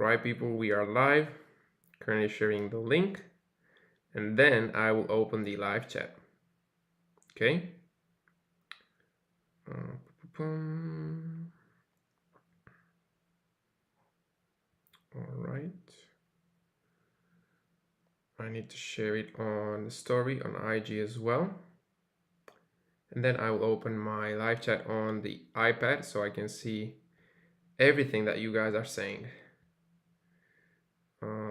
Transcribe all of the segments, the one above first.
Alright people, we are live. Currently sharing the link. And then I will open the live chat. Okay? Alright. I need to share it on the story on IG as well. And then I will open my live chat on the iPad so I can see everything that you guys are saying. Right.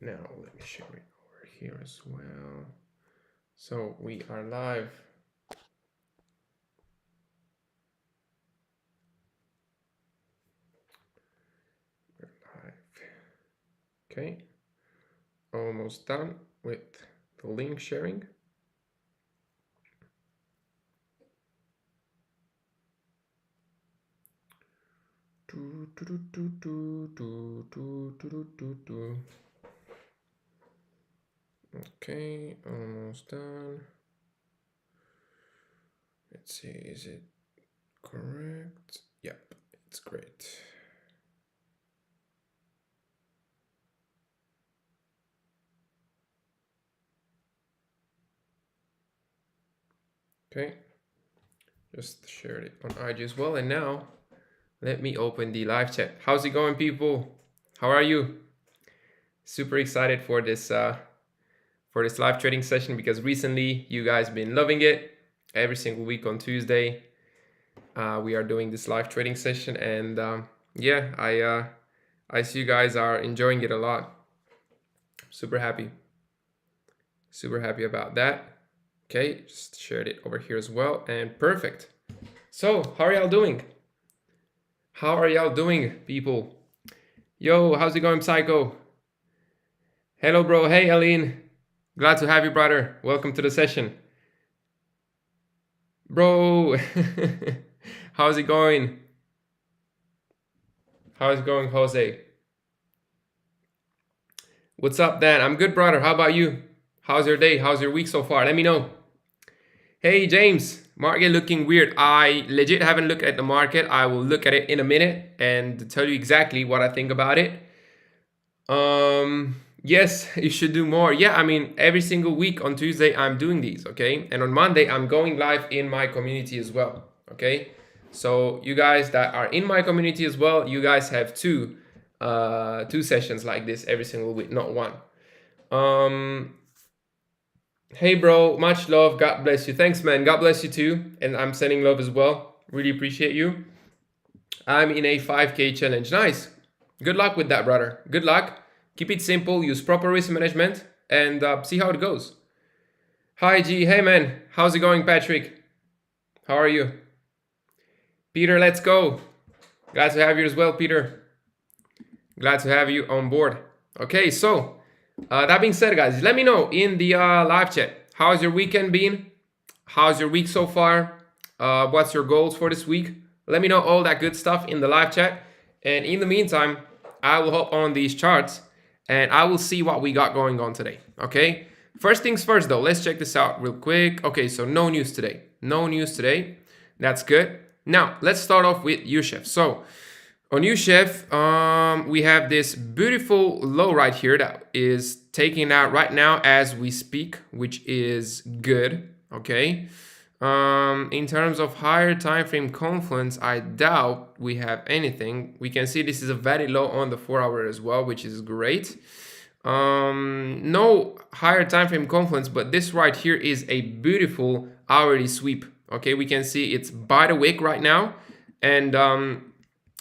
Now let me share it over here as well. So we are live. We're live. Okay. Almost done with the link sharing. Okay, almost done. Let's see, is it correct? Yep, it's great. Okay, just shared it on IG as well. And now let me open the live chat. How's it going, people? How are you? Super excited for this live trading session because recently you guys been loving it. Every single week on Tuesday, we are doing this live trading session, and yeah, I see you guys are enjoying it a lot. Super happy about that. Okay, just shared it over here as well, and perfect. So, how are y'all doing? How are y'all doing, people? Yo, how's it going, Psycho? Hello, bro. Hey, Aline. Glad to have you, brother. Welcome to the session. Bro, how's it going? How's it going, Jose? What's up, Dan? I'm good, brother. How about you? How's your day? How's your week so far? Let me know. Hey, James. Market looking weird. I legit haven't looked at the market. I will look at it in a minute and tell you exactly what I think about it. Yes, you should do more. Yeah, I mean, every single week on Tuesday, I'm doing these, okay? And on Monday, I'm going live in my community as well, okay? So you guys that are in my community as well, you guys have two sessions like this every single week, not one. Hey, bro, much love. God bless you. Thanks, man. God bless you too. And I'm sending love as well. Really appreciate you. I'm in a 5K challenge. Nice. Good luck with that, brother. Good luck. Keep it simple, use proper risk management, and see how it goes. Hi, G. Hey, man. How's it going, Patrick? How are you? Peter, let's go. Glad to have you as well, Peter. Glad to have you on board. Okay, so that being said, guys, let me know in the live chat. How's your weekend been? How's your week so far? What's your goals for this week? Let me know all that good stuff in the live chat. And in the meantime, I will hop on these charts and I will see what we got going on today, okay? First things first though, let's check this out real quick. Okay, so no news today. No news today. That's good. Now, let's start off with USDCHF. So, on USDCHF, we have this beautiful low right here that is taking out right now as we speak, which is good, okay? In terms of higher time frame confluence, I doubt we have anything. We can see this is a very low on the 4-hour as well, which is great. No higher time frame confluence, but this right here is a beautiful hourly sweep. Okay, we can see it's by the wick right now, and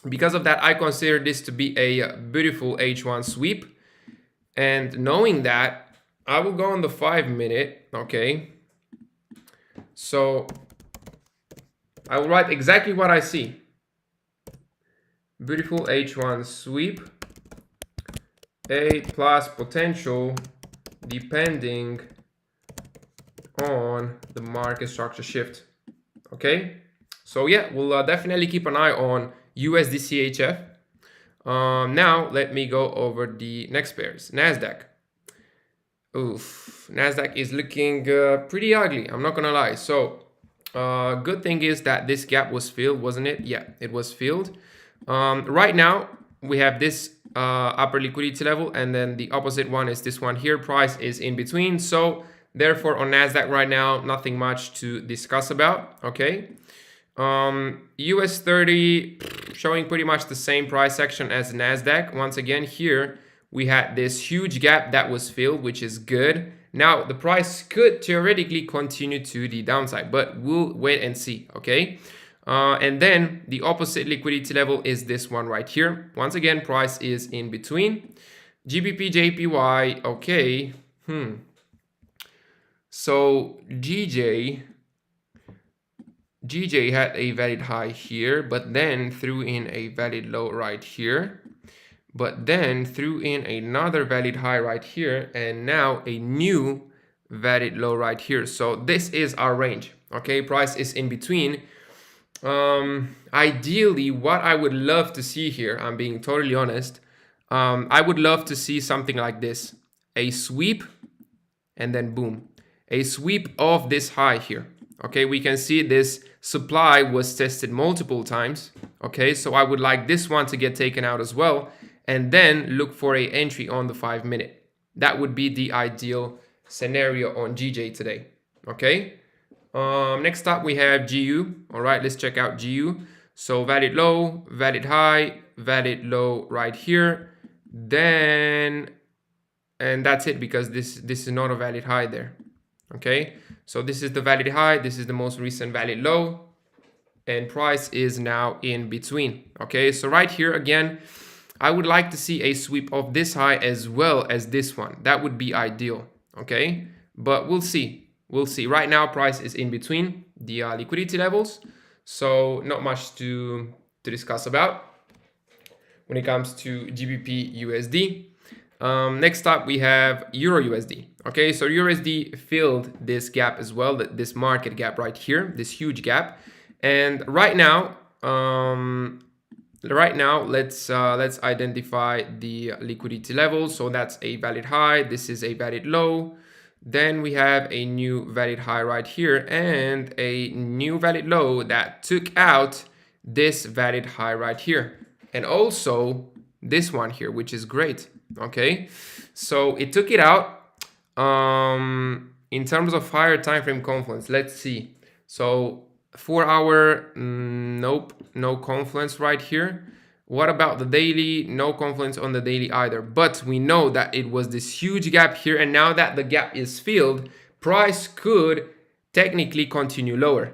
because of that, I consider this to be a beautiful H1 sweep. And knowing that, I will go on the 5-minute. Okay. So I will write exactly what I see. beautiful H1 sweep, A plus potential depending on the market structure shift. Okay, so yeah, we'll definitely keep an eye on USDCHF. Now let me go over the next pairs. Nasdaq. Oof, Nasdaq is looking pretty ugly, I'm not gonna lie. So good thing is that this gap was filled, wasn't it? Yeah, it was filled. Right now we have this upper liquidity level, and then the opposite one is this one here. Price is in between, so therefore on Nasdaq right now nothing much to discuss about. Okay, US 30 showing pretty much the same price action as Nasdaq. Once again, here we had this huge gap that was filled, which is good. Now the price could theoretically continue to the downside, but we'll wait and see. Okay, and then the opposite liquidity level is this one right here. Once again, price is in between. GBP JPY. Okay, so GJ had a valid high here, but then threw in a valid low right here, but then threw in another valid high right here, and now a new valid low right here. So this is our range. Okay, price is in between. Ideally, what I would love to see here, I'm being totally honest, I would love to see something like this: a sweep, and then boom, a sweep of this high here. Okay, we can see this supply was tested multiple times. Okay, so I would like this one to get taken out as well, and then look for a entry on the 5-minute. That would be the ideal scenario on GJ today. Okay, next up we have GU. All right, let's check out GU. So valid low, valid high, valid low right here, then, and that's it, because this is not a valid high there. Okay, so this is the valid high, this is the most recent valid low, and price is now in between. Okay, so right here again, I would like to see a sweep of this high as well as this one. That would be ideal. Okay, but we'll see. We'll see. Right now, price is in between the liquidity levels, so not much to discuss about when it comes to GBP USD. Next up, we have EURUSD. Okay, so USD filled this gap as well, this market gap right here, this huge gap. And right now, let's identify the liquidity level. So that's a valid high. This is a valid low. Then we have a new valid high right here and a new valid low that took out this valid high right here, and also this one here, which is great. Okay, so it took it out. In terms of higher time frame confluence, let's see. So 4 hour, nope, no confluence right here. What about the daily? No confluence on the daily either. But we know that it was this huge gap here, and now that the gap is filled, price could technically continue lower.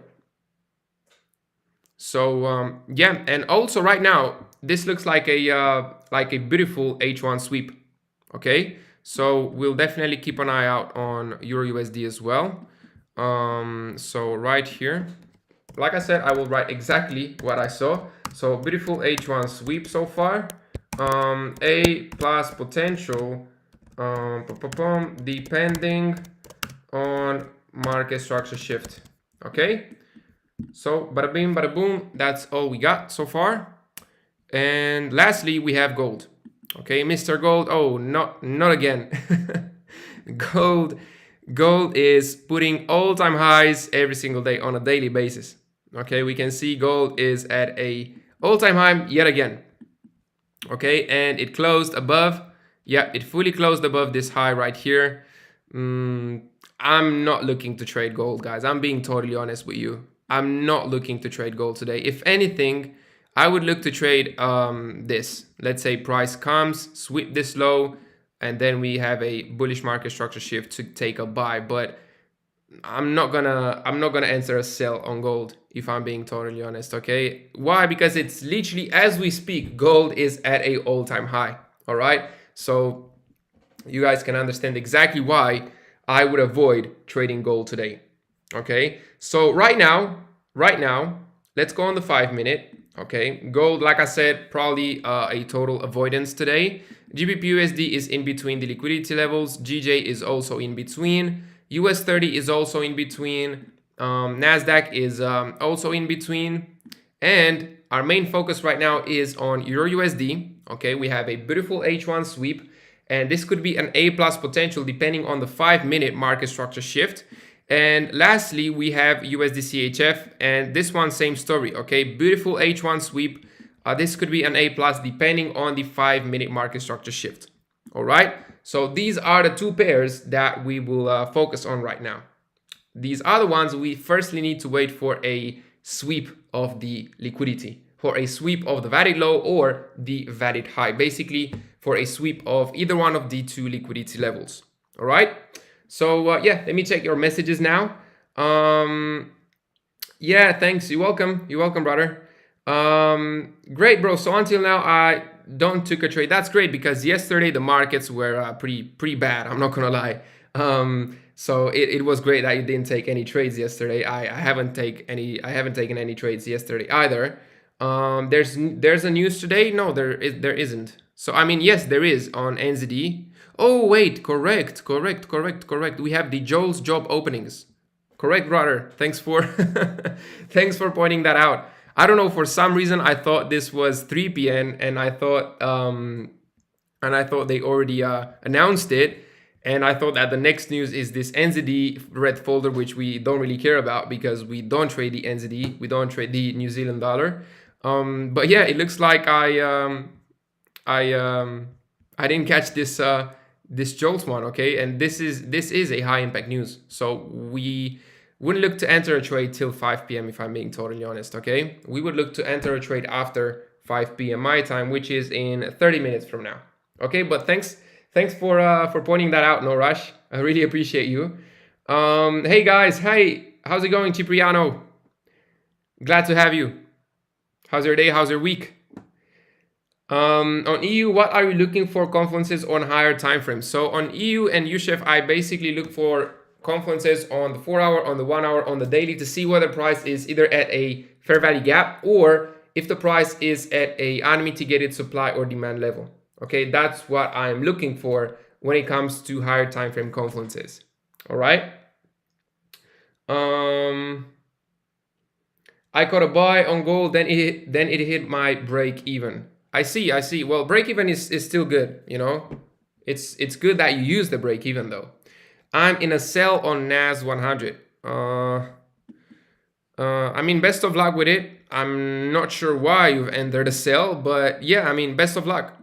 So yeah, and also right now this looks like a beautiful H1 sweep. Okay, so we'll definitely keep an eye out on EURUSD as well. So right here, like I said, I will write exactly what I saw. So beautiful H1 sweep so far. A plus potential depending on market structure shift. Okay, so bada bing bada boom, that's all we got so far. And lastly, we have gold. Okay, Mr. Gold. Oh, not again. Gold is putting all-time highs every single day on a daily basis. Okay, we can see gold is at a all-time high yet again. Okay, and it closed above. Yeah, it fully closed above this high right here. I'm not looking to trade gold, guys. I'm being totally honest with you. I'm not looking to trade gold today. If anything, I would look to trade this. Let's say price comes, sweep this low, and then we have a bullish market structure shift to take a buy. But I'm not gonna answer a sell on gold, if I'm being totally honest. Okay, why? Because it's literally, as we speak, gold is at a all-time high. All right, so you guys can understand exactly why I would avoid trading gold today. Okay, so right now, let's go on the 5-minute. Okay, gold, like I said, probably a total avoidance today. GBP/USD is in between the liquidity levels. GJ is also in between. US 30 is also in between. Nasdaq is also in between. And our main focus right now is on EURUSD. Okay, we have a beautiful H1 sweep, and this could be an A plus potential depending on the 5-minute market structure shift. And lastly, we have USDCHF, and this one, same story. Okay, beautiful H1 sweep. This could be an A plus depending on the 5-minute market structure shift. All right, so these are the two pairs that we will focus on right now. These other ones, we firstly need to wait for a sweep of the liquidity, for a sweep of the valid low or the valid high, basically for a sweep of either one of the two liquidity levels. All right, so yeah, let me check your messages now. Yeah, thanks, you're welcome, brother. Great, bro. So until now I don't took a trade. That's great, because yesterday the markets were pretty bad, I'm not gonna lie. So it was great that you didn't take any trades yesterday. I haven't taken any trades yesterday either. There's a news today? No, there isn't. So I mean, yes, there is on NZD. Oh wait, correct. We have the Joel's job openings. Correct, brother. Thanks for thanks for pointing that out. I don't know, for some reason I thought this was 3 p.m. and I thought they already announced it. And I thought that the next news is this NZD red folder, which we don't really care about because we don't trade the NZD, we don't trade the New Zealand dollar. But yeah, it looks like I didn't catch this this Jolt one, okay? And this is a high impact news, so we wouldn't look to enter a trade till 5 p.m. if I'm being totally honest, okay? We would look to enter a trade after 5 p.m. my time, which is in 30 minutes from now, okay? But thanks for pointing that out, No Rush. I really appreciate you. Hey guys, hey, how's it going, Cipriano? Glad to have you. How's your day? How's your week? On EU, what are you looking for confluences on higher time frames? So on EU and USDCHF, I basically look for confluences on the 4 hour, on the 1 hour, on the daily to see whether price is either at a fair value gap or if the price is at a unmitigated supply or demand level. Okay, that's what I'm looking for when it comes to higher time frame confluences. All right. I caught a buy on gold, then it hit my break even. I see. Well, break even is still good, you know. It's good that you use the break even though. I'm in a sell on NAS 100. I mean, best of luck with it. I'm not sure why you've entered a sell, but yeah, I mean, best of luck.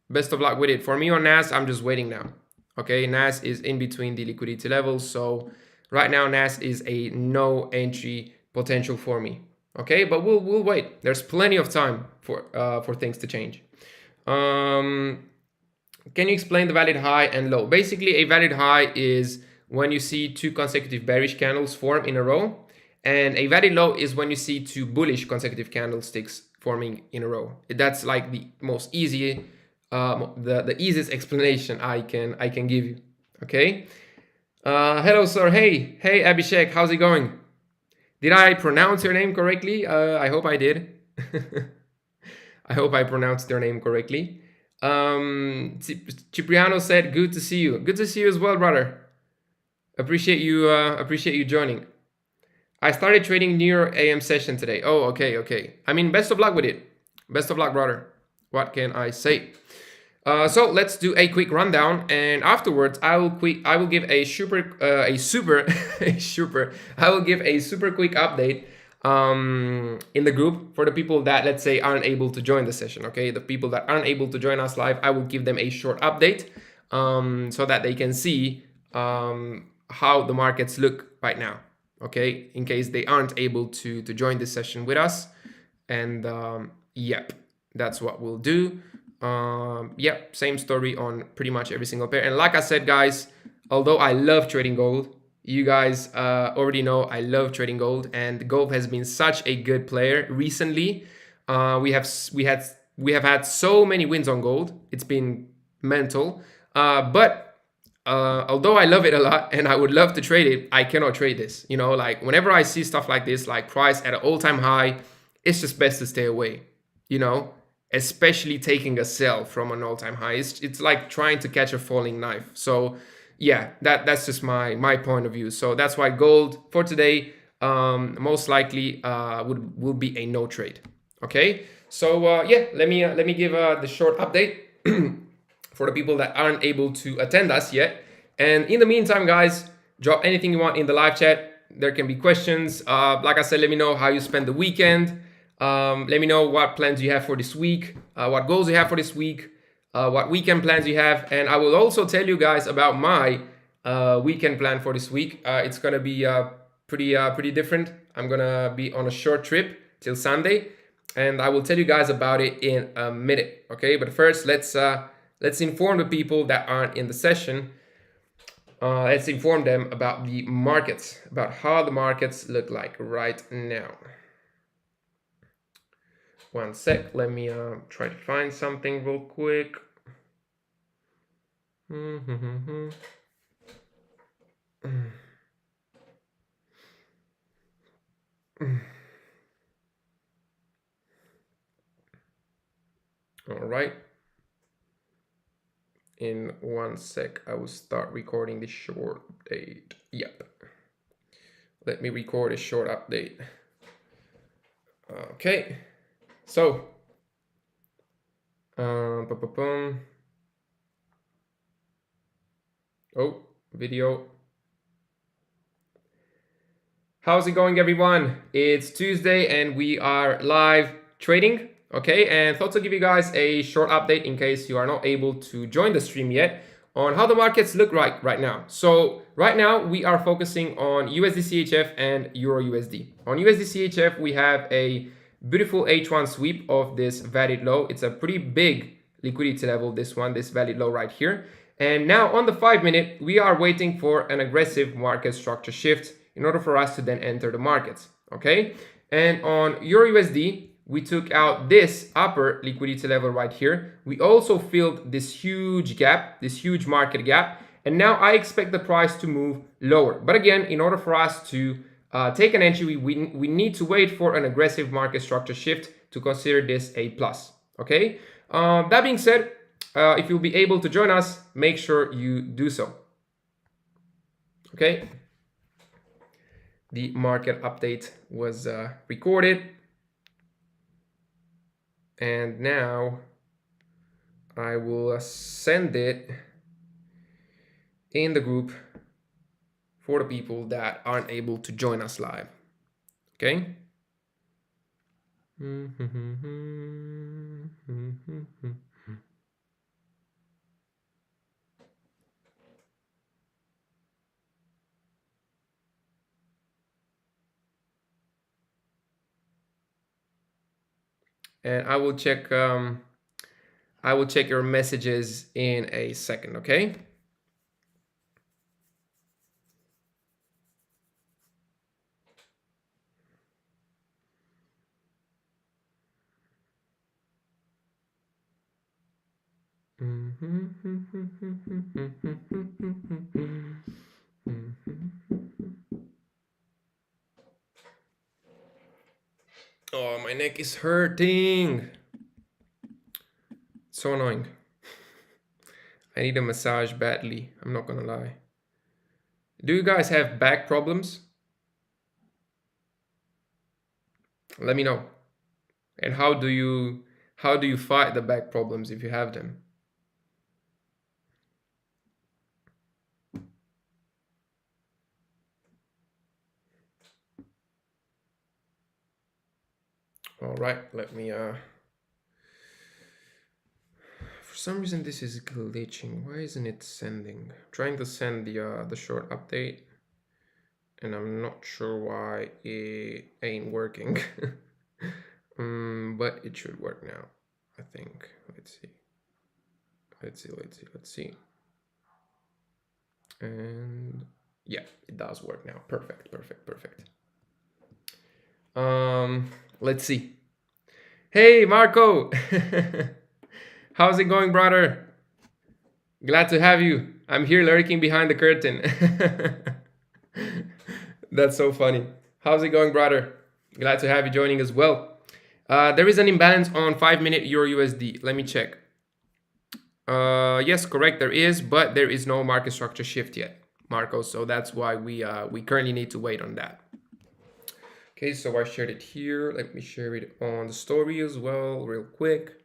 Best of luck with it. For me on NAS, I'm just waiting now. Okay, NAS is in between the liquidity levels, so right now NAS is a no entry potential for me. Okay, but we'll wait. There's plenty of time for things to change. Can you explain the valid high and low? Basically, a valid high is when you see 2 consecutive bearish candles form in a row, and a valid low is when you see 2 bullish consecutive candlesticks forming in a row. That's like the most easy. The easiest explanation I can give you. Okay. Hello, sir. Hey, Abhishek. How's it going? Did I pronounce your name correctly? I hope I did. I hope I pronounced your name correctly. Cipriano said, "Good to see you." Good to see you as well, brother. Appreciate you joining. I started trading near AM session today. Oh, okay. I mean, best of luck with it. Best of luck, brother. What can I say? So let's do a quick rundown, and afterwards I will give a super quick update in the group for the people that, let's say, aren't able to join the session. Okay, the people that aren't able to join us live, I will give them a short update so that they can see how the markets look right now. Okay, in case they aren't able to join this session with us, and yep, that's what we'll do. Yep, same story on pretty much every single pair. And like I said, guys, although I love trading gold, you guys already know I love trading gold, and gold has been such a good player recently. We have had so many wins on gold. It's been mental. But although I love it a lot and I would love to trade it, I cannot trade this. You know, like whenever I see stuff like this, like price at an all-time high, it's just best to stay away, you know, especially taking a sell from an all-time high. It's like trying to catch a falling knife. So yeah, that's just my point of view. So that's why gold for today most likely will be a no trade. Okay, so yeah, let me give the short update for the people that aren't able to attend us yet. And in the meantime, guys, drop anything you want in the live chat. There can be questions. Like I said, let me know how you spend the weekend. Let me know what plans you have for this week, what goals you have for this week, what weekend plans you have. And I will also tell you guys about my weekend plan for this week. It's going to be pretty different. I'm going to be on a short trip till Sunday, and I will tell you guys about it in a minute. Okay, but first, let's inform the people that aren't in the session. Let's inform them about the markets, about how the markets look like right now. One sec, let me try to find something real quick. All right. In one sec, I will start recording the short update. Yep. Let me record a short update. Okay. So, oh, video. How's it going, everyone? It's Tuesday and we are live trading. Okay, and thought to give you guys a short update in case you are not able to join the stream yet on how the markets look right now. So right now we are focusing on USDCHF and EURUSD. On USDCHF we have a beautiful H1 sweep of this valid low. It's a pretty big liquidity level, this valid low right here. And now on the 5-minute, we are waiting for an aggressive market structure shift in order for us to then enter the markets. Okay, and on EURUSD, we took out this upper liquidity level right here. We also filled this huge gap, this huge market gap. And now I expect the price to move lower. But again, in order for us to take an entry, we need to wait for an aggressive market structure shift to consider this a plus. Okay. That being said, if you'll be able to join us, make sure you do so. Okay. The market update was recorded. And now I will send it in the group for the people that aren't able to join us live. Okay? And I will check your messages in a second, okay? Oh, my neck is hurting. So annoying. I need a massage badly. I'm not gonna lie. Do you guys have back problems? Let me know. And how do you fight the back problems if you have them? All right, let me for some reason this is glitching. Why isn't it sending? I'm trying to send the short update and I'm not sure why it ain't working. But it should work now, I think. Let's see. And yeah, it does work now. Perfect. Let's see. Hey, Marco. How's it going, brother? Glad to have you. I'm here lurking behind the curtain. That's so funny. How's it going, brother? Glad to have you joining as well. There is an imbalance on 5-minute EURUSD. Let me check. Yes, correct, there is, but there is no market structure shift yet, Marco. So that's why we currently need to wait on that. Okay, so I shared it here. Let me share it on the story as well, real quick.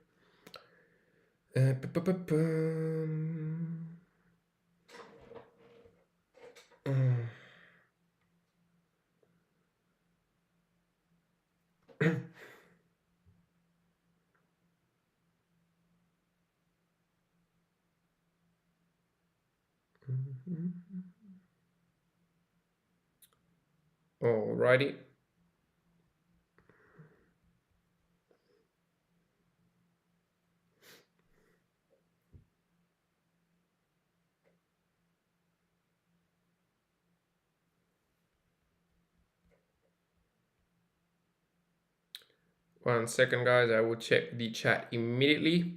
Alrighty. One second, guys. I will check the chat immediately.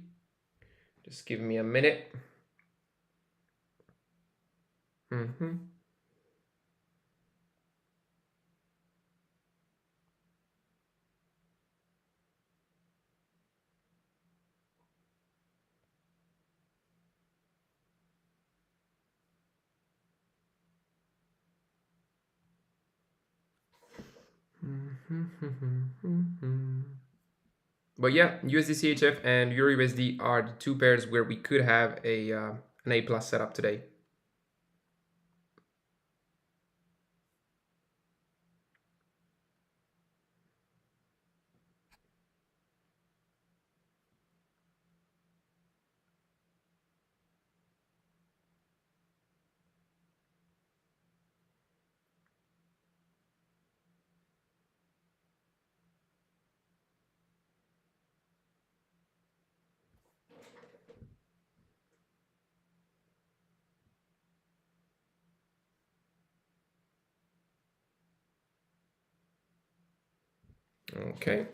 Just give me a minute. But yeah, USDCHF and EURUSD are the two pairs where we could have a an A+ setup today. Okay.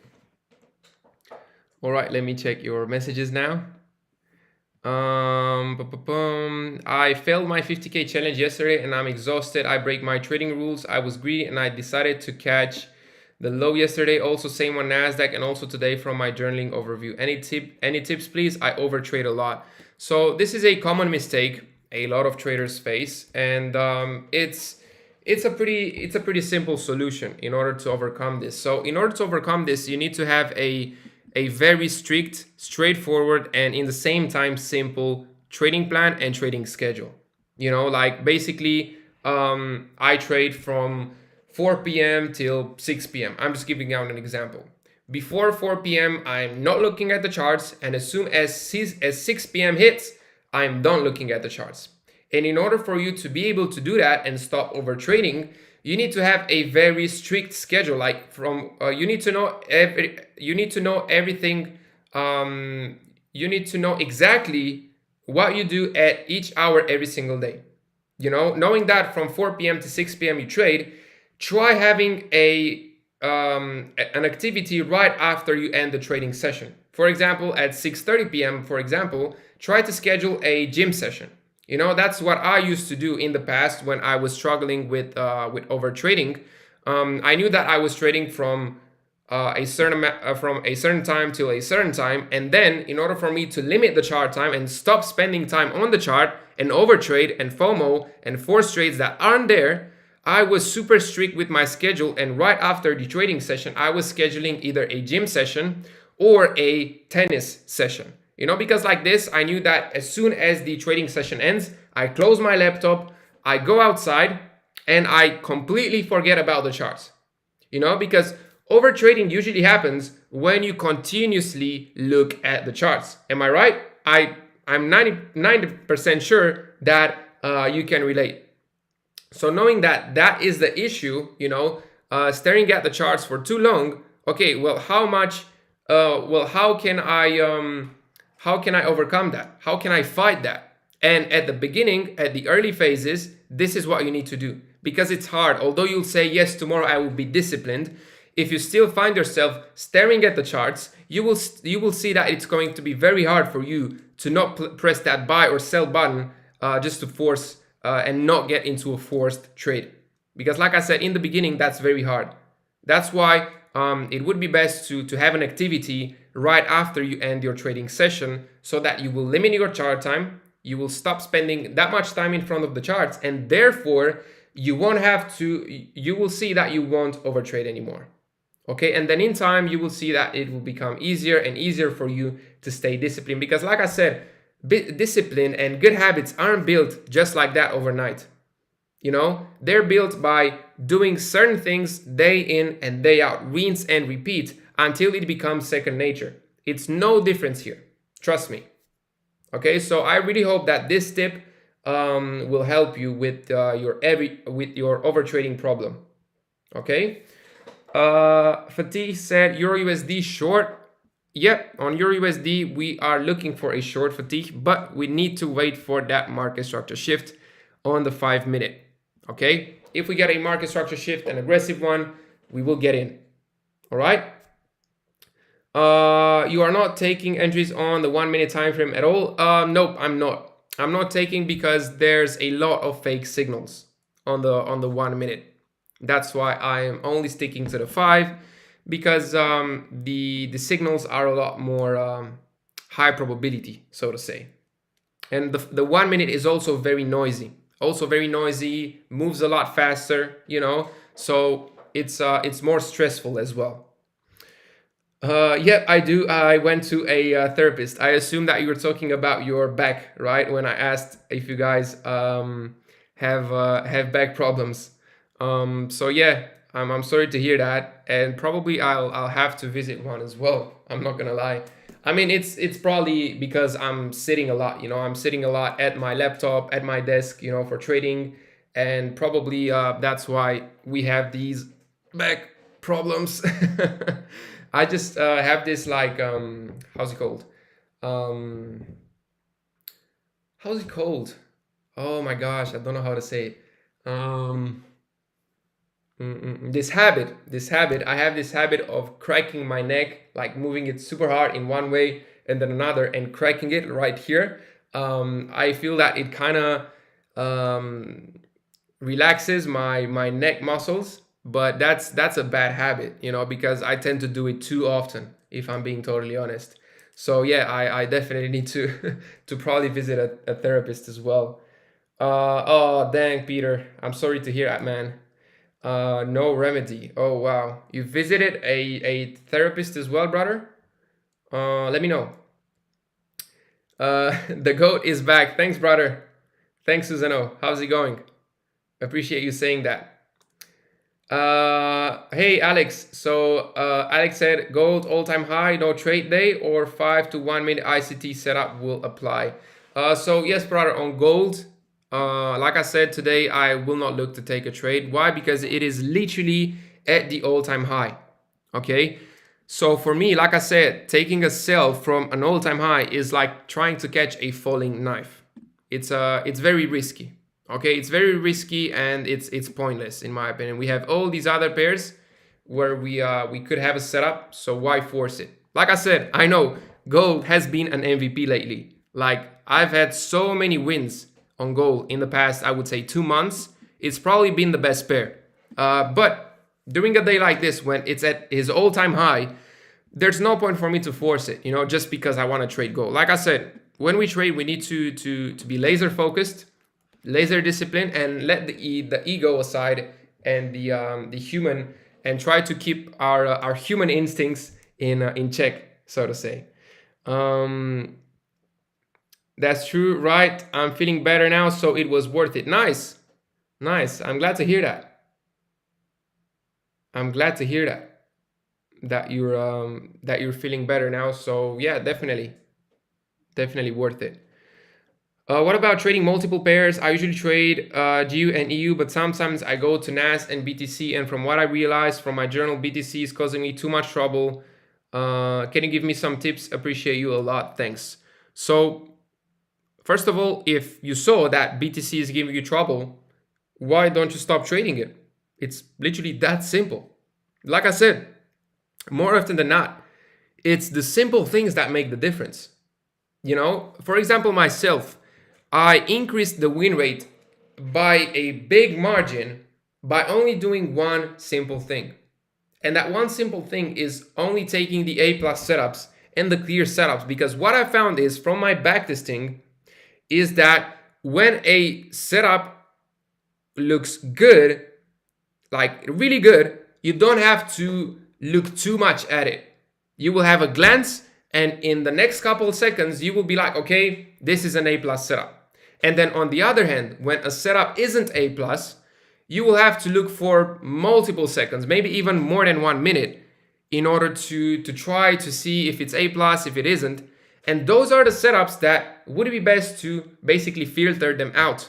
All right, let me check your messages now. I failed my 50K challenge yesterday and I'm exhausted. I break my trading rules. I was greedy and I decided to catch the low yesterday. Also same on NASDAQ and also today from my journaling overview. Any tips, please? I overtrade a lot. So this is a common mistake a lot of traders face, and it's a pretty simple solution in order to overcome this. So in order to overcome this, you need to have a very strict, straightforward, and in the same time simple trading plan and trading schedule. You know, like basically I trade from 4 p.m. till 6 p.m. I'm just giving out an example. Before 4 p.m. I'm not looking at the charts, and as soon as 6 p.m. hits, I'm done looking at the charts. And in order for you to be able to do that and stop over trading, you need to have a very strict schedule. Like from you need to know everything. You need to know exactly what you do at each hour every single day. You know, knowing that from 4 p.m. to 6 p.m. you trade, try having an activity right after you end the trading session. For example, at 6:30 p.m., for example, try to schedule a gym session. You know, that's what I used to do in the past when I was struggling with over trading. I knew that I was trading from a certain time till a certain time, and then in order for me to limit the chart time and stop spending time on the chart and overtrade and FOMO and force trades that aren't there, I was super strict with my schedule. And right after the trading session, I was scheduling either a gym session or a tennis session. You know, because like this, I knew that as soon as the trading session ends, I close my laptop, I go outside, and I completely forget about the charts. You know, because over trading usually happens when you continuously look at the charts. Am I right? I'm 90% sure that you can relate. So knowing that that is the issue, you know, staring at the charts for too long. Okay, well, how can I overcome that? How can I fight that? And at the beginning, at the early phases, this is what you need to do, because it's hard. Although you'll say, yes, tomorrow I will be disciplined, if you still find yourself staring at the charts, you will see that it's going to be very hard for you to not press that buy or sell button just to force and not get into a forced trade. Because like I said in the beginning, that's very hard. That's why it would be best to have an activity right after you end your trading session, so that you will limit your chart time, you will stop spending that much time in front of the charts, and therefore you will see that you won't overtrade anymore. Okay, and then in time you will see that it will become easier and easier for you to stay disciplined, because like I said, discipline and good habits aren't built just like that overnight. You know, they're built by doing certain things day in and day out, rinse and repeat until it becomes second nature. It's no difference here, trust me. Okay, so I really hope that this tip will help you with your overtrading problem. Okay. Fatih said EURUSD short. Yep, on EURUSD we are looking for a short, Fatih, but we need to wait for that market structure shift on the 5-minute. Okay, if we get a market structure shift, an aggressive one, we will get in. All right. You are not taking entries on the 1-minute time frame at all. Nope, I'm not. I'm not taking, because there's a lot of fake signals on the 1-minute. That's why I am only sticking to the 5, because the signals are a lot more high probability, so to say. And the 1-minute is also very noisy. Moves a lot faster, you know, so it's more stressful as well. Yeah, I do. I went to a therapist. I assume that you were talking about your back, right? When I asked if you guys have back problems. So yeah, I'm sorry to hear that, and probably I'll have to visit one as well. I'm not gonna lie. I mean, it's probably because I'm sitting a lot. You know, I'm sitting a lot at my laptop, at my desk, you know, for trading, and probably that's why we have these back problems. I just have this, like, how's it called? How's it called? Oh my gosh, I don't know how to say it. This habit. I have this habit of cracking my neck, like moving it super hard in one way and then another, and cracking it right here. I feel that it kind of relaxes my neck muscles, but that's a bad habit, you know, because I tend to do it too often, if I'm being totally honest. So yeah, I definitely need to to probably visit a therapist as well. Oh dang, Peter, I'm sorry to hear that, man. No remedy. Oh wow, you visited a therapist as well, brother? Let me know. The goat is back. Thanks, brother. Thanks, Susano. How's it going? Appreciate you saying that. Hey Alex. So Alex said gold all-time high, no trade day, or 5 to 1-minute ICT setup will apply. So yes, brother, on gold, like I said today, I will not look to take a trade. Why? Because it is literally at the all-time high. Okay, so for me, like I said, taking a sell from an all-time high is like trying to catch a falling knife. It's very risky. Okay, it's very risky, and it's pointless in my opinion. We have all these other pairs where we could have a setup, so why force it? Like I said, I know gold has been an MVP lately. Like, I've had so many wins on gold in the past, I would say 2 months. It's probably been the best pair. But during a day like this, when it's at his all-time high, there's no point for me to force it, you know, just because I want to trade gold. Like I said, when we trade, we need to be laser focused, laser disciplined, and let the ego aside and the human, and try to keep our human instincts in check, so to say. That's true, right? I'm feeling better now, so it was worth it. Nice. I'm glad to hear that. That you're feeling better now. So yeah, definitely worth it. What about trading multiple pairs? I usually trade GU and EU, but sometimes I go to NAS and BTC, and from what I realized from my journal, BTC is causing me too much trouble. Can you give me some tips? Appreciate you a lot. Thanks. So first of all, if you saw that BTC is giving you trouble, why don't you stop trading it? It's literally that simple. Like I said, more often than not, it's the simple things that make the difference. You know, for example, myself, I increased the win rate by a big margin by only doing one simple thing. And that one simple thing is only taking the A plus setups and the clear setups, because what I found is from my backtesting is that when a setup looks good, like really good, you don't have to look too much at it. You will have a glance, and in the next couple of seconds, you will be like, okay, this is an A plus setup. And then on the other hand, when a setup isn't A plus, you will have to look for multiple seconds, maybe even more than 1 minute, in order to try to see if it's A plus, if it isn't. And those are the setups that would be best to basically filter them out.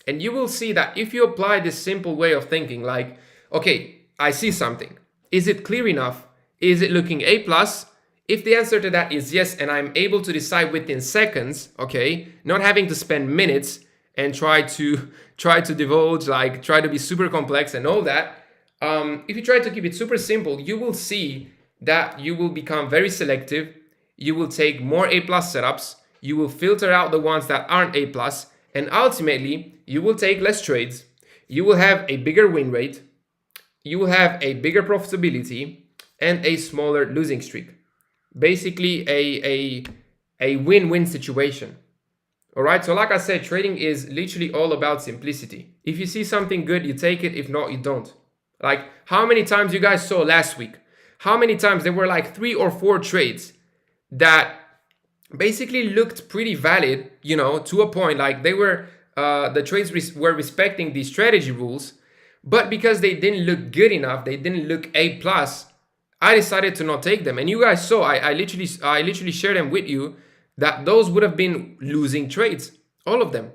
And you will see that if you apply this simple way of thinking, like, okay, I see something. Is it clear enough? Is it looking A plus? If the answer to that is yes, and I'm able to decide within seconds, okay, not having to spend minutes and try to divulge, like try to be super complex and all that. If you try to keep it super simple, you will see that you will become very selective. You will take more A plus setups. You will filter out the ones that aren't A plus, and ultimately you will take less trades. You will have a bigger win rate. You will have a bigger profitability and a smaller losing streak. Basically a win-win situation. All right, so like I said, trading is literally all about simplicity. If you see something good, you take it. If not, you don't. Like how many times you guys saw last week? How many times there were like 3 or 4 trades that basically looked pretty valid, you know, to a point. Like they were, the trades were respecting the strategy rules, but because they didn't look good enough, they didn't look A plus, I decided to not take them. And you guys saw, I literally shared them with you, that those would have been losing trades, all of them.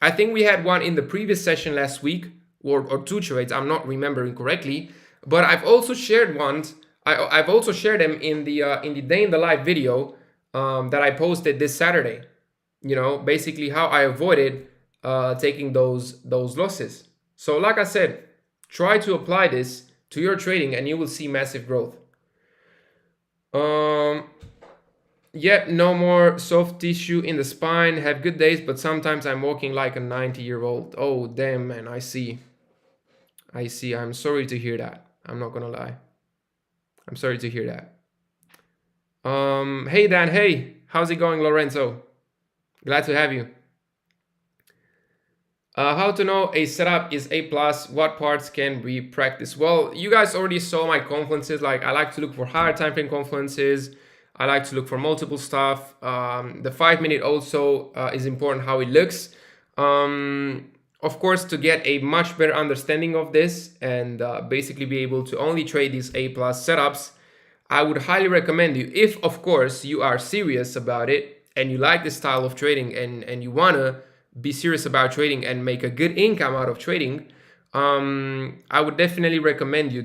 I think we had one in the previous session last week, or 2 trades, I'm not remembering correctly, but I've also shared ones. I've also shared them in the day in the life video that I posted this Saturday. You know, basically how I avoided taking those losses. So like I said, try to apply this to your trading and you will see massive growth. Yet no more soft tissue in the spine. Have good days, but sometimes I'm walking like a 90-year-old. Oh, damn, man, I see. I'm sorry to hear that. I'm not gonna lie. I'm sorry to hear that. Hey, Dan. Hey, how's it going, Lorenzo? Glad to have you. How to know a setup is A plus? What parts can we practice? Well, you guys already saw my confluences. Like I like to look for higher time frame confluences. I like to look for multiple stuff. The 5 minute also is important how it looks. Of course, to get a much better understanding of this and basically be able to only trade these A plus setups, I would highly recommend you, if of course you are serious about it and you like this style of trading and you wanna be serious about trading and make a good income out of trading, I would definitely recommend you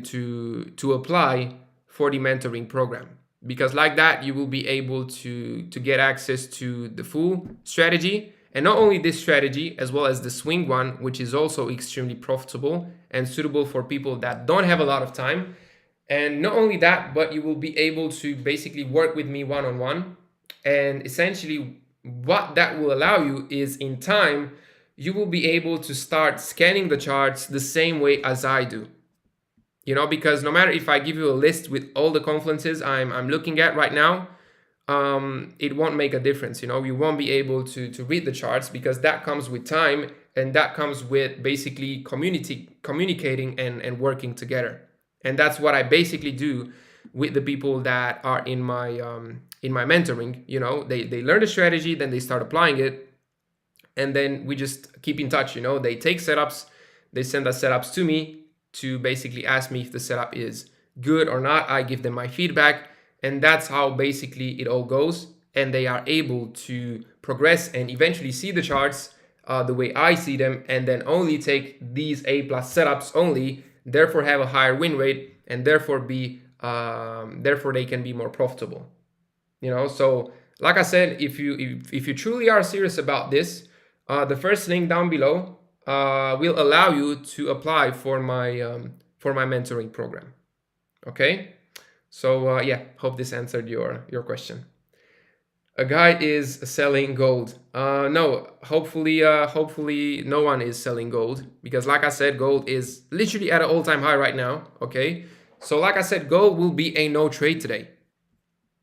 to apply for the mentoring program, because like that you will be able to get access to the full strategy, and not only this strategy as well as the swing one, which is also extremely profitable and suitable for people that don't have a lot of time. And not only that, but you will be able to basically work with me one-on-one, and essentially what that will allow you is in time, you will be able to start scanning the charts the same way as I do. You know, because no matter if I give you a list with all the confluences I'm looking at right now, it won't make a difference. You know, you won't be able to read the charts, because that comes with time and that comes with basically communicating and working together. And that's what I basically do with the people that are in my mentoring. You know, they learn the strategy, then they start applying it, and then we just keep in touch. You know, they take setups, they send us setups to me to basically ask me if the setup is good or not. I give them my feedback, and that's how basically it all goes. And they are able to progress and eventually see the charts the way I see them, and then only take these A plus setups only, therefore have a higher win rate, and therefore they can be more profitable. You know, so like I said, if you truly are serious about this, the first link down below will allow you to apply for my mentoring program. Okay, so yeah, hope this answered your question. A guy is selling gold. No, hopefully no one is selling gold, because like I said, gold is literally at an all-time high right now. Okay, So like I said, gold will be a no trade today.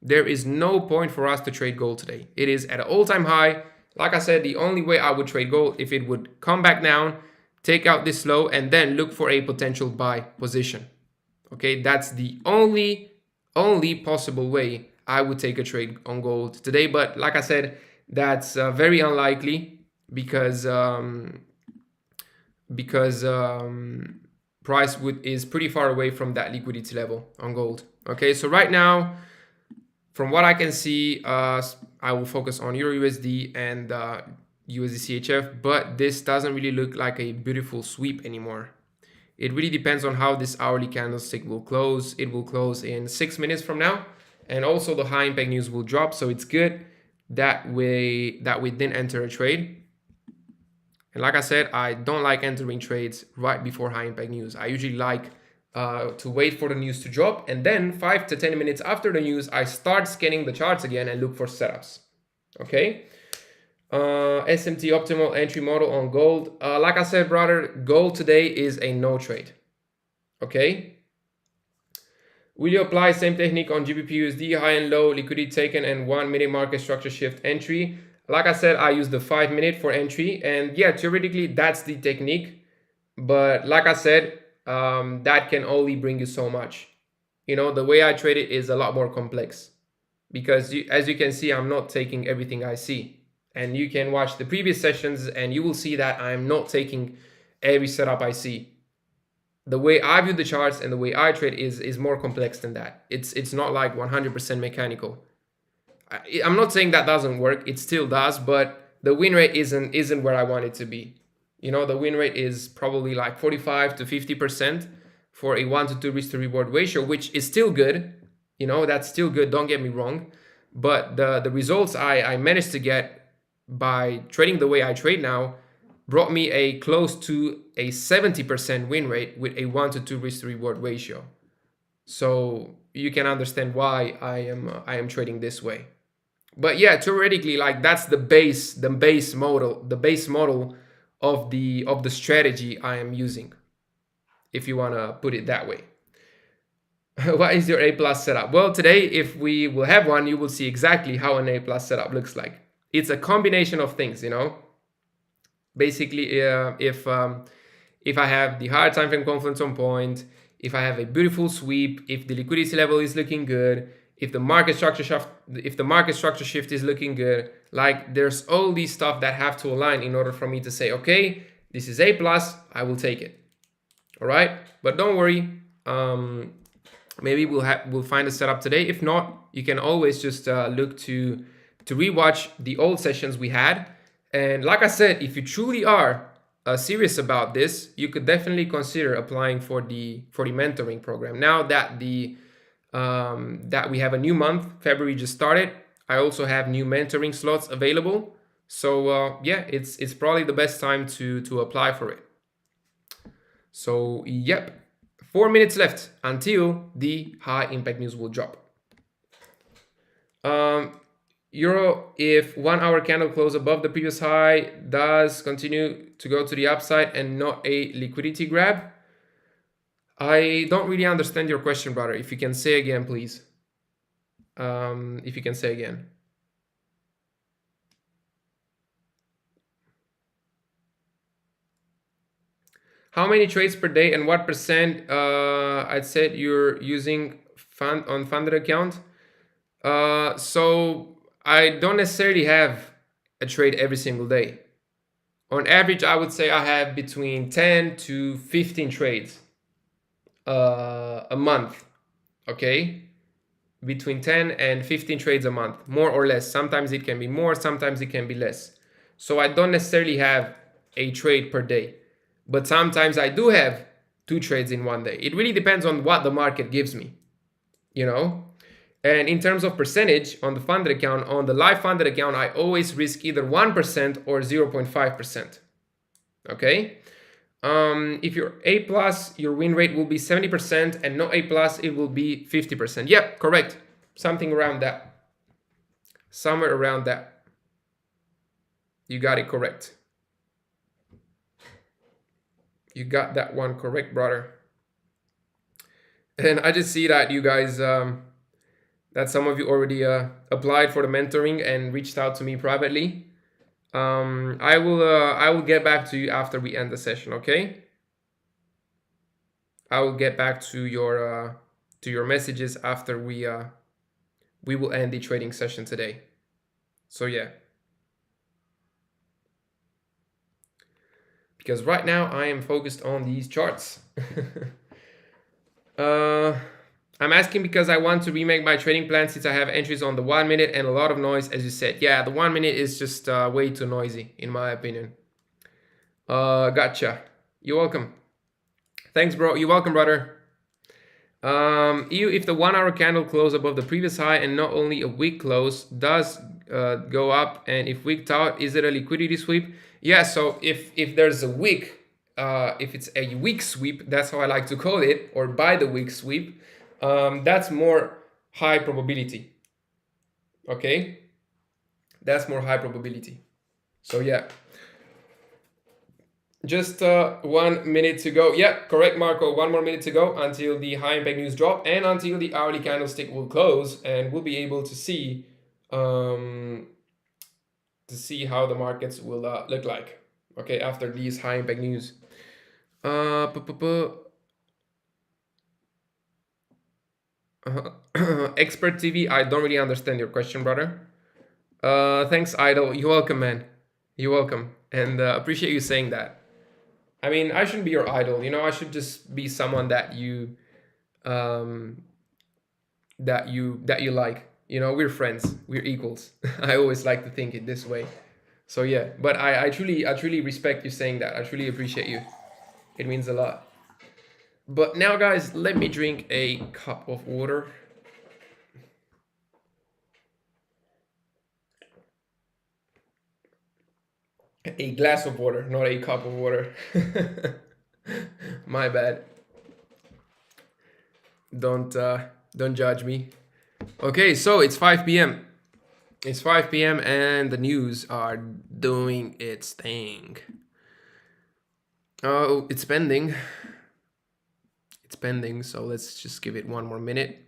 There is no point for us to trade gold today. It is at an all-time high. Like I said, the only way I would trade gold if it would come back down, take out this low, and then look for a potential buy position. Okay, that's the only possible way I would take a trade on gold today. But like I said, that's very unlikely because price is pretty far away from that liquidity level on gold. Okay, so right now, from what I can see, I will focus on EURUSD and USDCHF, but this doesn't really look like a beautiful sweep anymore. It really depends on how this hourly candlestick will close. It will close in 6 minutes from now, and also the high impact news will drop. So it's good that we didn't enter a trade. And like I said, I don't like entering trades right before high impact news. I usually like to wait for the news to drop, and then 5 to 10 minutes after the news, I start scanning the charts again and look for setups. Okay. SMT optimal entry model on gold. Like I said, brother, gold today is a no trade. Okay. Will you apply same technique on GBP USD, high and low, liquidity taken, and 1 minute market structure shift entry? Like I said, I use the 5 minute for entry, and yeah, theoretically that's the technique. But like I said, that can only bring you so much. You know, the way I trade it is a lot more complex because as you can see, I'm not taking everything I see. And you can watch the previous sessions and you will see that I'm not taking every setup I see. The way I view the charts and the way I trade is more complex than that. It's not like 100% mechanical. I'm not saying that doesn't work. It still does, but the win rate isn't where I want it to be. You know, the win rate is probably like 45 to 50% for a 1 to 2 risk to reward ratio, which is still good. You know, that's still good. Don't get me wrong. But the results I managed to get by trading the way I trade now brought me a close to a 70% win rate with a 1 to 2 risk to reward ratio. So you can understand why I am trading this way. But yeah, theoretically, like that's the base model of the strategy I am using, if you want to put it that way. What is your A plus setup? Well, today, if we will have one, you will see exactly how an A plus setup looks like. It's a combination of things, you know. Basically, if I have the higher time frame confluence on point, if I have a beautiful sweep, if the liquidity level is looking good, if the market structure shift is looking good, like there's all these stuff that have to align in order for me to say, okay, this is A plus, I will take it. All right, but don't worry. Maybe we'll find a setup today. If not, you can always just look to rewatch the old sessions we had. And like I said, if you truly are serious about this, you could definitely consider applying for the mentoring program. Now that that we have a new month, February just started, I also have new mentoring slots available. So yeah, it's probably the best time to apply for it. So yep, 4 minutes left until the high impact news will drop. Euro, if 1 hour candle close above the previous high, does continue to go to the upside and not a liquidity grab? I don't really understand your question, brother. If you can say again, please. If you can say again. How many trades per day and what percent I'd said you're using funded account? So I don't necessarily have a trade every single day. On average, I would say I have between 10 to 15 trades a month. Okay, between 10 and 15 trades a month, more or less. Sometimes it can be more, sometimes it can be less. So I don't necessarily have a trade per day, but sometimes I do have 2 trades in one day. It really depends on what the market gives me, you know. And in terms of percentage on the funded account, on the live funded account, I always risk either 1% or 0.5%. Okay. If you're A plus, your win rate will be 70%, and not A plus, it will be 50%. Yep, correct. Something around that. Somewhere around that. You got it correct. You got that one correct, brother. And I just see that you guys, that some of you already applied for the mentoring and reached out to me privately. I will get back to you after we end the session. Okay. I will get back to your messages after we will end the trading session today. So yeah. Because right now I am focused on these charts. I'm asking because I want to remake my trading plan since I have entries on the 1 minute and a lot of noise, as you said. Yeah, the 1 minute is just way too noisy, in my opinion. Gotcha. You're welcome. Thanks, bro. You're welcome, brother. If the 1 hour candle close above the previous high and not only a week close does go up, and if wicked out, is it a liquidity sweep? Yeah, so if there's a wick, if it's a weak sweep, that's how I like to call it, or by the week sweep, that's more high probability. Okay, that's more high probability. So yeah. Just 1 minute to go. Yeah, correct, Marco. 1 more minute to go until the high impact news drop and until the hourly candlestick will close, and we'll be able to see how the markets will look like. Okay, after these high impact news. Expert TV. I don't really understand your question, brother. Thanks, Idol. You're welcome, man. You're welcome, and appreciate you saying that. I mean, I shouldn't be your idol, I should just be someone that you like. We're friends, we're equals. I always like to think it this way. So yeah, but I truly respect you saying that. I truly appreciate you. It means a lot. But now, guys, let me drink a cup of water. A glass of water, not a cup of water. My bad. Don't judge me. Okay, so it's 5 p.m. It's 5 p.m. and the news are doing its thing. Oh, it's pending. It's pending, so let's just give it 1 more minute,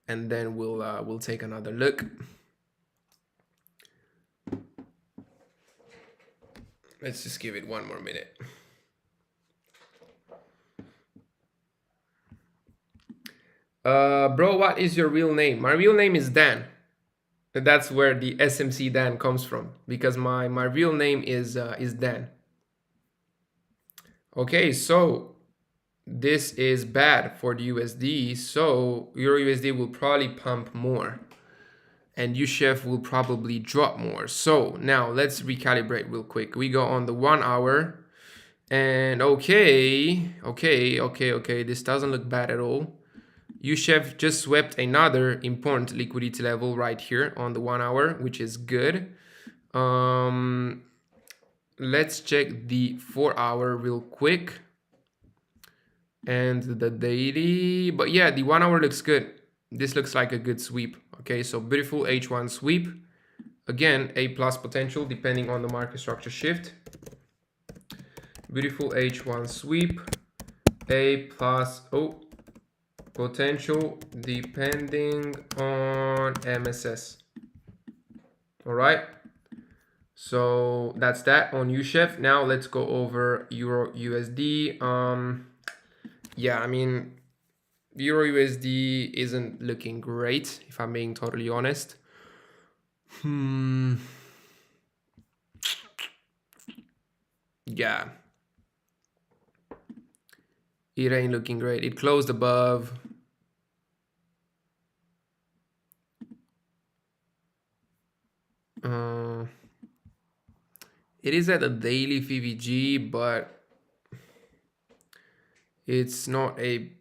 and then we'll take another look. Let's just give it 1 more minute. Bro, what is your real name? My real name is Dan. That's where the SMC Dan comes from, because my real name is Dan. Okay, so this is bad for the USD, so EURUSD will probably pump more, and USDCHF will probably drop more. So now let's recalibrate real quick. We go on the 1 hour, and okay, this doesn't look bad at all. USDCHF just swept another important liquidity level right here on the 1 hour, which is good. Let's check the 4 hour real quick and the daily. But yeah, the 1 hour looks good. This looks like a good sweep. Okay, so beautiful H1 sweep. Again, A plus potential depending on the market structure shift. Beautiful H1 sweep. A plus potential depending on MSS. All right. So that's that on USDCHF. Now let's go over EURUSD. Yeah, I mean, EURUSD isn't looking great, if I'm being totally honest. Yeah. It ain't looking great. It closed above. It is at a daily VVG, but it's not a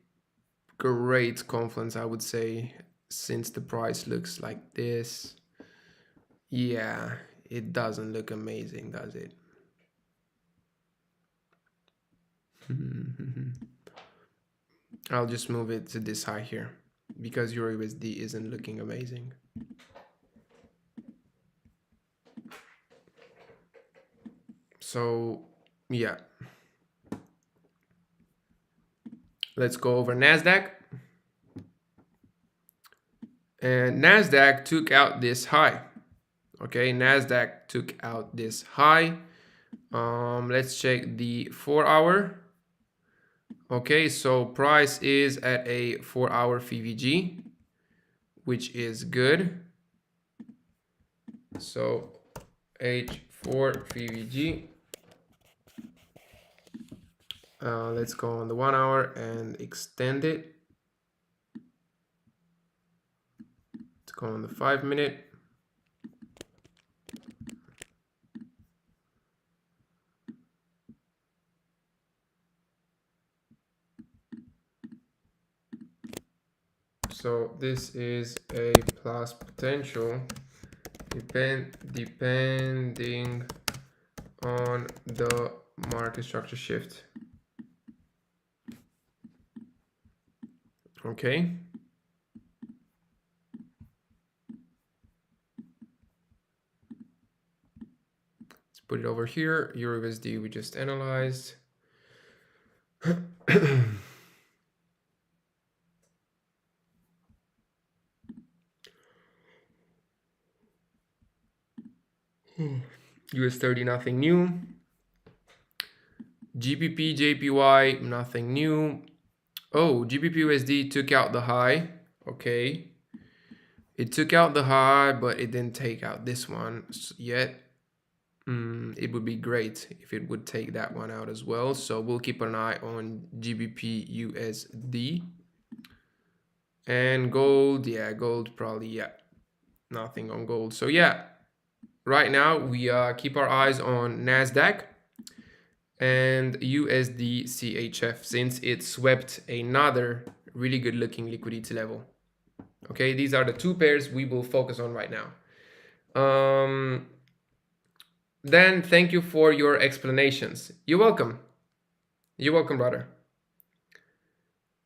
great confluence, I would say, since the price looks like this. Yeah, it doesn't look amazing, does it? I'll just move it to this high here because EURUSD isn't looking amazing. So yeah, Let's go over NASDAQ. And NASDAQ took out this high. Okay, NASDAQ took out this high. Let's check the 4-hour. Okay, so price is at a 4-hour VVG, which is good. So H4 VVG. Let's go on the 1-hour and extend it. Let's go on the 5-minute. So this is a plus potential depending on the market structure shift. Okay. Let's put it over here. EURUSD we just analyzed. US30 nothing new. GBP JPY nothing new. Oh, GBP USD took out the high. Okay, it took out the high, but it didn't take out this one yet. It would be great if it would take that one out as well. So we'll keep an eye on GBP USD. And gold, yeah, gold probably, yeah, nothing on gold. So yeah, right now we keep our eyes on NASDAQ and USDCHF since it swept another really good looking liquidity level. Okay, these are the two pairs we will focus on right now. Then thank you for your explanations. You're welcome. You're welcome, brother.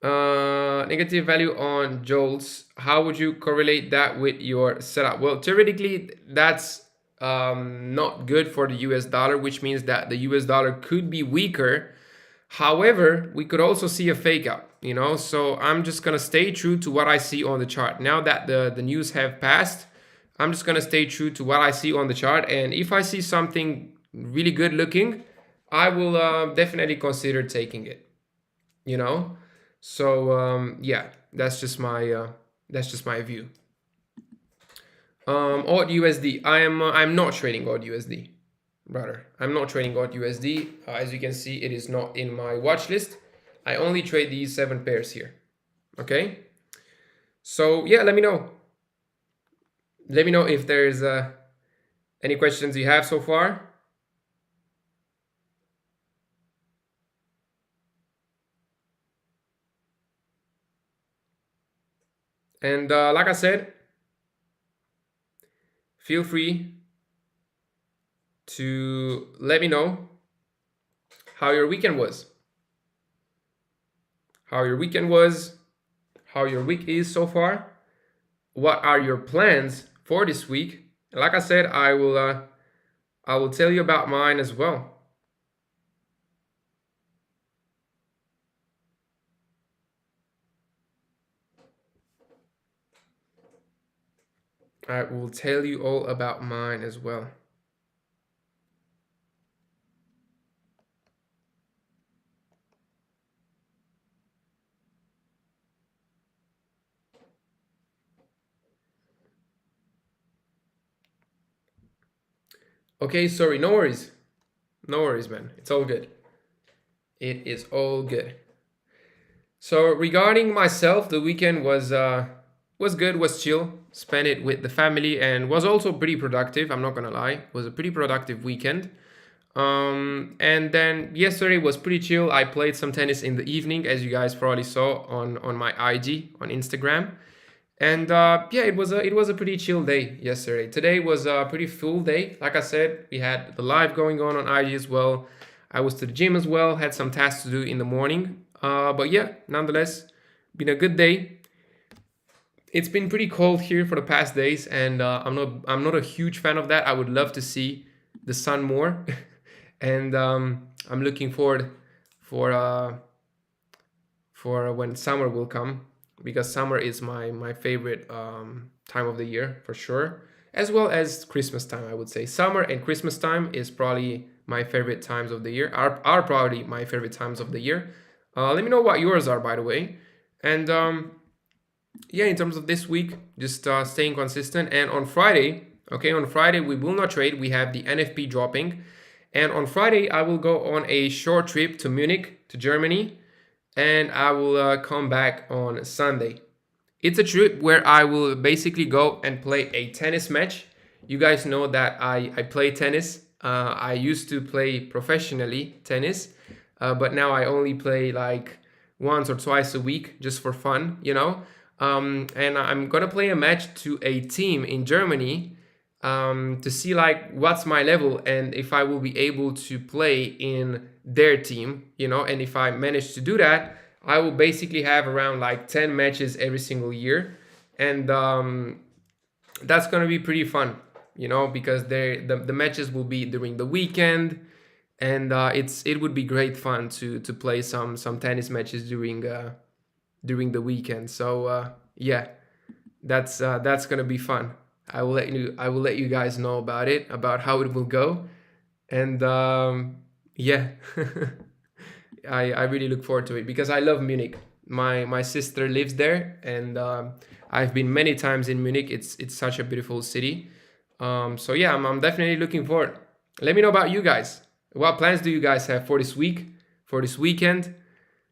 Negative value on jolts. How would you correlate that with your setup? Well, theoretically, that's not good for the US dollar, which means that the US dollar could be weaker. However, we could also see a fake out, you know, so I'm just gonna stay true to what I see on the chart. Now that the news have passed, I'm just gonna stay true to what I see on the chart, and if I see something really good looking, I will definitely consider taking it, you know. So yeah, that's just my view. AUD USD. I'm not trading AUD USD, brother. I'm not trading AUD USD. As you can see, it is not in my watch list. I only trade these 7 pairs here. Okay. So yeah, let me know. Let me know if there's any questions you have so far. And like I said, feel free to let me know how your weekend was. How your weekend was, how your week is so far. What are your plans for this week? And like I said, I will tell you about mine as well. I will tell you all about mine as well. Okay, sorry, no worries. No worries, man. It's all good. It is all good. So regarding myself, the weekend was good, was chill. Spent it with the family and was also pretty productive. I'm not gonna lie, it was a pretty productive weekend. And then yesterday was pretty chill. I played some tennis in the evening, as you guys probably saw on my IG on Instagram. And yeah, it was a pretty chill day yesterday. Today was a pretty full day. Like I said, we had the live going on IG as well. I was to the gym as well. Had some tasks to do in the morning. But yeah, nonetheless, been a good day. It's been pretty cold here for the past days, and I'm not a huge fan of that. I would love to see the sun more, and I'm looking forward for for when summer will come, because summer is my favorite time of the year for sure, as well as Christmas time. I would say summer and Christmas time is probably my favorite times of the year. Are probably my favorite times of the year. Let me know what yours are, by the way. And yeah, in terms of this week, just staying consistent. And on Friday, okay, on Friday we will not trade. We have the NFP dropping, and on Friday I will go on a short trip to Munich, to Germany, and I will come back on Sunday. It's a trip where I will basically go and play a tennis match. You guys know that I play tennis. I used to play professionally tennis, but now I only play like once or twice a week just for fun, you know. And I'm gonna play a match to a team in Germany to see like what's my level and if I will be able to play in their team, you know. And if I manage to do that, I will basically have around like 10 matches every single year, and that's gonna be pretty fun, you know, because the matches will be during the weekend, and it would be great fun to play some tennis matches during the weekend. So yeah, that's gonna be fun. I will let you guys know about it, about how it will go, and yeah. I really look forward to it because I love Munich. My sister lives there, and I've been many times in Munich. It's such a beautiful city. So yeah, I'm definitely looking forward. Let me know about you guys. What plans do you guys have for this week, for this weekend?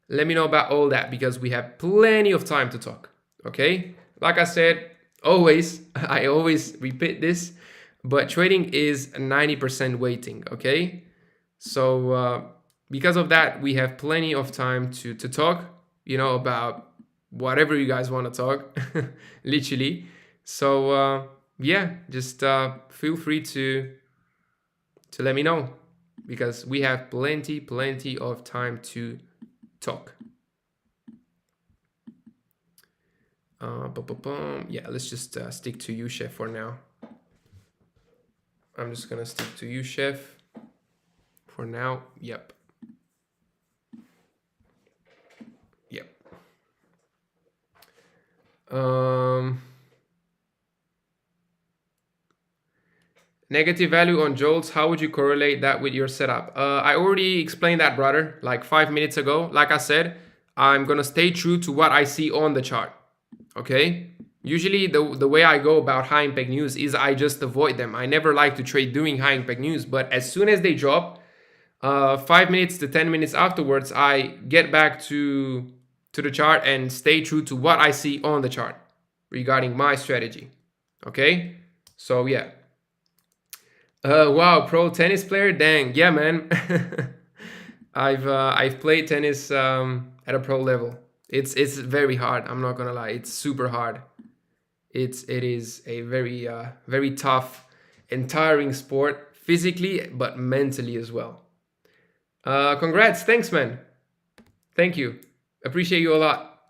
Let me know about all that because we have plenty of time to talk. Okay, like I said, I always repeat this, but trading is 90% waiting. Okay, so because of that, we have plenty of time to talk, you know, about whatever you guys want to talk, literally. So yeah, just feel free to let me know because we have plenty of time to talk. Yeah, let's just stick to USDCHF for now. I'm just gonna stick to USDCHF for now. Yep. Negative value on jolts, how would you correlate that with your setup? I already explained that, brother, like 5 minutes ago. Like I said, I'm gonna stay true to what I see on the chart. Okay, usually the way I go about high impact news is I just avoid them. I never like to trade during high impact news, but as soon as they drop, 5 minutes to 10 minutes afterwards, I get back to the chart and stay true to what I see on the chart regarding my strategy. Okay, so yeah. Wow, pro tennis player, dang, yeah, man. I've played tennis at a pro level. It's very hard. I'm not gonna lie. It's super hard. It is a very tough and tiring sport physically, but mentally as well. Congrats, thanks, man. Thank you. Appreciate you a lot.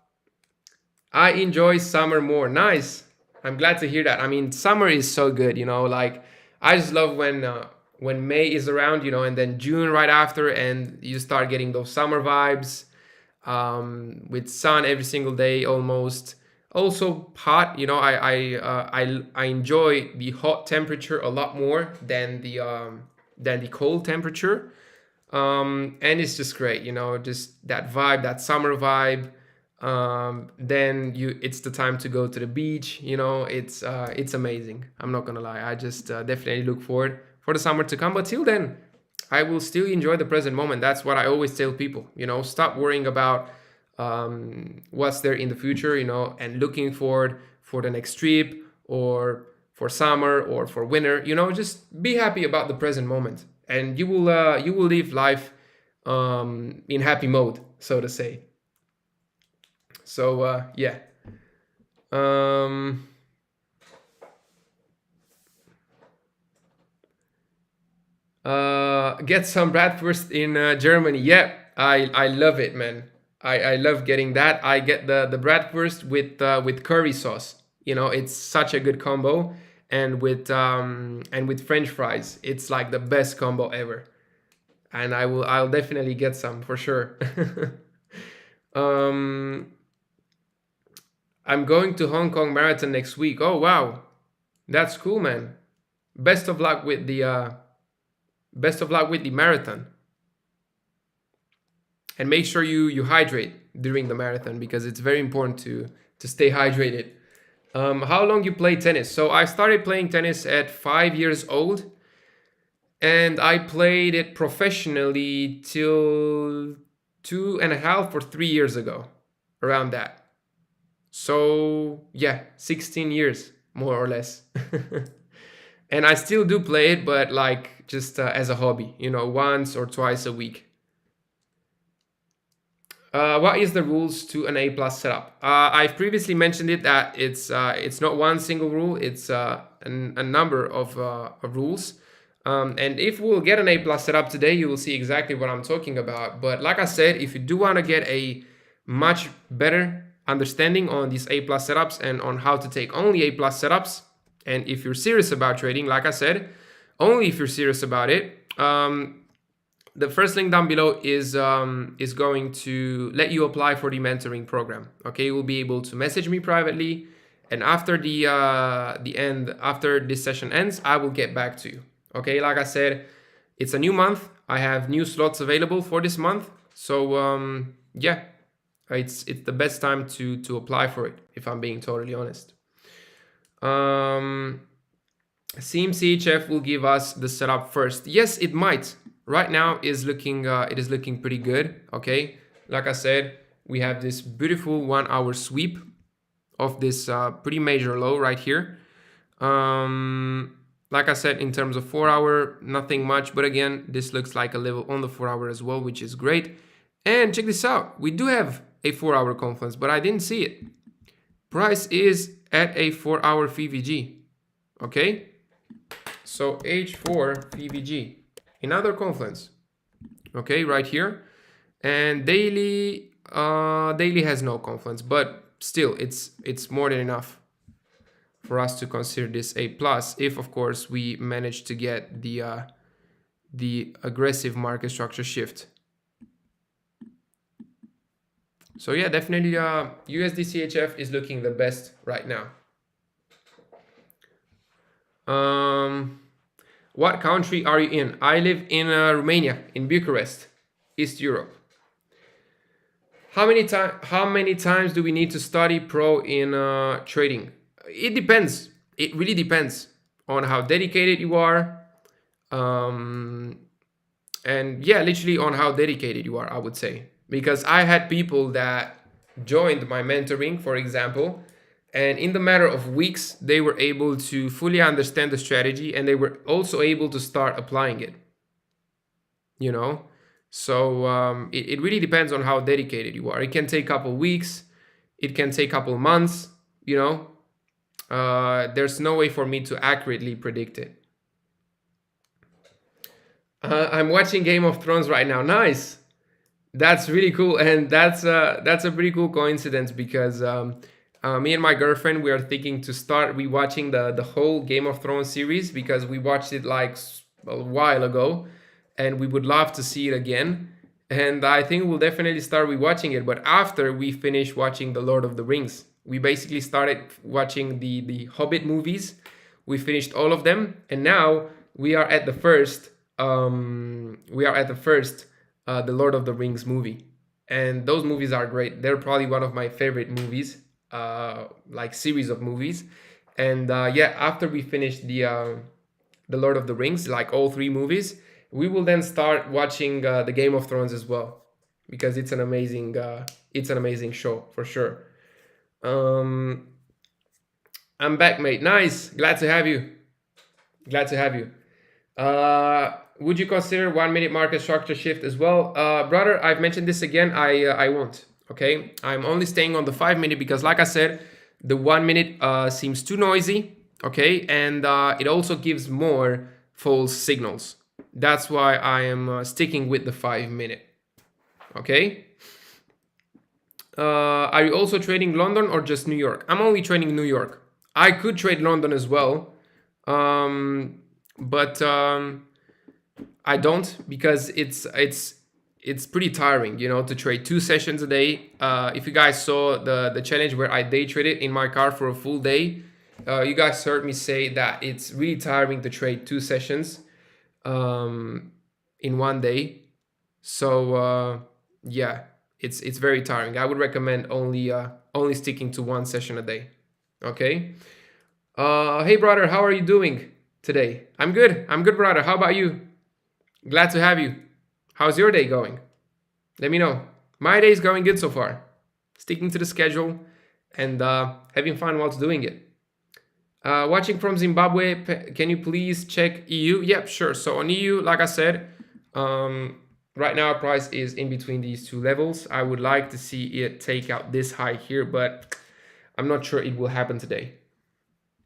I enjoy summer more. Nice. I'm glad to hear that. I mean, summer is so good, you know. Like I just love when May is around, you know, and then June right after, and you start getting those summer vibes. With sun every single day almost. Also hot, you know. I enjoy the hot temperature a lot more than the cold temperature. And it's just great, you know, just that vibe, that summer vibe. Then it's the time to go to the beach, you know. It's amazing. I'm not gonna lie. I just definitely look forward for the summer to come. But till then, I will still enjoy the present moment. That's what I always tell people, you know. Stop worrying about what's there in the future, you know, and looking forward for the next trip or for summer or for winter, you know. Just be happy about the present moment, and you will live life in happy mode, so to say. So yeah. Get some bratwurst in Germany. Yeah, I love it, man. I love getting that. I get the bratwurst with curry sauce. You know, it's such a good combo, and with French fries, it's like the best combo ever. And I'll definitely get some for sure. I'm going to Hong Kong Marathon next week. Oh wow, that's cool, man. Best of luck with the marathon. And make sure you hydrate during the marathon, because it's very important to stay hydrated. How long you play tennis? So I started playing tennis at 5 years old, and I played it professionally till 2.5 or 3 years ago, around that. So yeah, 16 years more or less. And I still do play it, but like just as a hobby, once or twice a week. What is the rules to an A+ setup? I've previously mentioned it, that it's not one single rule, it's a number of rules. And if we'll get an A+ setup today, you will see exactly what I'm talking about. But like I said, if you do want to get a much better understanding on these A+ setups and on how to take only A+ setups, and if you're serious about trading, like I said, only if you're serious about it, the first link down below is going to let you apply for the mentoring program. Okay, you will be able to message me privately, and after after this session ends, I will get back to you. Okay, like I said, it's a new month. I have new slots available for this month, so yeah, it's the best time to apply for it, if I'm being totally honest. CMCHF will give us the setup first. Yes, it might. Right now it is looking pretty good. Okay, like I said, we have this beautiful 1 hour sweep of this pretty major low right here. Like I said, in terms of 4 hour, nothing much, but again, this looks like a level on the 4 hour as well, which is great. And check this out, we do have a 4 hour confluence, but I didn't see it. Price is at a 4 hour VVG. Okay, so H4 VVG, another confluence. Okay, right here. And daily has no confluence, but still it's more than enough for us to consider this A+, if of course we manage to get the aggressive market structure shift. So yeah, definitely USDCHF is looking the best right now. What country are you in? I live in Romania, in Bucharest, East Europe. How many times do we need to study pro in trading? It depends. It really depends on how dedicated you are. And yeah, literally on how dedicated you are, I would say. Because I had people that joined my mentoring, for example, and in the matter of weeks, they were able to fully understand the strategy, and they were also able to start applying it. So it really depends on how dedicated you are. It can take a couple weeks, it can take a couple months, there's no way for me to accurately predict it. I'm watching Game of Thrones right now. Nice. That's really cool, and that's a pretty cool coincidence, because me and my girlfriend, we are thinking to start rewatching the whole Game of Thrones series, because we watched it like a while ago, and we would love to see it again. And I think we'll definitely start rewatching it, but after we finish watching The Lord of the Rings. We basically started watching the Hobbit movies. We finished all of them, and now we are at the first. The Lord of the Rings movie, and those movies are great. They're probably one of my favorite movies, like series of movies. And yeah, after we finish the Lord of the Rings, like all 3 movies, we will then start watching the Game of Thrones as well, because it's an amazing show for sure. I'm back, mate. Nice. Glad to have you. Would you consider 1 minute market structure shift as well? Brother, I've mentioned this again. I won't. Okay, I'm only staying on the 5 minute, because like I said, the 1 minute seems too noisy. Okay, and it also gives more false signals. That's why I am sticking with the 5 minute. Okay. Are you also trading London or just New York? I'm only trading New York. I could trade London as well, but I don't, because it's it's pretty tiring, you know, to trade 2 sessions a day. If you guys saw the challenge where I day traded in my car for a full day, you guys heard me say that it's really tiring to trade 2 sessions in one day. So yeah, it's very tiring. I would recommend only sticking to 1 session a day. Okay. Hey brother, how are you doing today? I'm good, brother. How about you? Glad to have you. How's your day going? Let me know. My day is going good so far. Sticking to the schedule and having fun whilst doing it. Watching from Zimbabwe, can you please check EU? Yep, sure. So on EU, like I said, right now our price is in between these 2 levels. I would like to see it take out this high here, but I'm not sure it will happen today.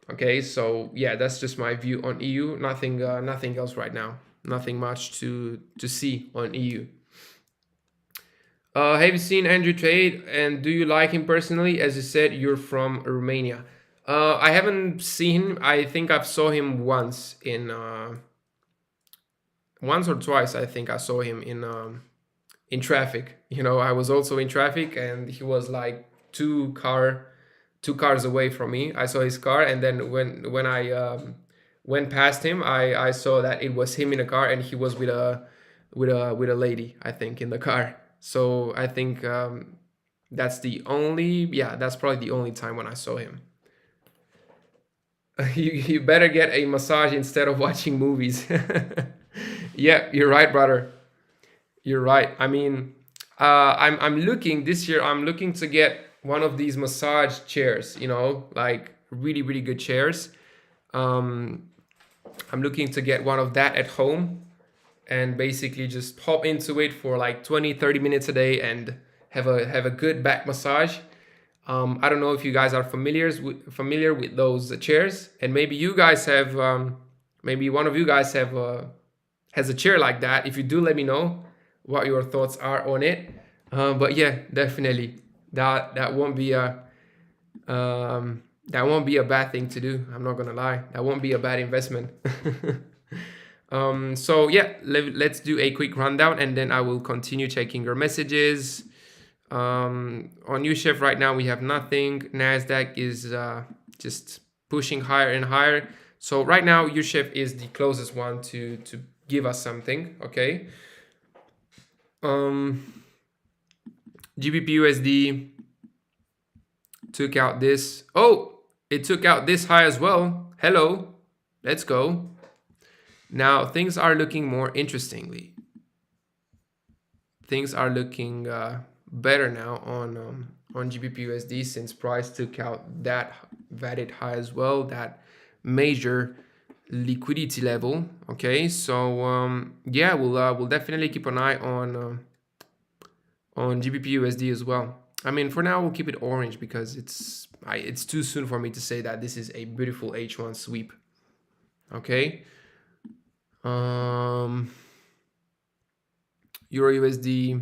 Okay, so yeah, that's just my view on EU. Nothing else right now. Nothing much to see on EU. Have you seen Andrew trade, and do you like him personally? As you said, you're from Romania. I haven't seen him. I think I've saw him once or twice. I think I saw him in traffic. You know, I was also in traffic, and he was like two cars away from me. I saw his car, and then when I went past him, I saw that it was him in a car, and he was with a lady, I think, in the car. So I think that's probably the only time when I saw him. You better get a massage instead of watching movies. Yeah, you're right, brother. You're right. I mean, I'm looking this year. I'm looking to get one of these massage chairs. You know, like really really good chairs. I'm looking to get one of that at home and basically just hop into it for like 20-30 minutes a day and have a good back massage. I don't know if you guys are familiar with those chairs, and maybe you guys have maybe one of you guys has a chair like that. If you do, let me know what your thoughts are on it. But yeah, definitely that won't be a bad thing to do. I'm not gonna lie, that won't be a bad investment. So yeah, let's do a quick rundown, and then I will continue checking your messages. On USDCHF right now we have nothing. Nasdaq is just pushing higher and higher. So right now USDCHF is the closest one to give us something. Okay. GBP USD took out this. Oh, it took out this high as well. Hello, let's go. Now things are looking more interestingly. Things are looking better now on GBP USD, since price took out that valid high as well, that major liquidity level. Okay, so yeah, we'll definitely keep an eye on GBP USD as well. I mean, for now we'll keep it orange because it's too soon for me to say that this is a beautiful H1 sweep. Okay. Euro USD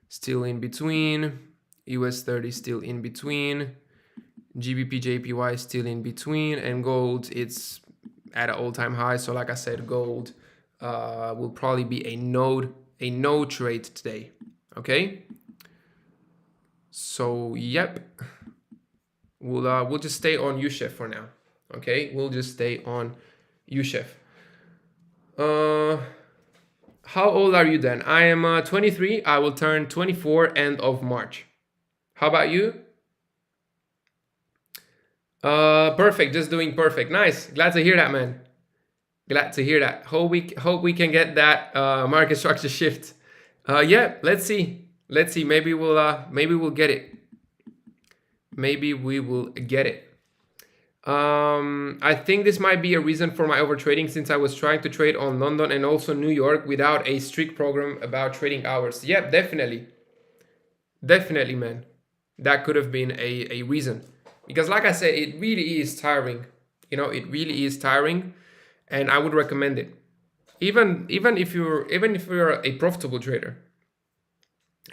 still in between, US 30 still in between, GBP JPY still in between, and gold, it's at an all-time high. So like I said, gold will probably be a no trade today. Okay, so yep, we'll just stay on USDCHF for now. Okay, we'll just stay on USDCHF. How old are you then? I am 23. I will turn 24 end of March. How about you? Perfect. Just doing perfect. Nice. Glad to hear that, man. Glad to hear that. Hope we can get that market structure shift. Yeah. Let's see. Maybe we'll get it. Maybe we will get it. I think this might be a reason for my overtrading, since I was trying to trade on London and also New York without a strict program about trading hours. Yep, definitely, man. That could have been a reason, because like I said, it really is tiring. You know, it really is tiring, and I would recommend it. Even if you're a profitable trader,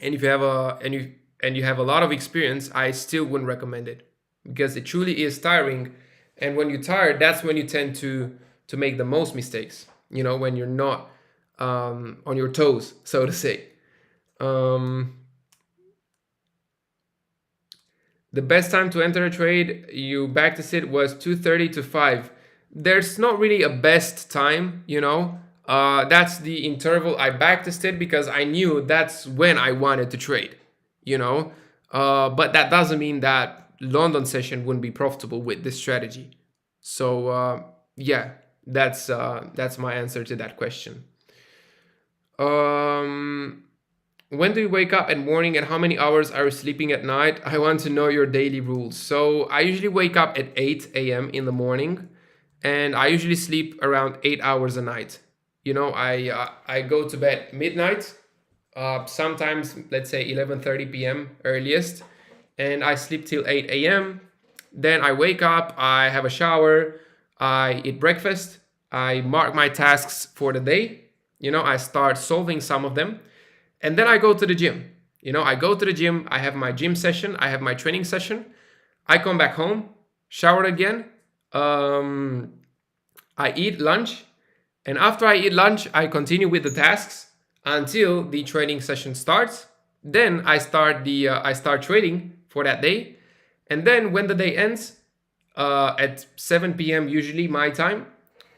and if you have a lot of experience, I still wouldn't recommend it, because it truly is tiring. And when you're tired, that's when you tend to make the most mistakes, you know, when you're not on your toes, so to say. The best time to enter a trade, you backtested, was 2:30 to 5. There's not really a best time, you know. That's the interval I backtested because I knew that's when I wanted to trade, you know. But that doesn't mean that London session wouldn't be profitable with this strategy. So yeah, that's my answer to that question. When do you wake up in morning and how many hours are you sleeping at night? I want to know your daily rules. So I usually wake up at 8 a.m. in the morning, and I usually sleep around 8 hours a night. You know, I go to bed midnight, sometimes let's say 11:30 p.m. earliest, and I sleep till 8 a.m. Then I wake up, I have a shower, I eat breakfast, I mark my tasks for the day. You know, I start solving some of them, and then I go to the gym. You know, I go to the gym, I have my gym session, I have my training session. I come back home, shower again, I eat lunch, and after I eat lunch, I continue with the tasks until the training session starts. Then I start trading for that day, and then when the day ends at 7 p.m. usually my time,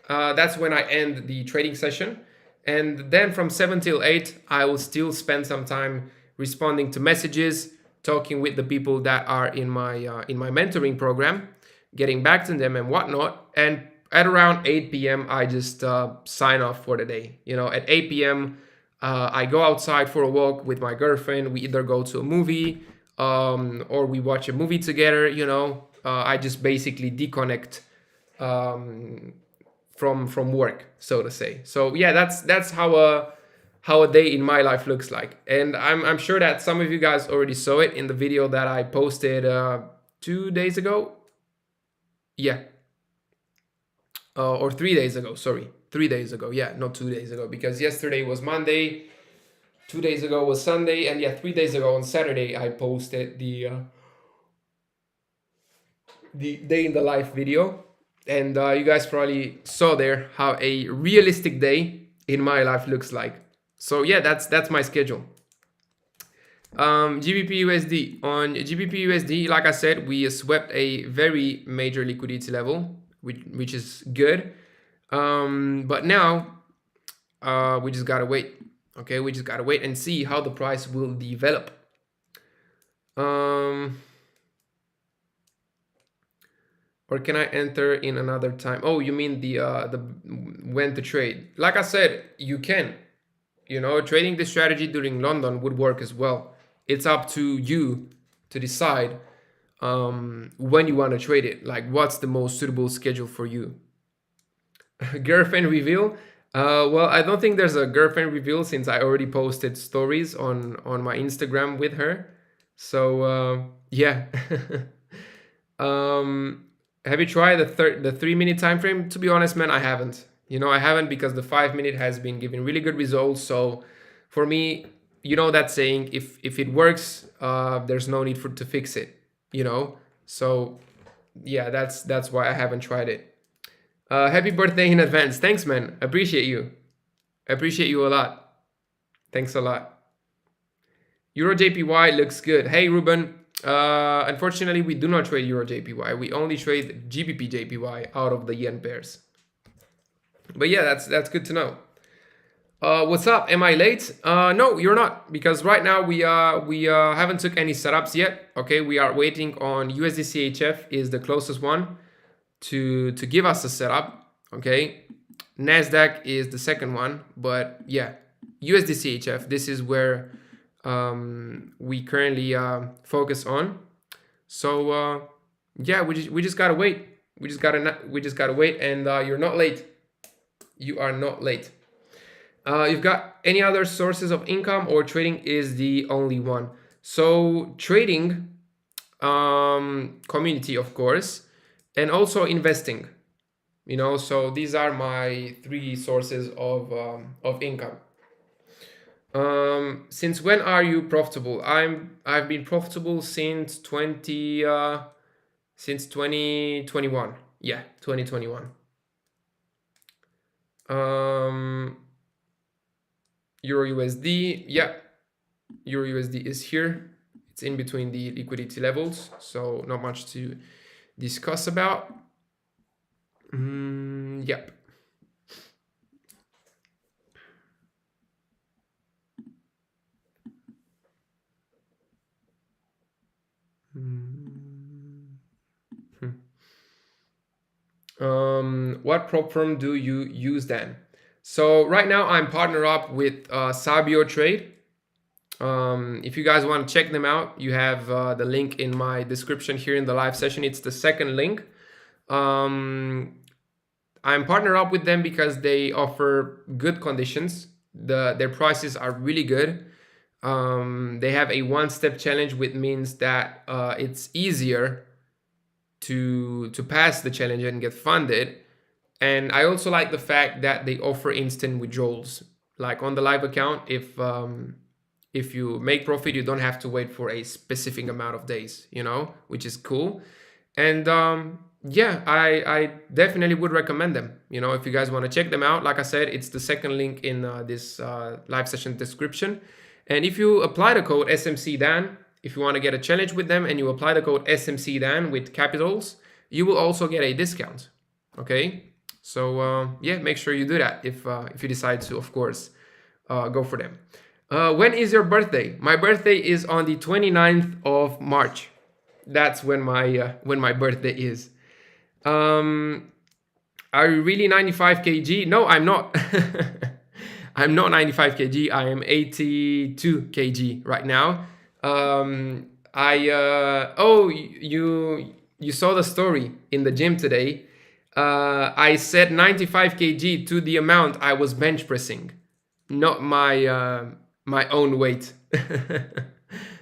that's when I end the trading session. And then from 7 till 8, I will still spend some time responding to messages, talking with the people that are in my mentoring program, getting back to them and whatnot. And at around 8 p.m., I just sign off for the day. You know, at 8 p.m., I go outside for a walk with my girlfriend. We either go to a movie or we watch a movie together. You know, I just basically disconnect from work, so to say. So yeah, that's how a day in my life looks like. And I'm sure that some of you guys already saw it in the video that I posted 2 days ago. Yeah. Or 3 days ago, sorry. 3 days ago, yeah, not 2 days ago, because yesterday was Monday, 2 days ago was Sunday, and yeah, 3 days ago on Saturday I posted the day in the life video. And you guys probably saw there how a realistic day in my life looks like. So yeah, that's my schedule. GBP USD. On GBP USD, like I said, we swept a very major liquidity level, which is good. But now we just gotta wait. Okay, we just gotta wait and see how the price will develop. Or can I enter in another time? Oh, you mean the when to trade? Like I said, you can. You know, trading this strategy during London would work as well. It's up to you to decide when you want to trade it. Like, what's the most suitable schedule for you? Girlfriend reveal? Well, I don't think there's a girlfriend reveal since I already posted stories on my Instagram with her. So yeah. Have you tried the 3-minute time frame? To be honest, man, I haven't. You know, I haven't because the 5-minute has been giving really good results. So for me, you know that saying, if it works, there's no need to fix it. You know, so yeah, that's why I haven't tried it. Happy birthday in advance. Thanks, man. Appreciate you. Appreciate you a lot. Thanks a lot. Euro JPY looks good. Hey, Ruben. Unfortunately, we do not trade Euro JPY. We only trade GBP JPY out of the yen pairs. But yeah, that's good to know. What's up? Am I late? No, you're not, because right now we haven't took any setups yet. Okay, we are waiting on USDCHF is the closest one to give us a setup. Okay, Nasdaq is the second one, but yeah, USDCHF. This is where we currently focus on. So yeah, we just gotta wait. We just gotta wait, and you're not late. You are not late. You've got any other sources of income, or trading is the only one? So trading, community, of course, and also investing. You know, so these are my 3 sources of income. Since when are you profitable? I've been profitable since 2021. Yeah, 2021. Euro USD, yeah. EURUSD is here. It's in between the liquidity levels, so not much to discuss about. Yep. What prop firm do you use then? So right now I'm partnered up with Sabio Trade. If you guys want to check them out, you have the link in my description here in the live session. It's the second link. I'm partnered up with them because they offer good conditions. Their prices are really good. They have a one-step challenge, which means that it's easier to pass the challenge and get funded. And I also like the fact that they offer instant withdrawals. Like on the live account, if you make profit, you don't have to wait for a specific amount of days, you know, which is cool. And yeah, I definitely would recommend them. You know, if you guys want to check them out, like I said, it's the second link in this live session description. And if you apply the code SMCDAN, if you want to get a challenge with them and you apply the code SMCDAN with capitals, you will also get a discount. Okay, so yeah, make sure you do that if you decide to, of course, go for them. When is your birthday? My birthday is on the 29th of March. That's when my birthday is. Are you really 95 kg? No, I'm not. I'm not 95 kg. I am 82 kg right now. Oh, you saw the story in the gym today. I said 95 kg to the amount I was bench pressing, not my own weight.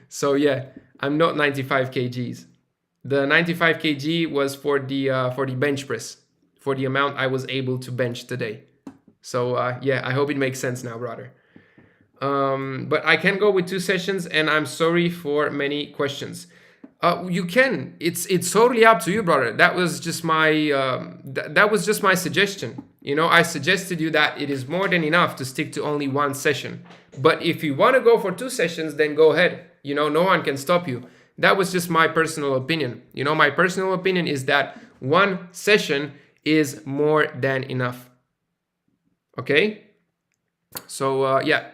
So yeah, I'm not 95 kgs. The 95 kg was for the bench press, for the amount I was able to bench today. So yeah, I hope it makes sense now, brother. But I can go with 2 sessions, and I'm sorry for many questions. You can. It's totally up to you, brother. That was just my that was just my suggestion. You know, I suggested you that it is more than enough to stick to only 1 session. But if you want to go for 2 sessions, then go ahead. You know, no one can stop you. That was just my personal opinion. You know, my personal opinion is that 1 session is more than enough. Okay? So yeah.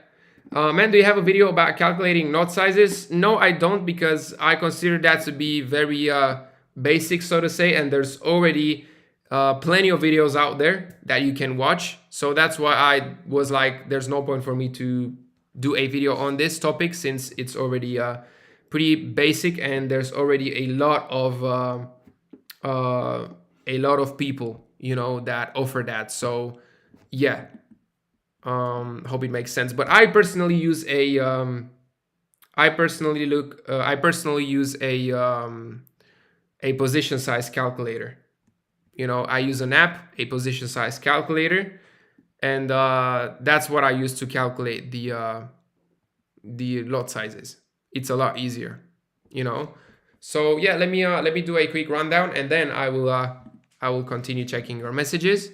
Man, do you have a video about calculating lot sizes? No, I don't, because I consider that to be very basic, so to say, and there's already plenty of videos out there that you can watch. So that's why I was like, there's no point for me to do a video on this topic, since it's already pretty basic and there's already a lot of people, you know, that offer that. So yeah. Hope it makes sense. But I personally use a position size calculator. You know, I use an app, a position size calculator, and that's what I use to calculate the lot sizes. It's a lot easier, you know. So yeah, let me do a quick rundown, and then I will continue checking your messages.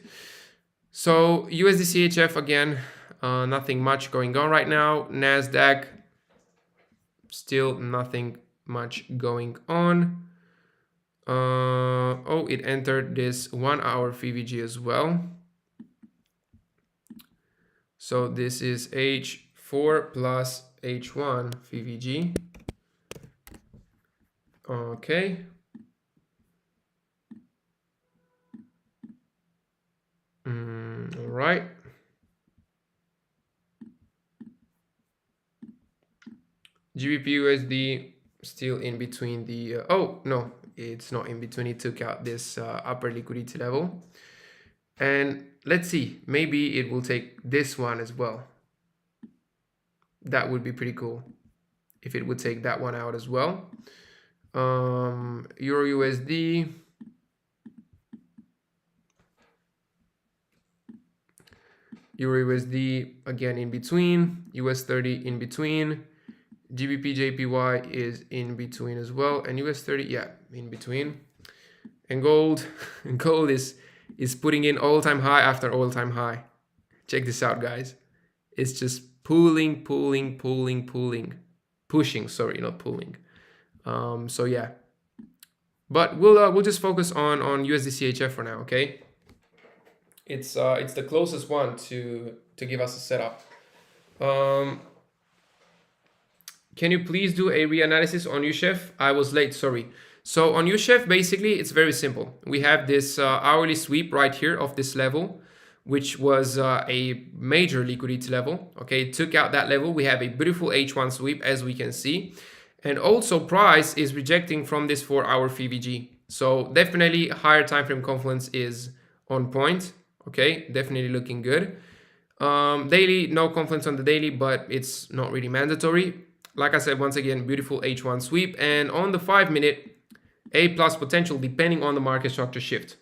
So USDCHF again, nothing much going on right now. NASDAQ, still nothing much going on. Oh, it entered this 1 hour VVG as well. So this is H4 plus H1 VVG. Okay. All right. GBP USD still in between the oh no, it's not in between. It took out this upper liquidity level, and let's see, maybe it will take this one as well. That would be pretty cool if it would take that one out as well. Euro USD. Euro USD again in between, US 30 in between, GBP JPY is in between as well, and US 30, yeah, in between. And gold is putting in all-time high after all-time high. Check this out, guys. It's just pulling. pushing, sorry, not pulling. So yeah, but we'll just focus on USDCHF for now, okay? It's the closest one to give us a setup. Can you please do a reanalysis on USDCHF? I was late, sorry. So on USDCHF, basically, it's very simple. We have this hourly sweep right here of this level, which was a major liquidity level. Okay, it took out that level. We have a beautiful H1 sweep, as we can see. And also price is rejecting from this 4-hour FVG. So definitely higher time frame confluence is on point. Okay, definitely looking good. Daily, no confluence on the daily, but it's not really mandatory. Like I said, once again, beautiful H1 sweep. And on the 5-minute, A plus potential depending on the market structure shift.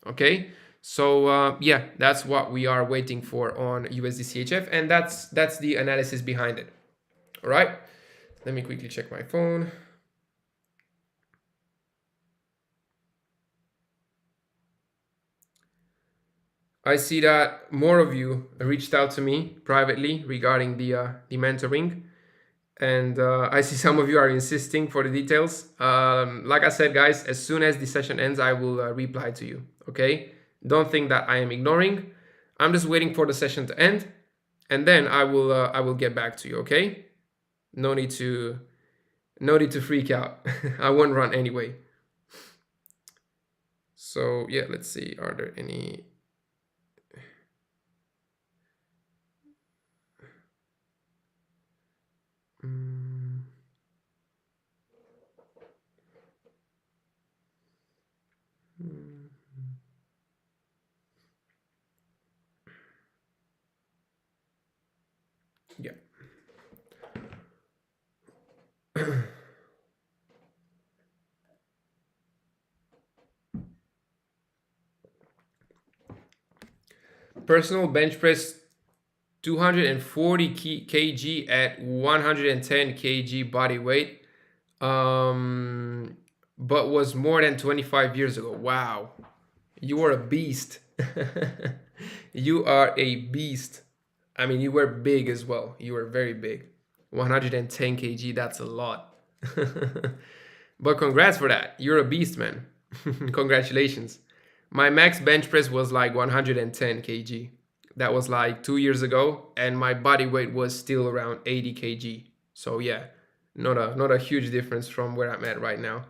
Okay, so yeah, that's what we are waiting for on USDCHF, and that's the analysis behind it. All right, let me quickly check my phone. I see that more of you reached out to me privately regarding the mentoring. And I see some of you are insisting for the details. Like I said, guys, as soon as the session ends, I will reply to you, okay? Don't think that I am ignoring. I'm just waiting for the session to end, and then I will get back to you, okay? No need to freak out. I won't run anyway. So yeah, let's see. Are there any? Yeah. Personal bench press 240 kg at 110 kg body weight, but was more than 25 years ago. Wow, you are a beast. You are a beast. I mean, you were big as well. You were very big. 110 kg, that's a lot. But congrats for that. You're a beast, man. Congratulations. My max bench press was like 110 kg. That was like 2 years ago, and my body weight was still around 80 kg. So yeah, not a huge difference from where I'm at right now.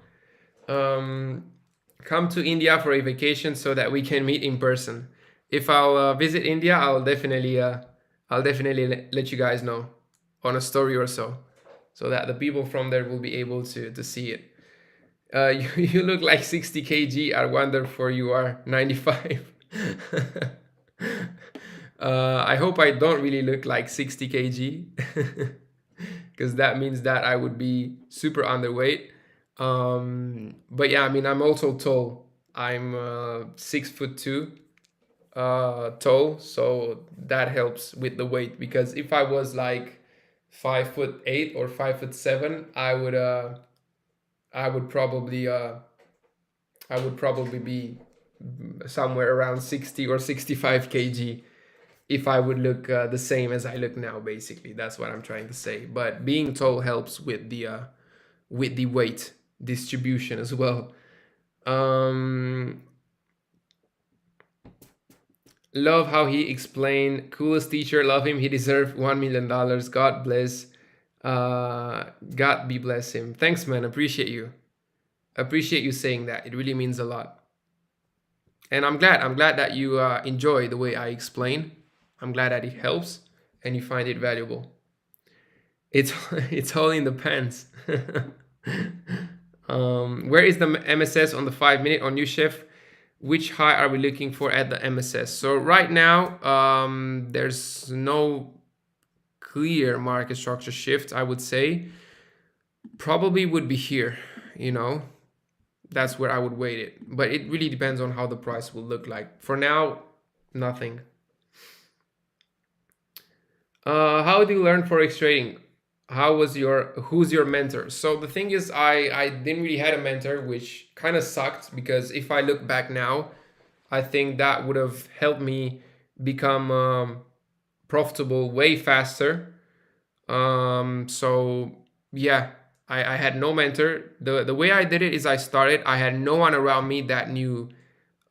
Come to India for a vacation so that we can meet in person. If I'll visit India, I'll definitely let you guys know on a story or so that the people from there will be able to see it. You look like 60 kg. I wonder for you are 95. I hope I don't really look like 60 kg because that means that I would be super underweight. But yeah, I mean, I'm also tall. I'm 6'2" tall, so that helps with the weight, because if I was like 5'8" or 5'7", I would probably be somewhere around 60 or 65 kg if I would look the same as I look now. Basically, that's what I'm trying to say. But being tall helps with the weight distribution as well. Love how he explained. Coolest teacher. Love him. He deserved $1 million. God bless. God be bless him. Thanks, man. Appreciate you. Appreciate you saying that. It really means a lot. And I'm glad that you enjoy the way I explain. I'm glad that it helps and you find it valuable. It's all in the pants. Where is the MSS on the 5-minute on USDCHF? Which high are we looking for at the MSS? So right now, there's no clear market structure shift, I would say. Probably would be here, you know. That's where I would weight it. But it really depends on how the price will look like. For now, nothing. How do you learn Forex trading? Who's your mentor? So the thing is, I didn't really had a mentor, which kind of sucked, because if I look back now, I think that would have helped me become profitable way faster. So yeah, I had no mentor. The way I did it is I had no one around me that knew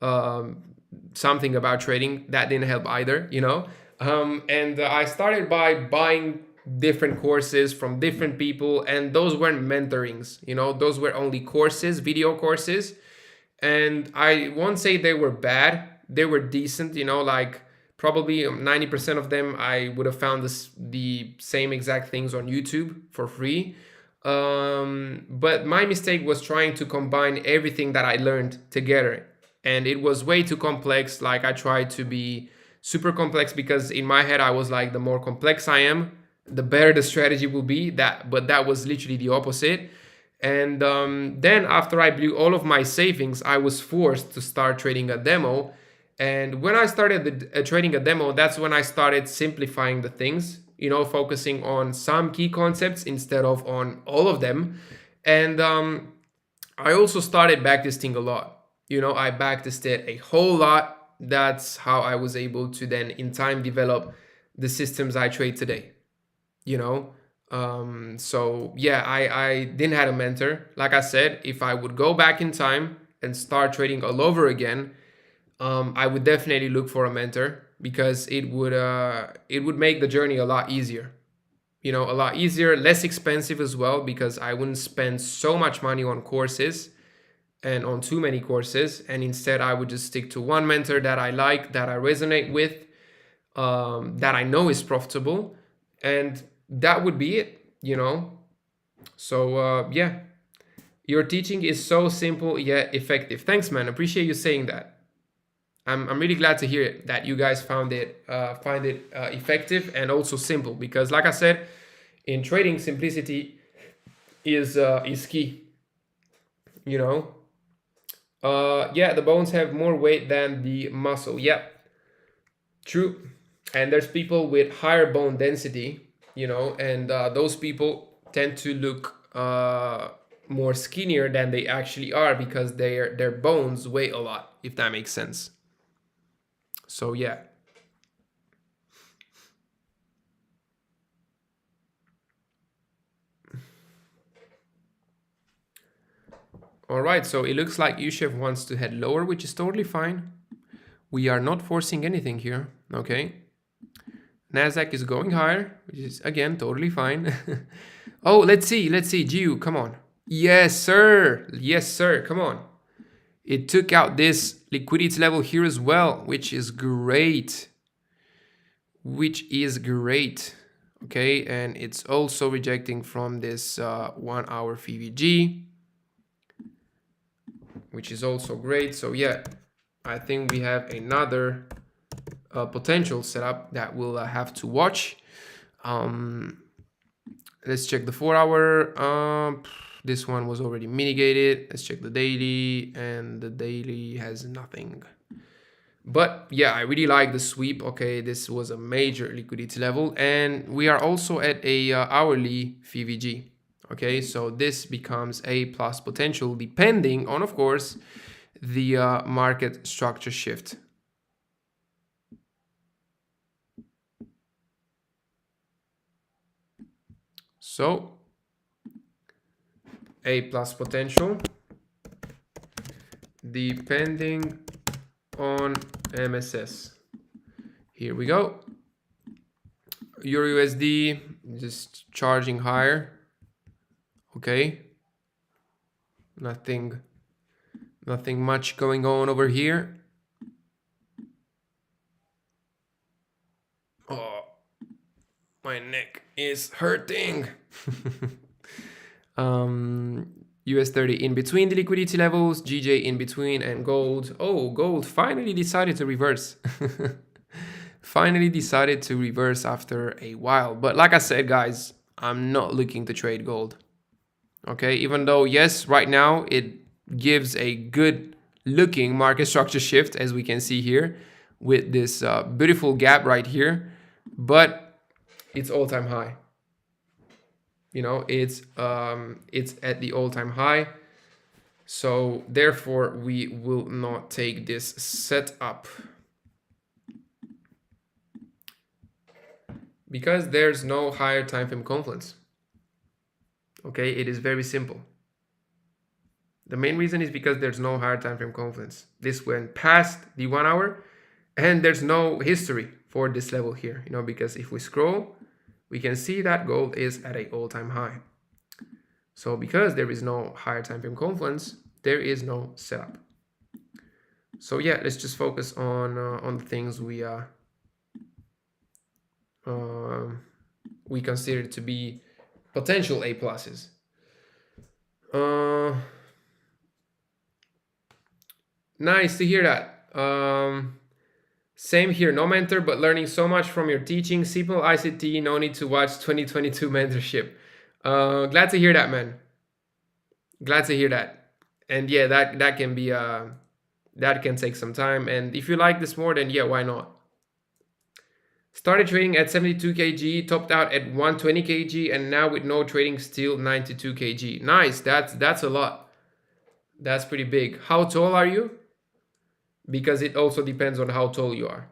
um, something about trading. That didn't help either, you know. And I started by buying different courses from different people, and those weren't mentorings, you know. Those were only courses, video courses, and I won't say they were bad. They were decent, you know, like probably 90% of them I would have found the same exact things on YouTube for free. But my mistake was trying to combine everything that I learned together, and it was way too complex. Like I tried to be super complex because in my head I was like, the more complex I am, the better the strategy will be. But that was literally the opposite. And then after I blew all of my savings, I was forced to start trading a demo. And when I started trading a demo, that's when I started simplifying the things, you know, focusing on some key concepts instead of on all of them. And I also started backtesting a lot. You know, I backtested a whole lot. That's how I was able to then in time develop the systems I trade today, you know. So yeah, I didn't have a mentor. Like I said, if I would go back in time and start trading all over again, I would definitely look for a mentor because it would make the journey a lot easier, you know, a lot easier, less expensive as well, because I wouldn't spend so much money on courses and on too many courses, and instead I would just stick to one mentor that I like, that I resonate with, that I know is profitable, and that would be it, you know. So yeah, your teaching is so simple yet effective. Thanks, man. Appreciate you saying that. I'm really glad to hear it, that you guys find it effective and also simple, because like I said, in trading, simplicity is key, you know. Yeah, the bones have more weight than the muscle. Yeah, true. And there's people with higher bone density, you know, and those people tend to look more skinnier than they actually are because their bones weigh a lot, if that makes sense. So yeah. All right, so it looks like USDCHF wants to head lower, which is totally fine. We are not forcing anything here, okay? Nasdaq is going higher, which is again totally fine. Oh, let's see, GU, come on. Yes, sir. Yes, sir. Come on. It took out this liquidity level here as well, which is great. Which is great. Okay, and it's also rejecting from this 1 hour VVG, which is also great. So yeah, I think we have another potential setup that we'll have to watch. Let's check the 4 hour. This one was already mitigated. Let's check the daily, and the daily has nothing. But yeah, I really like the sweep. Okay, this was a major liquidity level, and we are also at a hourly VVG. Okay, so this becomes a plus potential depending on, of course, the market structure shift. So a plus potential depending on MSS. Here we go. EURUSD just charging higher. Okay. Nothing much going on over here. Oh, my neck is hurting. US 30 in between the liquidity levels, GJ in between, and gold. Oh, gold finally decided to reverse. Finally decided to reverse after a while. But like I said, guys, I'm not looking to trade gold. Okay, even though, yes, right now it gives a good looking market structure shift, as we can see here with this beautiful gap right here, but it's all-time high. You know, it's at the all-time high. So therefore, we will not take this setup because there's no higher time frame confluence. Okay, it is very simple. The main reason is because there's no higher time frame confluence. This went past the 1 hour, and there's no history for this level here, you know, because if we scroll, we can see that gold is at an all-time high. So because there is no higher time frame confluence, there is no setup. So yeah, let's just focus on the things we consider to be potential A pluses. Nice to hear that. Same here, no mentor, but learning so much from your teaching. Simple ICT, no need to watch 2022 mentorship. Glad to hear that, man. Glad to hear that. And yeah, that can be that can take some time. And if you like this more, then yeah, why not? Started trading at 72 kg, topped out at 120 kg, and now with no trading, still 92 kg. Nice. That's a lot. That's pretty big. How tall are you? Because it also depends on how tall you are.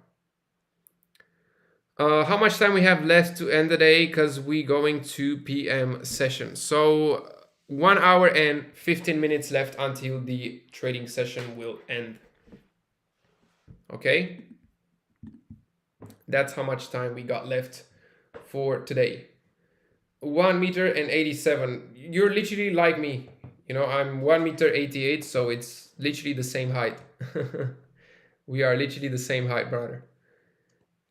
How much time we have left to end the day? Because we going 2 p.m. session. So 1 hour and 15 minutes left until the trading session will end. Okay. That's how much time we got left for today. 1 meter and 87. You're literally like me. You know, I'm 1 meter 88, so it's literally the same height. We are literally the same height, brother.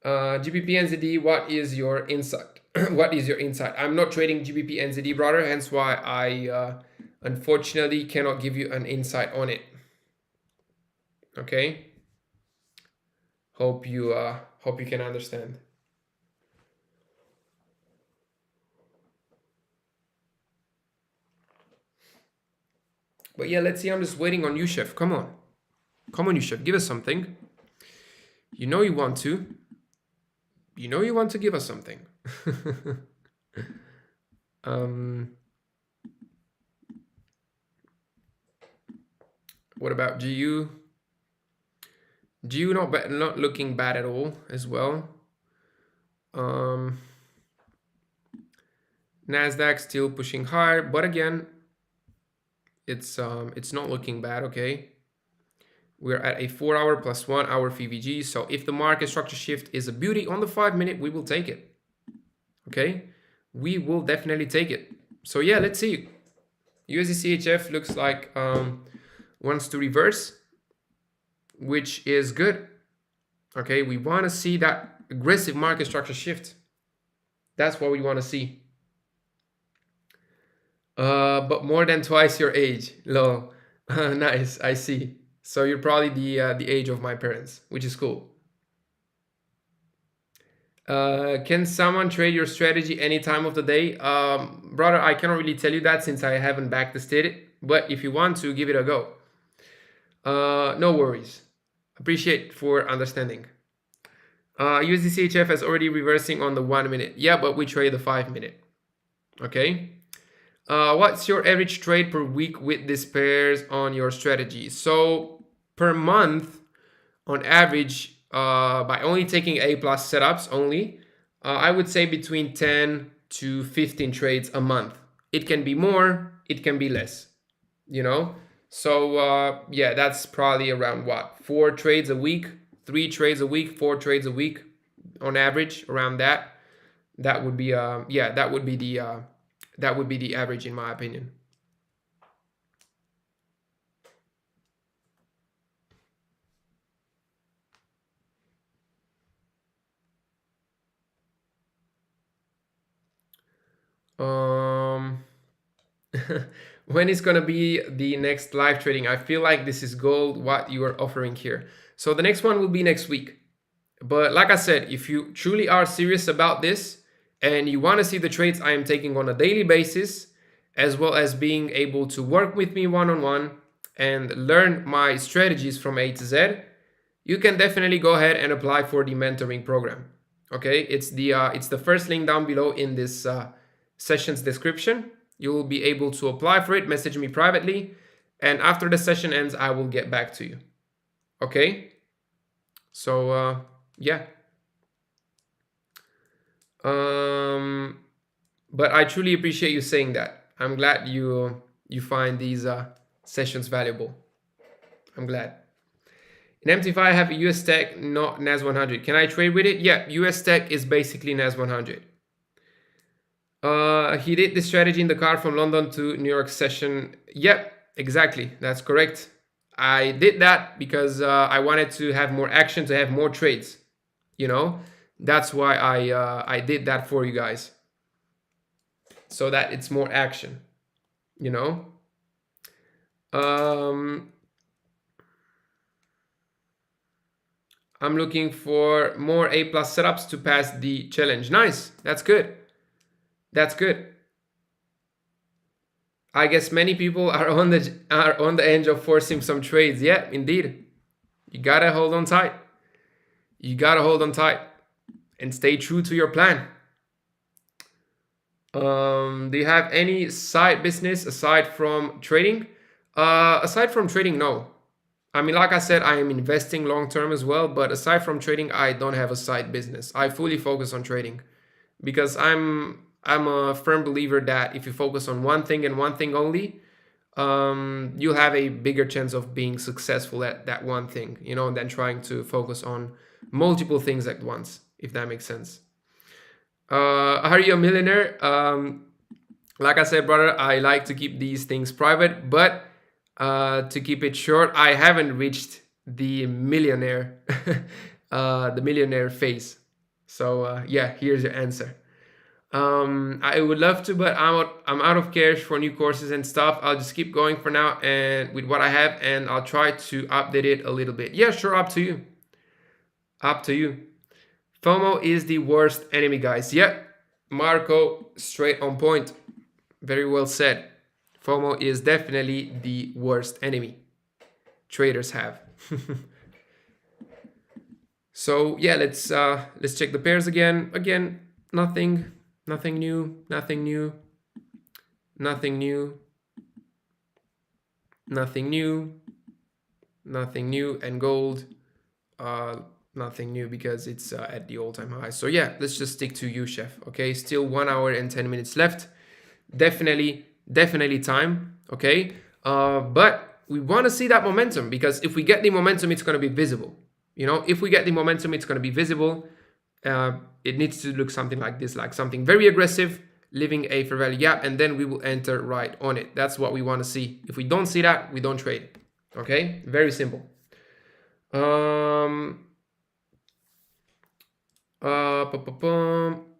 GBP NZD, what is your insight? What is your insight? I'm not trading GBP NZD, brother, hence why I unfortunately cannot give you an insight on it. Okay. Hope you can understand. But yeah, let's see. I'm just waiting on you, Chef. Come on. Come on, you, Chef. Give us something. You know you want to. You know you want to give us something. What about GU? GU not looking bad at all as well. Nasdaq still pushing higher, but again, it's not looking bad. Okay, we're at a 4 hour plus 1 hour VVG. So if the market structure shift is a beauty on the 5 minute, we will take it. Okay, we will definitely take it. So yeah, let's see. USDCHF looks like wants to reverse, which is good. Okay, we want to see that aggressive market structure shift. That's what we want to see. But more than twice your age. Lol. Nice, I see. So you're probably the age of my parents, which is cool. Can someone trade your strategy any time of the day? Brother, I cannot really tell you that since I haven't backtested it. But if you want to, give it a go. No worries. Appreciate for understanding. USDCHF is already reversing on the 1 minute. Yeah, but we trade the 5 minute. Okay. What's your average trade per week with these pairs on your strategy? So per month, on average, by only taking A plus setups only, I would say between 10 to 15 trades a month. It can be more, it can be less, you know? So yeah, that's probably around what? 4 trades a week, 3 trades a week, 4 trades a week on average, around that. That would be yeah, that would be the average in my opinion. When is gonna be the next live trading? I feel like this is gold what you are offering here. So the next one will be next week. But like I said, if you truly are serious about this and you want to see the trades I am taking on a daily basis, as well as being able to work with me one-on-one and learn my strategies from A to Z, you can definitely go ahead and apply for the mentoring program. Okay, it's the first link down below in this session's description. You will be able to apply for it, message me privately, and after the session ends, I will get back to you. Okay, so yeah. But I truly appreciate you saying that. I'm glad you find these sessions valuable. I'm glad. In MT5 I have a US Tech, not NAS 100. Can I trade with it? Yeah, US Tech is basically NAS 100. He did the strategy in the car from London to New York session. Yep, exactly. That's correct. I did that because I wanted to have more action, to have more trades. You know, that's why I did that for you guys, so that it's more action. You know. I'm looking for more A+ setups to pass the challenge. Nice. That's good. That's good. I guess many people are on the edge of forcing some trades. Yeah, indeed. You gotta hold on tight. You gotta hold on tight and stay true to your plan. Do you have any side business aside from trading? Aside from trading, no. I mean, like I said, I am investing long term as well, but aside from trading, I don't have a side business. I fully focus on trading because I'm a firm believer that if you focus on one thing and one thing only, you'll have a bigger chance of being successful at that one thing, you know, than trying to focus on multiple things at once, if that makes sense. Are you a millionaire? Like I said, brother, I like to keep these things private, but to keep it short, I haven't reached the millionaire, the millionaire phase. So yeah, here's your answer. I would love to, but I'm out of cash for new courses and stuff. I'll just keep going for now and with what I have, and I'll try to update it a little bit. Yeah, sure, up to you. Up to you. FOMO is the worst enemy, guys. Yeah, Marco, straight on point. Very well said. FOMO is definitely the worst enemy traders have. So yeah, let's check the pairs again. Again, nothing new, nothing new, nothing new, nothing new, nothing new, and gold, nothing new because it's at the all-time high. So yeah, let's just stick to USDCHF. Okay, still 1 hour and 10 minutes left. Definitely time. Okay, but we want to see that momentum, because if we get the momentum, it's going to be visible. You know, if we get the momentum, it's going to be visible. It needs to look something like this, like something very aggressive, leaving a fair value gap, and then we will enter right on it. That's what we want to see. If we don't see that, we don't trade. Okay, very simple.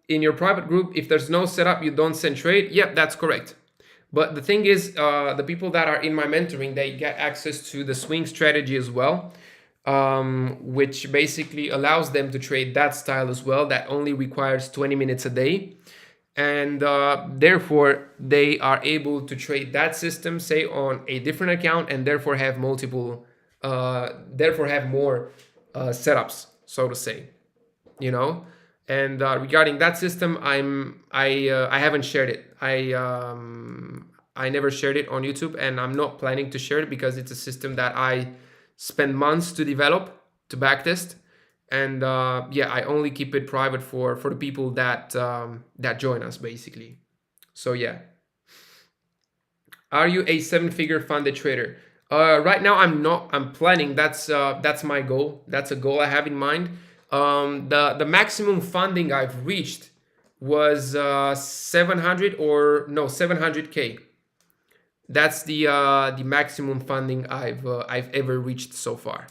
In your private group, if there's no setup, you don't send trade. Yep, that's correct. But the thing is, the people that are in my mentoring, they get access to the swing strategy as well, which basically allows them to trade that style as well. That only requires 20 minutes a day. And therefore, they are able to trade that system, say, on a different account, and therefore have multiple, therefore have more setups, so to say, you know. And regarding that system, I haven't shared it. I never shared it on YouTube, and I'm not planning to share it because it's a system that I spend months to develop, to backtest, and yeah, I only keep it private for the people that that join us, basically. So yeah. Are you a 7-figure funded trader? Right now, I'm not. I'm planning. That's my goal. That's a goal I have in mind. The maximum funding I've reached was 700K. That's the maximum funding I've ever reached so far.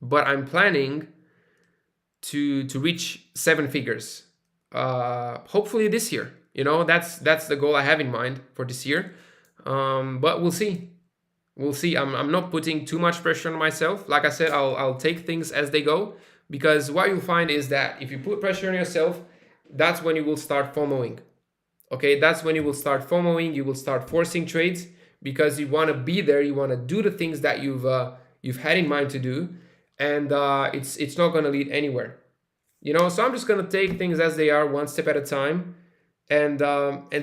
But I'm planning to reach 7 figures. Hopefully this year. You know, that's the goal I have in mind for this year. But we'll see. We'll see. I'm not putting too much pressure on myself. Like I said, I'll take things as they go. Because what you'll find is that if you put pressure on yourself, that's when you will start FOMOing. Okay, that's when you will start FOMOing. You will start forcing trades because you want to be there. You want to do the things that you've had in mind to do, and it's not going to lead anywhere. You know, so I'm just going to take things as they are, one step at a time, and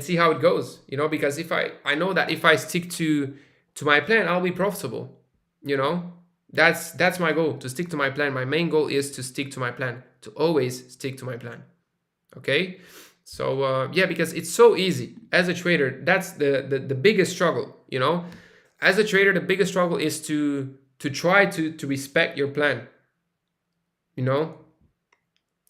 see how it goes. You know, because if I know that if I stick to my plan, I'll be profitable. You know. That's my goal, to stick to my plan. My main goal is to stick to my plan, to always stick to my plan. Okay? So yeah, because it's so easy as a trader. That's the biggest struggle, you know. As a trader, the biggest struggle is to try to respect your plan, you know.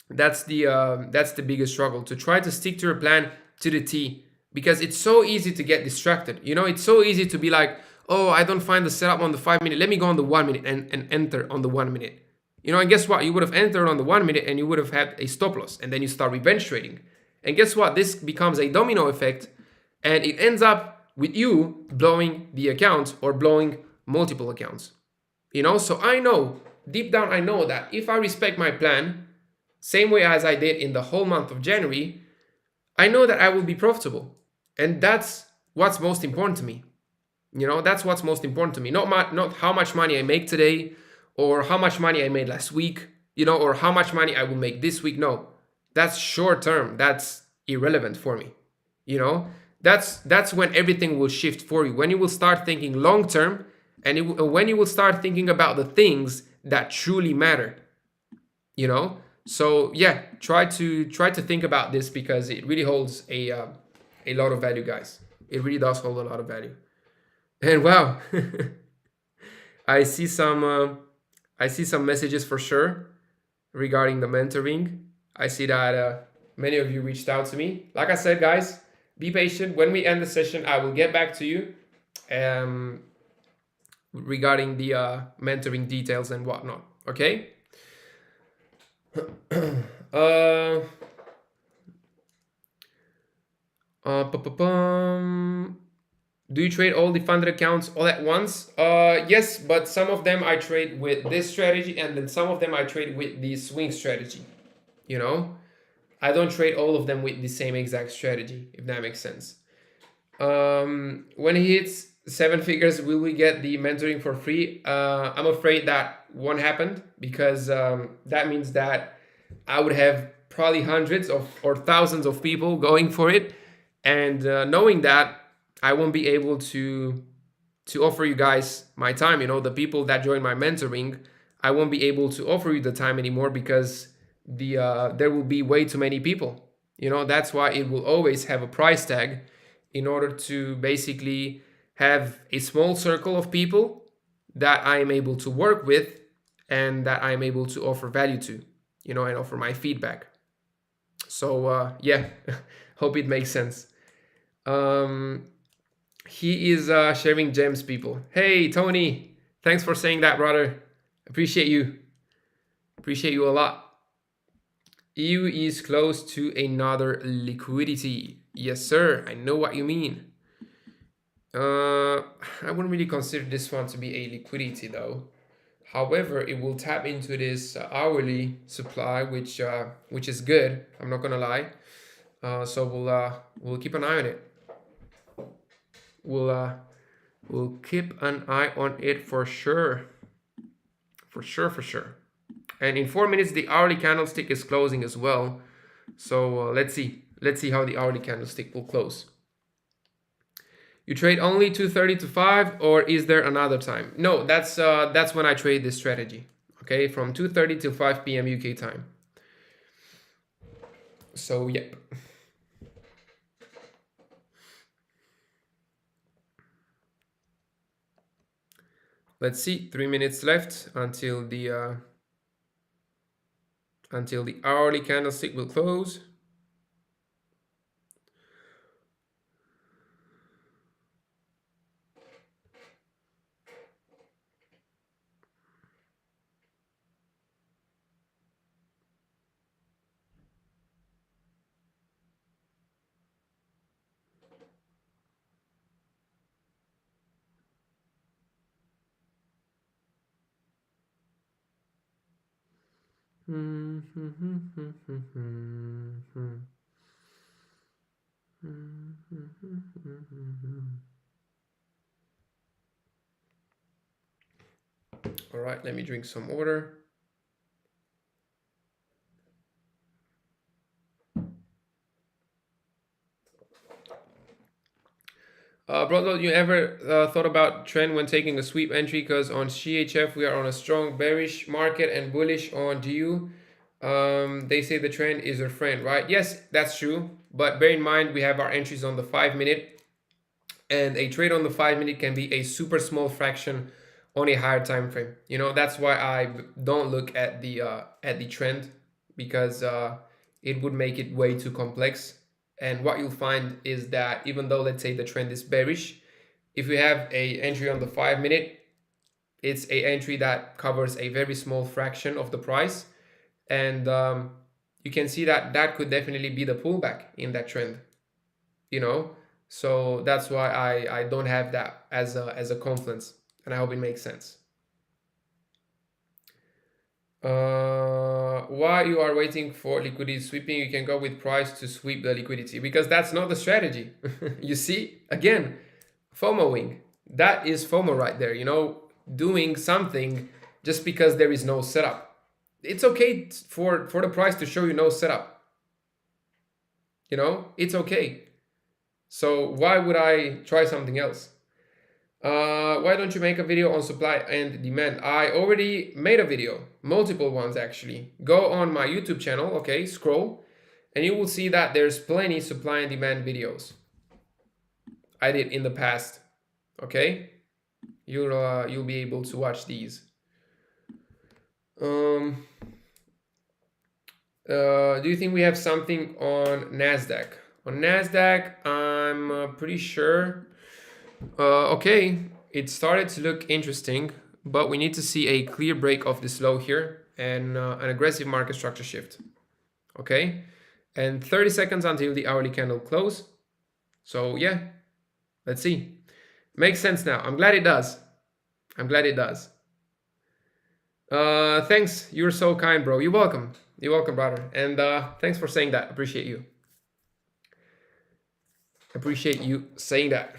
That's the biggest struggle, to try to stick to your plan to the T, because it's so easy to get distracted, you know. It's so easy to be like, oh, I don't find the setup on the 5 minute, let me go on the 1 minute and enter on the 1 minute, you know. And guess what, you would have entered on the 1 minute and you would have had a stop loss, and then you start revenge trading, and guess what, this becomes a domino effect, and it ends up with you blowing the account or blowing multiple accounts, you know. So I know, deep down I know that if I respect my plan same way as I did in the whole month of January, I know that I will be profitable. And that's what's most important to me. You know, that's what's most important to me. Not how much money I make today, or how much money I made last week, you know, or how much money I will make this week. No, that's short term. That's irrelevant for me. You know, that's when everything will shift for you. When you will start thinking long term, and when you will start thinking about the things that truly matter, you know. So yeah, try to think about this, because it really holds a lot of value, guys. It really does hold a lot of value. And wow, I see some messages for sure regarding the mentoring. I see that many of you reached out to me. Like I said, guys, be patient. When we end the session, I will get back to you regarding the mentoring details and whatnot. Okay. Do you trade all the funded accounts all at once? Yes, but some of them I trade with this strategy, and then some of them I trade with the swing strategy. You know, I don't trade all of them with the same exact strategy, if that makes sense. When he hits 7 figures, will we get the mentoring for free? I'm afraid that won't happen, because that means that I would have probably hundreds of or thousands of people going for it, and knowing that, I won't be able to offer you guys my time. You know, the people that join my mentoring, I won't be able to offer you the time anymore, because there will be way too many people. You know, that's why it will always have a price tag, in order to basically have a small circle of people that I am able to work with, and that I am able to offer value to, you know, and offer my feedback. So yeah, hope it makes sense. He is sharing gems, people. Hey, Tony, thanks for saying that, brother. Appreciate you. Appreciate you a lot. EU is close to another liquidity. Yes, sir. I know what you mean. I wouldn't really consider this one to be a liquidity, though. However, it will tap into this hourly supply, which is good. I'm not gonna lie. So we'll keep an eye on it. We'll keep an eye on it for sure. For sure. And in 4 minutes, the hourly candlestick is closing as well. So let's see how the hourly candlestick will close. You trade only 2:30 to 5, or is there another time? No, that's when I trade this strategy. Okay, from 2:30 till 5 p.m. UK time. So yep. Let's see, 3 minutes left until the hourly candlestick will close. All right, let me drink some water. Brother, you ever thought about trend when taking a sweep entry? Because on CHF we are on a strong bearish market and bullish on GU. They say the trend is your friend, right? Yes, that's true. But bear in mind, we have our entries on the 5-minute, and a trade on the 5-minute can be a super small fraction on a higher time frame. You know, that's why I don't look at the trend, because it would make it way too complex. And what you'll find is that even though, let's say, the trend is bearish, if you have a entry on the 5-minute, it's a entry that covers a very small fraction of the price, and you can see that that could definitely be the pullback in that trend, you know. So that's why I don't have that as a confluence, and I hope it makes sense. While you are waiting for liquidity sweeping, you can go with price to sweep the liquidity, because that's not the strategy. You see, again, FOMOing. That is FOMO right there, you know, doing something just because there is no setup. It's okay for the price to show you no setup. You know, it's okay. So why would I try something else? Why don't you make a video on supply and demand? I already made a video, multiple ones actually. Go on my YouTube channel, okay, scroll, and you will see that there's plenty supply and demand videos I did in the past, okay? You'll be able to watch these. Do you think we have something on NASDAQ? On NASDAQ, I'm pretty sure. Okay, it started to look interesting, but we need to see a clear break of this low here and an aggressive market structure shift. Okay, and 30 seconds until the hourly candle close. So yeah, let's see. Makes sense now. I'm glad it does. I'm glad it does. Thanks. You're so kind, bro. You're welcome. You're welcome, brother. And thanks for saying that. Appreciate you. Appreciate you saying that.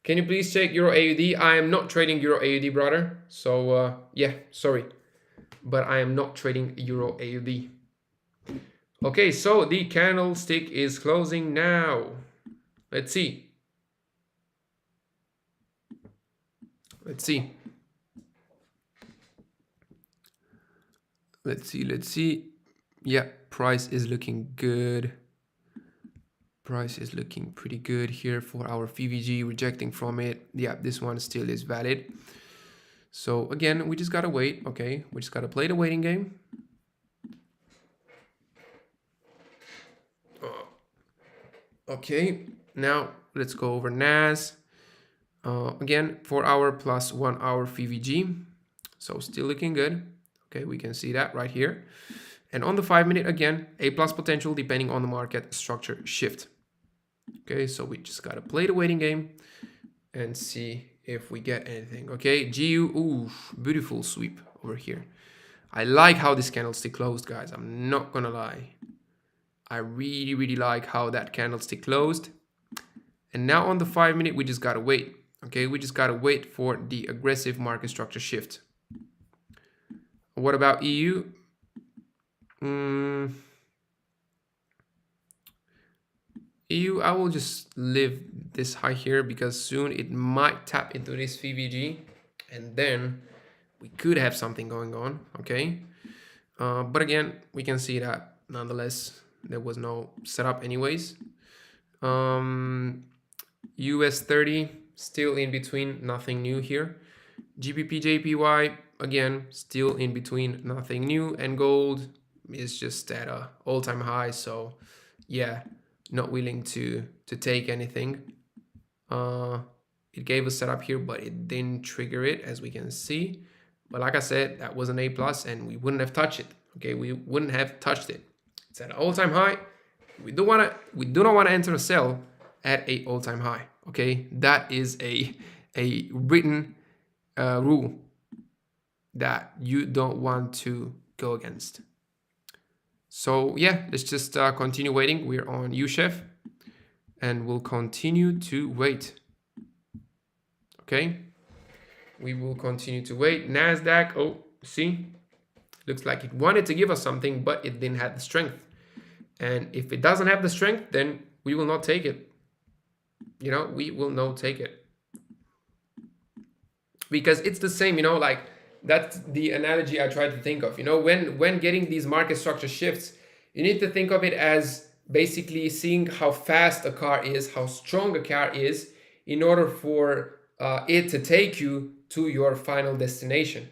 Can you please check Euro AUD? I am not trading Euro AUD, brother. So yeah, sorry, but I am not trading Euro AUD. Okay, so the candlestick is closing now. Let's see. Let's see. Let's see. Let's see. Yeah, price is looking good. Price is looking pretty good here for our VVG, rejecting from it. Yeah, this one still is valid. So again, we just gotta wait. Okay, we just gotta play the waiting game. Okay, now let's go over NAS. Again, 4 hour plus 1 hour VVG. So still looking good. Okay, we can see that right here. And on the 5-minute, again, A+ potential depending on the market structure shift. Okay, so we just gotta play the waiting game and see if we get anything. Okay, GU, ooh, beautiful sweep over here. I like how this candlestick closed, guys. I'm not gonna lie. I really, really like how that candlestick closed. And now on the 5-minute, we just gotta wait. Okay, we just gotta wait for the aggressive market structure shift. What about EU? EU, I will just leave this high here because soon it might tap into this VVG and then we could have something going on, okay? But again, we can see that nonetheless, there was no setup anyways. US 30, still in between, nothing new here. GBP, JPY, again, still in between, nothing new. And gold is just at a all-time high, so yeah, not willing to take anything. It gave a setup here, but it didn't trigger it, as we can see. But like I said, that was an A+, and we wouldn't have touched it. Okay, we wouldn't have touched it. It's at an all-time high. We do not want to enter a sell at a all-time high. Okay, that is a written rule that you don't want to go against. So yeah, let's just continue waiting. We're on USDCHF and we'll continue to wait. Okay, we will continue to wait. NASDAQ, oh, see, looks like it wanted to give us something, but it didn't have the strength. And if it doesn't have the strength, then we will not take it. You know, we will not take it. Because it's the same, you know, like That's the analogy I try to think of. You know, when getting these market structure shifts, you need to think of it as basically seeing how fast a car is, how strong a car is, in order for it to take you to your final destination.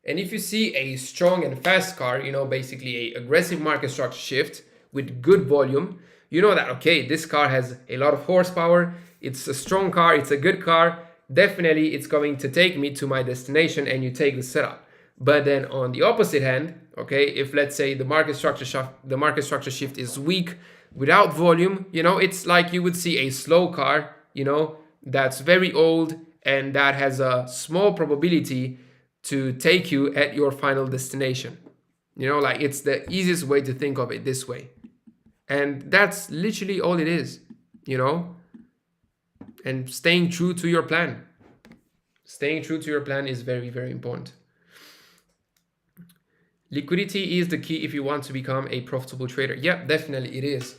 And if you see a strong and fast car, you know, basically a aggressive market structure shift with good volume, you know that, okay, this car has a lot of horsepower, it's a strong car, it's a good car, definitely it's going to take me to my destination, and you take the setup. But then on the opposite hand, okay, if let's say the market structure shift is weak without volume, you know, it's like you would see a slow car, you know, that's very old and that has a small probability to take you at your final destination. You know, like it's the easiest way to think of it this way. And that's literally all it is, you know, and staying true to your plan. Staying true to your plan is very, very important. Liquidity is the key if you want to become a profitable trader. Yep, definitely it is.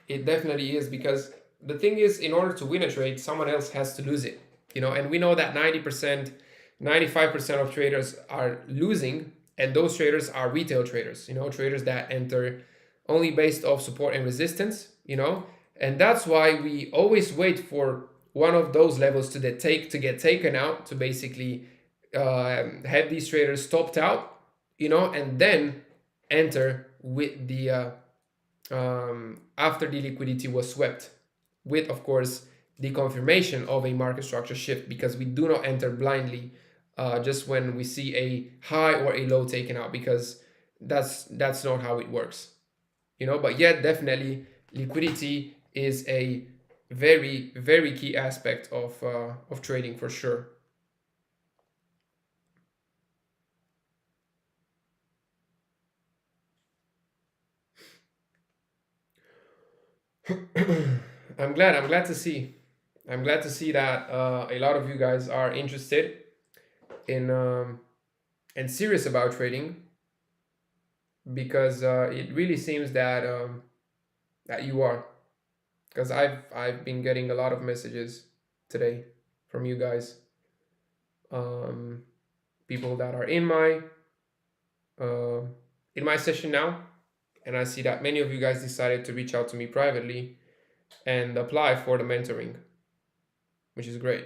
It definitely is, because the thing is, in order to win a trade, someone else has to lose it. You know, and we know that 90%, 95% of traders are losing, and those traders are retail traders, you know, traders that enter only based off support and resistance, you know, and that's why we always wait for one of those levels to get taken out, to basically have these traders stopped out, you know, and then enter with the after the liquidity was swept, with of course the confirmation of a market structure shift, because we do not enter blindly just when we see a high or a low taken out, because that's not how it works, you know. But yet definitely liquidity is a very, very key aspect of trading for sure. I'm glad to see, that a lot of you guys are interested in and serious about trading, because it really seems that that you are, because I've been getting a lot of messages today from you guys, um, people that are uh, in my session now, and I see that many of you guys decided to reach out to me privately and apply for the mentoring, which is great,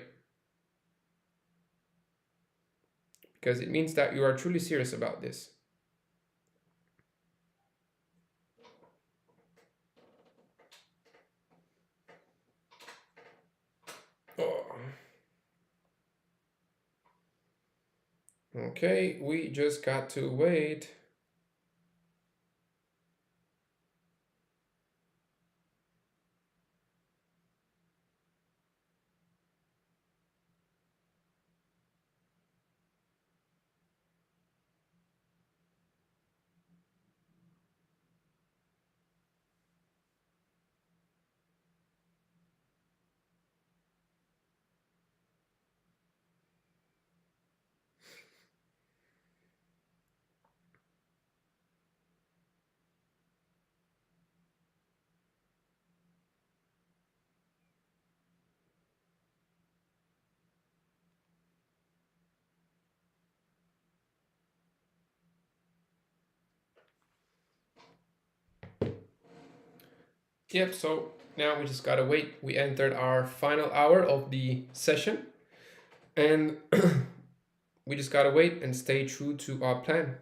because it means that you are truly serious about this. Oh. Okay, we just got to wait. Yep, so now we just gotta wait. We entered our final hour of the session, and we just gotta wait and stay true to our plan.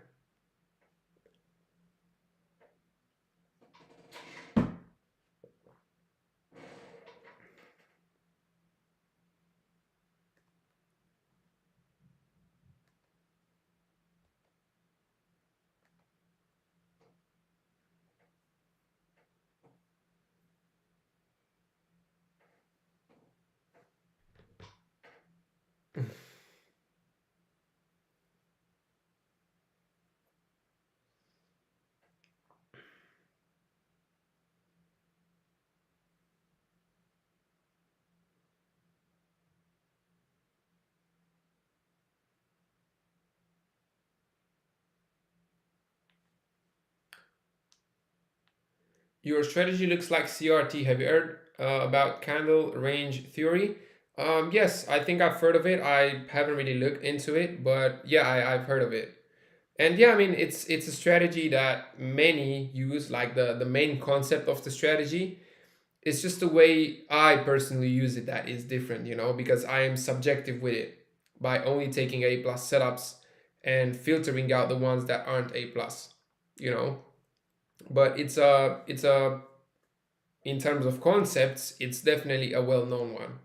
Your strategy looks like CRT. Have you heard about candle range theory? Yes, I think I've heard of it. I haven't really looked into it, but yeah, I've heard of it. And yeah, I mean, it's a strategy that many use, like the main concept of the strategy. It's just the way I personally use it that is different, because I am subjective with it by only taking A plus setups and filtering out the ones that aren't A plus, you know. But it's a in terms of concepts, it's definitely a well-known one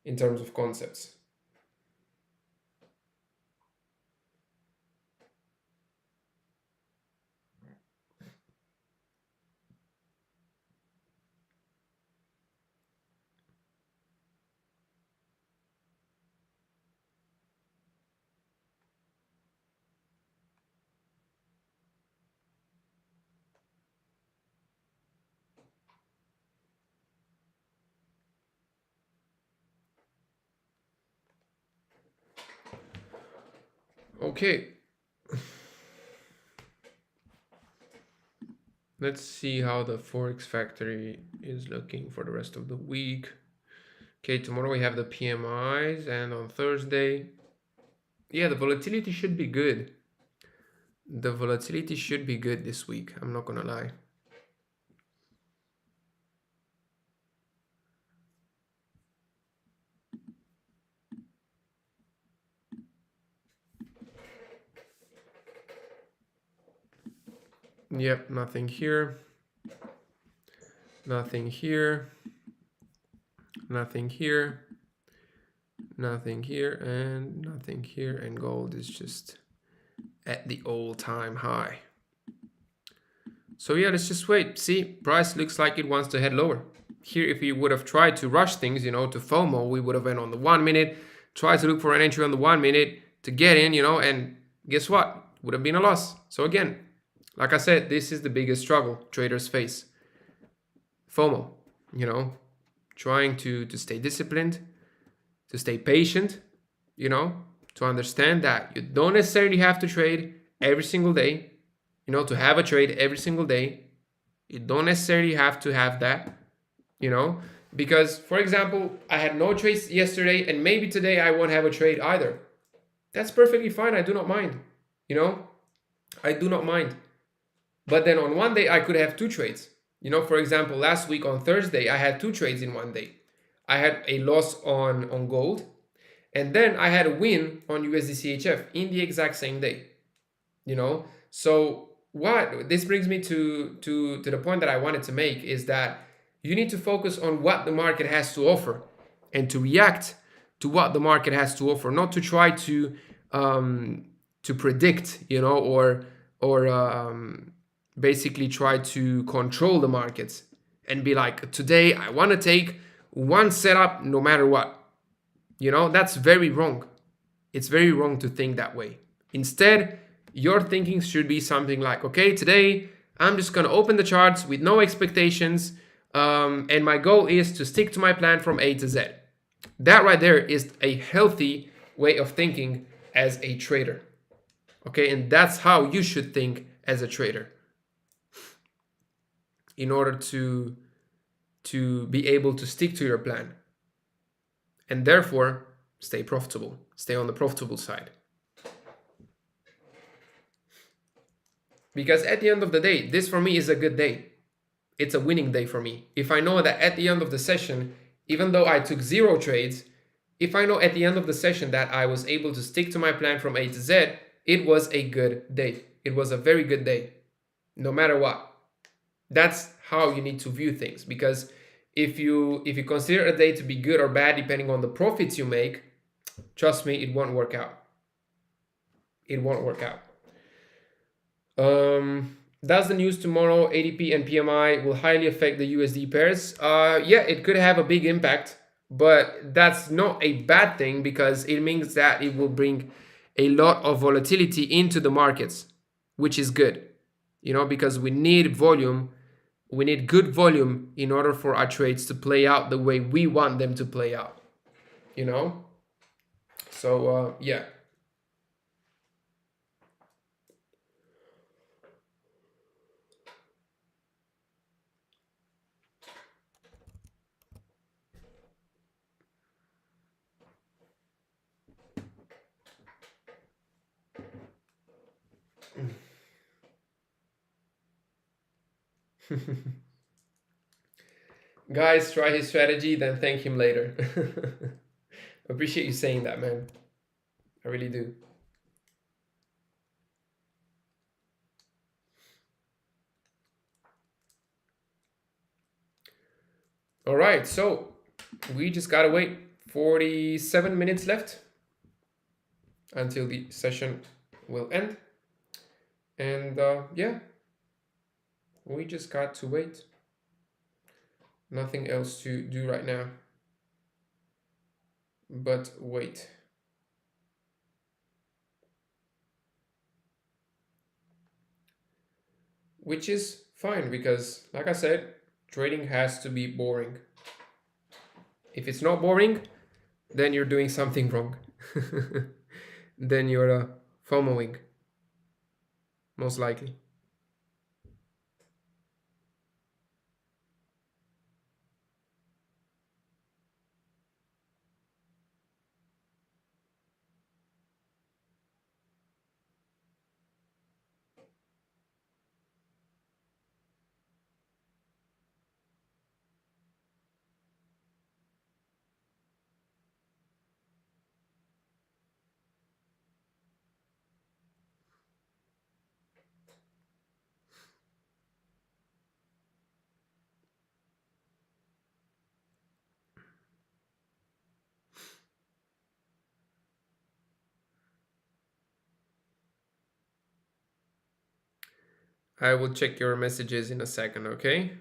in terms of concepts. Okay, let's see how the Forex factory is looking for the rest of the week. Okay, tomorrow we have the PMIs, and on Thursday, yeah, the volatility should be good. The volatility should be good this week, I'm not gonna lie. Yep, nothing here. Nothing here. Nothing here. Nothing here, and nothing here, and gold is just at the all-time high. So yeah, let's just wait. See, price looks like it wants to head lower. Here, if we would have tried to rush things, to FOMO, we would have went on the 1 minute, tried to look for an entry on the 1 minute to get in, and guess what? Would have been a loss. So again, like I said, this is the biggest struggle traders face. FOMO, trying to stay disciplined, to stay patient, to understand that you don't necessarily have to trade every single day, to have a trade every single day. You don't necessarily have to have that, because, for example, I had no trades yesterday and maybe today I won't have a trade either. That's perfectly fine. I do not mind, I do not mind. But then on one day I could have two trades. For example, last week on Thursday, I had two trades in one day. I had a loss on gold, and then I had a win on USDCHF in the exact same day. So what this brings me to the point that I wanted to make is that you need to focus on what the market has to offer and to react to what the market has to offer, not to try to predict, or basically try to control the markets and be like, today I want to take one setup no matter what. That's very wrong. It's very wrong to think that way. Instead, your thinking should be something like, okay, today I'm just going to open the charts with no expectations, and my goal is to stick to my plan from A to Z. That right there is a healthy way of thinking as a trader. Okay, and that's how you should think as a trader in order to be able to stick to your plan and therefore stay profitable, stay on the profitable side. Because at the end of the day, this for me is a good day. It's a winning day for me. If I know that at the end of the session, even though I took 0 trades, if I know at the end of the session that I was able to stick to my plan from A to Z, it was a good day. It was a very good day, no matter what. That's how you need to view things, because if you consider a day to be good or bad depending on the profits you make, trust me, it won't work out. It won't work out. That's the news tomorrow. ADP and PMI will highly affect the USD pairs. Yeah, it could have a big impact, but that's not a bad thing because it means that it will bring a lot of volatility into the markets, which is good, because we need volume. We need good volume in order for our trades to play out the way we want them to play out, So, yeah. Guys, try his strategy, then thank him later. Appreciate you saying that, man. I really do. All right, so we just gotta wait 47 minutes left until the session will end. And yeah, we just got to wait. Nothing else to do right now but wait. Which is fine because, like I said, trading has to be boring. If it's not boring, then you're doing something wrong. Then you're FOMOing, most likely. I will check your messages in a second, okay?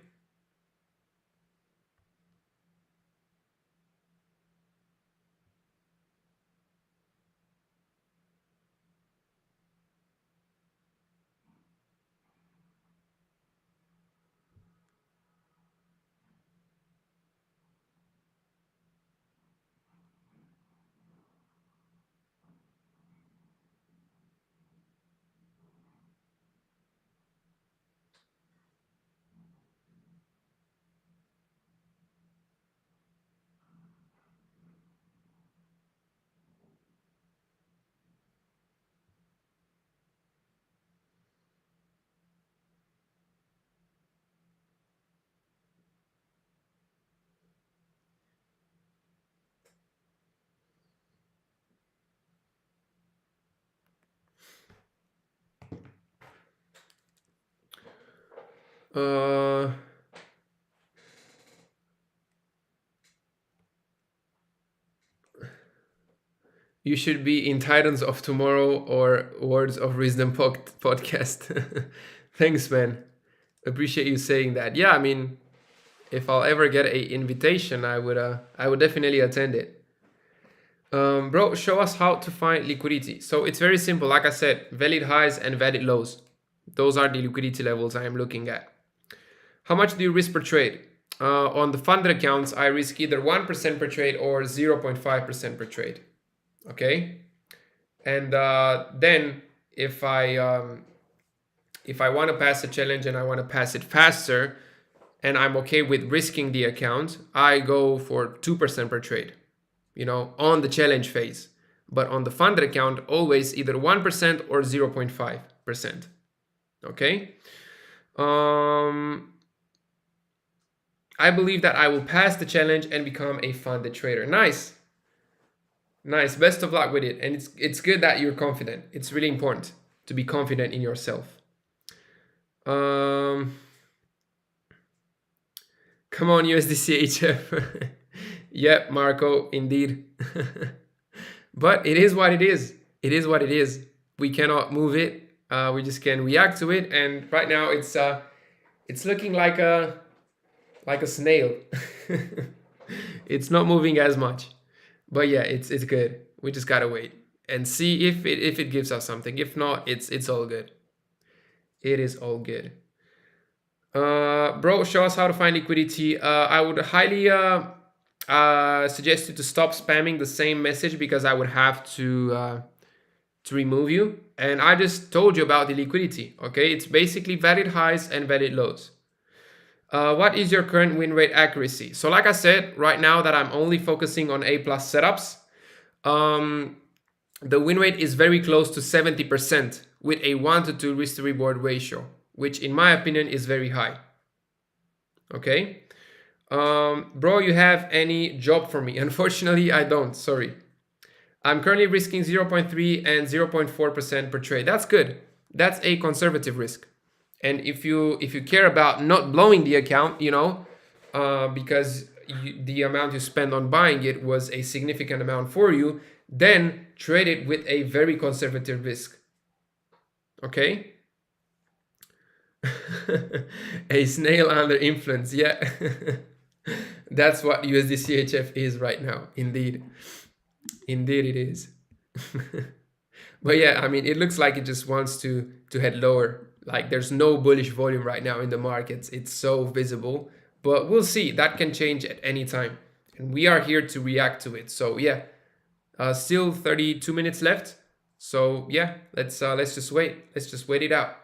You should be in Titans of Tomorrow or Words of Wisdom podcast. Thanks, man. Appreciate you saying that. Yeah, I mean, if I'll ever get a invitation, I would definitely attend it. Bro, show us how to find liquidity. So it's very simple. Like I said, valid highs and valid lows. Those are the liquidity levels I am looking at. How much do you risk per trade? On the funded accounts, I risk either 1% per trade or 0.5% per trade. Okay, and then if I want to pass a challenge and I want to pass it faster, and I'm okay with risking the account, I go for 2% per trade. You know, on the challenge phase, but on the funded account, always either 1% or 0.5%. Okay. I believe that I will pass the challenge and become a funded trader. Nice. Nice. Best of luck with it. And it's good that you're confident. It's really important to be confident in yourself. Come on, USDCHF. Yep, Marco, indeed. But it is what it is. It is what it is. We cannot move it. We just can react to it. And right now it's looking like a snail. It's not moving as much. But yeah, it's good. We just gotta wait and see if it gives us something. If not, it's all good. It is all good. Bro, show us how to find liquidity. I would highly suggest you to stop spamming the same message because I would have to remove you. And I just told you about the liquidity. Okay, it's basically valid highs and valid lows. What is your current win rate accuracy? So like I said, right now that I'm only focusing on A+ setups, the win rate is very close to 70% with a 1 to 2 risk to reward ratio, which in my opinion is very high. Okay. Bro, you have any job for me? Unfortunately, I don't. Sorry. I'm currently risking 0.3 and 0.4% per trade. That's good. That's a conservative risk. And if you care about not blowing the account, you know, because the amount you spend on buying it was a significant amount for you, then trade it with a very conservative risk. Okay. A snail under influence. Yeah. That's what USDCHF is right now. Indeed. Indeed it is. But yeah, I mean, it looks like it just wants to head lower. Like there's no bullish volume right now in the markets. It's so visible, but we'll see. That can change at any time. And we are here to react to it. So yeah, still 32 minutes left. So yeah, let's just wait. Let's just wait it out.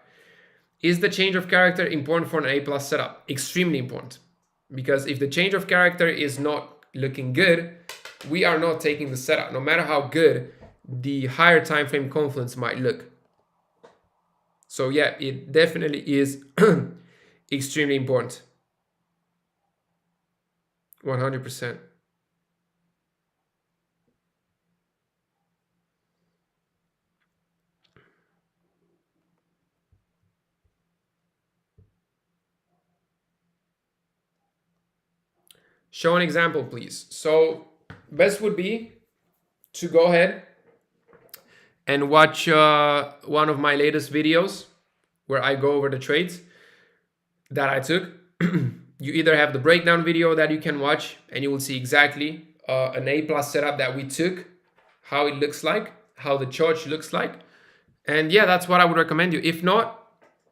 Is the change of character important for an A+ setup? Extremely important. Because if the change of character is not looking good, we are not taking the setup, no matter how good the higher time frame confluence might look. So yeah, it definitely is extremely important. 100%. Show an example, please. So best would be to go ahead and watch one of my latest videos where I go over the trades that I took. You either have the breakdown video that you can watch and you will see exactly an A+ setup that we took, how it looks like, how the chart looks like. And yeah, that's what I would recommend you. If not,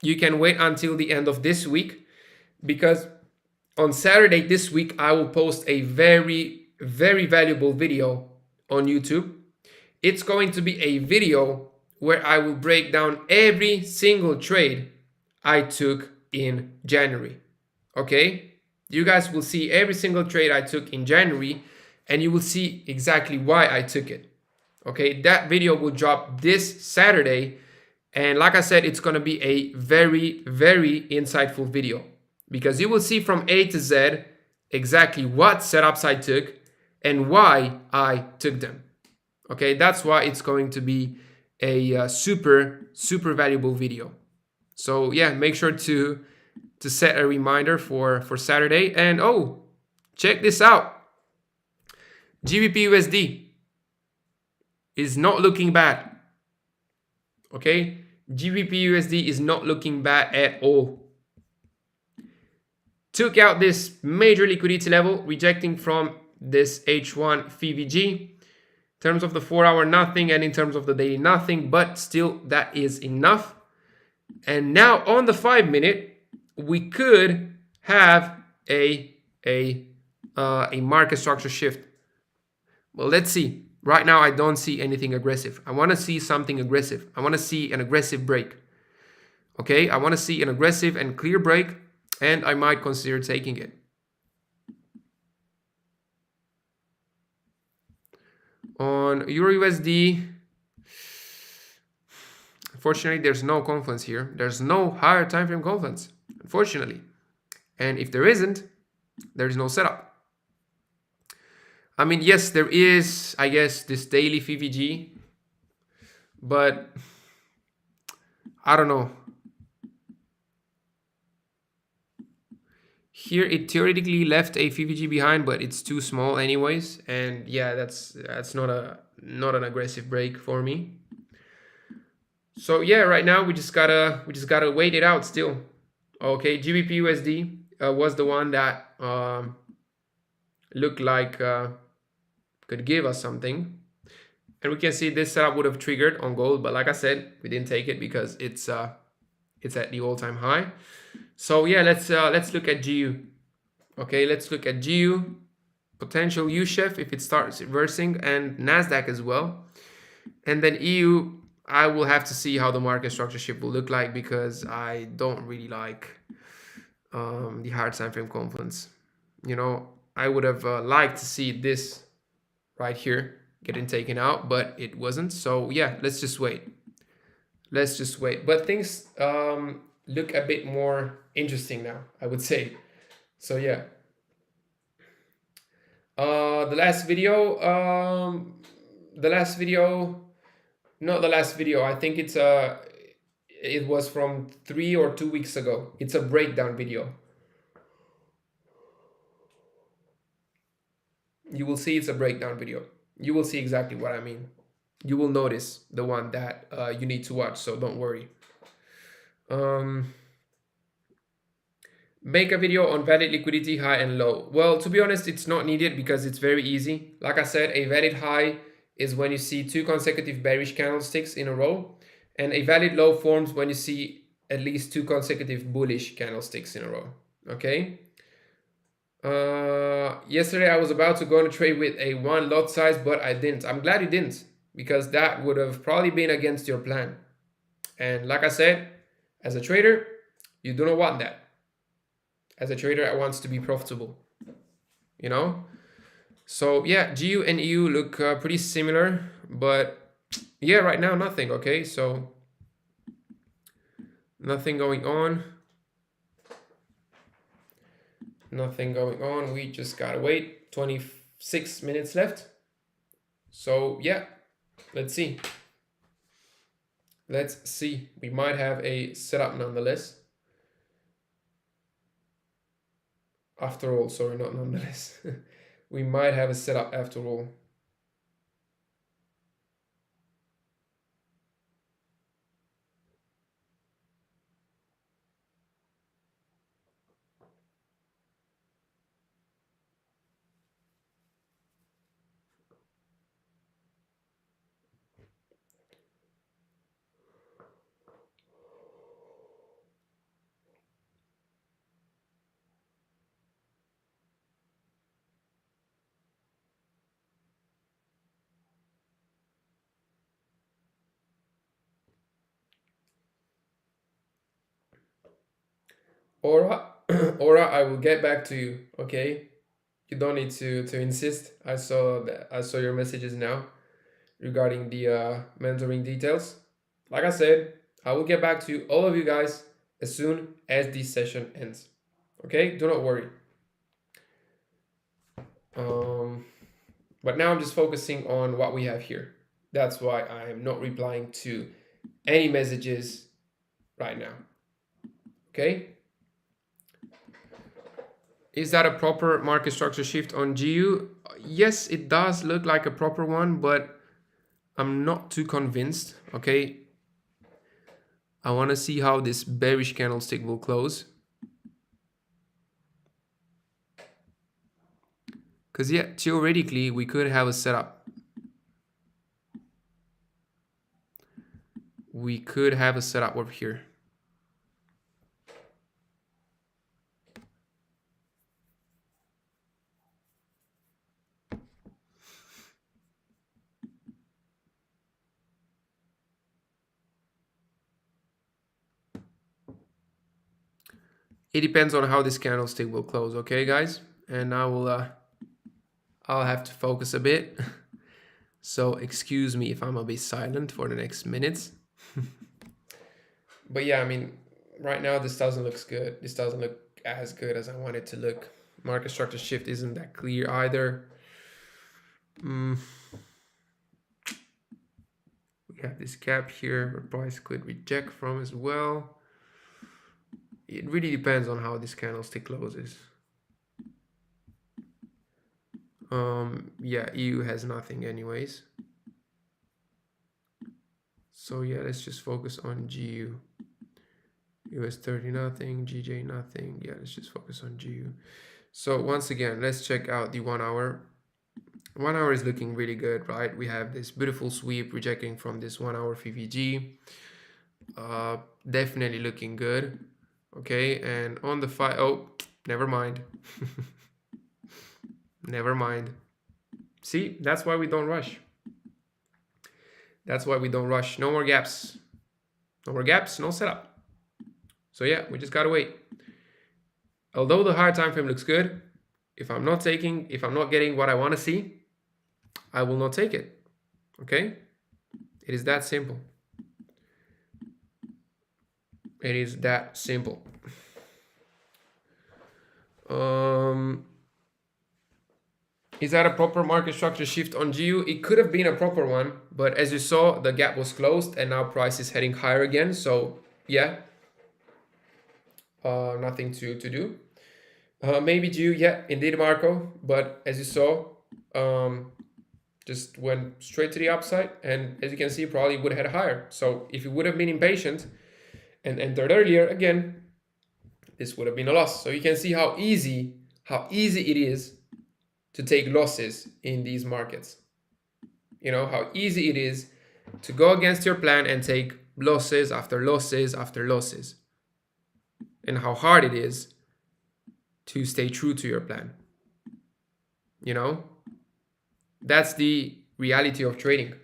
you can wait until the end of this week, because on Saturday this week, I will post a very, very valuable video on YouTube. It's going to be a video where I will break down every single trade I took in January. Okay? You guys will see every single trade I took in January, and you will see exactly why I took it. Okay? That video will drop this Saturday. And like I said, it's going to be a very, very insightful video, because you will see from A to Z exactly what setups I took and why I took them. Okay, that's why it's going to be a super, super valuable video. So yeah, make sure to set a reminder for Saturday. And oh, check this out. GBP USD is not looking bad. Okay, GBP USD is not looking bad at all. Took out this major liquidity level, rejecting from this H1 FVG. In terms of the 4-hour, nothing, and in terms of the daily, nothing, but still that is enough. And now on the 5-minute, we could have a market structure shift. Well, let's see. Right now, I don't see anything aggressive. I want to see something aggressive. I want to see an aggressive break. Okay, I want to see an aggressive and clear break, and I might consider taking it. On EURUSD, unfortunately, there's no confluence here. There's no higher time frame confluence, unfortunately. And if there isn't, there's no setup. I mean, yes, there is, I guess, this daily FVG, but I don't know. Here it theoretically left a FVG behind, but it's too small anyways. And yeah, that's not an aggressive break for me. So yeah, right now we just gotta wait it out still. Okay, GBP USD was the one that looked like could give us something. And we can see this setup would have triggered on gold, but like I said, we didn't take it because it's at the all-time high. So yeah, let's look at GU. Okay, let's look at GU, potential USHF if it starts reversing, and Nasdaq as well. And then EU, I will have to see how the market structure shift will look like, because I don't really like the hard time frame confluence. You know, I would have liked to see this right here, getting taken out, but it wasn't. So yeah, let's just wait. Let's just wait. But things look a bit more interesting now, I would say. So yeah. The last video, not the last video. I think it was from 3 or 2 weeks ago. It's a breakdown video. You will see it's a breakdown video. You will see exactly what I mean. You will notice the one that you need to watch, so don't worry. Make a video on valid liquidity high and low. Well, to be honest, it's not needed because it's very easy. Like I said, a valid high is when you see 2 consecutive bearish candlesticks in a row, and a valid low forms when you see at least 2 consecutive bullish candlesticks in a row. Okay. Yesterday I was about to go on a trade with a 1 lot size, but I didn't. I'm glad you didn't, because that would have probably been against your plan. And like I said, as a trader, you do not want that. As a trader, I want to be profitable, you know? So yeah, GU and EU look pretty similar, but yeah, right now nothing. Okay, so nothing going on. Nothing going on. We just gotta wait. 26 minutes left. So yeah, let's see. Let's see. We might have a setup nonetheless. After all, sorry, not nonetheless. We might have a setup after all. Aura, Aura, I will get back to you. Okay, you don't need to insist. I saw your messages now regarding the mentoring details. Like I said, I will get back to you, all of you guys, as soon as this session ends. Okay, do not worry. But now I'm just focusing on what we have here. That's why I am not replying to any messages right now. Okay. Is that a proper market structure shift on GU? Yes, it does look like a proper one, but I'm not too convinced. Okay. I want to see how this bearish candlestick will close. Because yeah, theoretically, we could have a setup. We could have a setup over here. It depends on how this candlestick will close, okay, guys? And I will, I'll have to focus a bit. So excuse me if I'm a bit silent for the next minutes. But yeah, I mean, right now this doesn't look good. This doesn't look as good as I want it to look. Market structure shift isn't that clear either. We have this gap here where price could reject from as well. It really depends on how this candlestick closes. Yeah, EU has nothing anyways. So yeah, let's just focus on GU. US 30 nothing, GJ nothing. Yeah, let's just focus on GU. So once again, let's check out the 1 hour. 1 hour is looking really good, right? We have this beautiful sweep rejecting from this 1 hour VVG. Definitely looking good. Okay, and on the oh, never mind. Never mind. See, that's why we don't rush. That's why we don't rush. No more gaps. No more gaps, no setup. So yeah, we just gotta wait. Although the higher time frame looks good, if I'm not getting what I want to see, I will not take it. Okay? It is that simple. It is that simple. Is that a proper market structure shift on GU? It could have been a proper one, but as you saw, the gap was closed and now price is heading higher again. So yeah, nothing to do. Maybe GU, yeah, indeed, Marco. But as you saw, just went straight to the upside, and as you can see, probably would have had higher. So if you would have been impatient and entered earlier, again, this would have been a loss. So you can see how easy it is to take losses in these markets. You know, how easy it is to go against your plan and take losses after losses after losses. And how hard it is to stay true to your plan. You know, that's the reality of trading.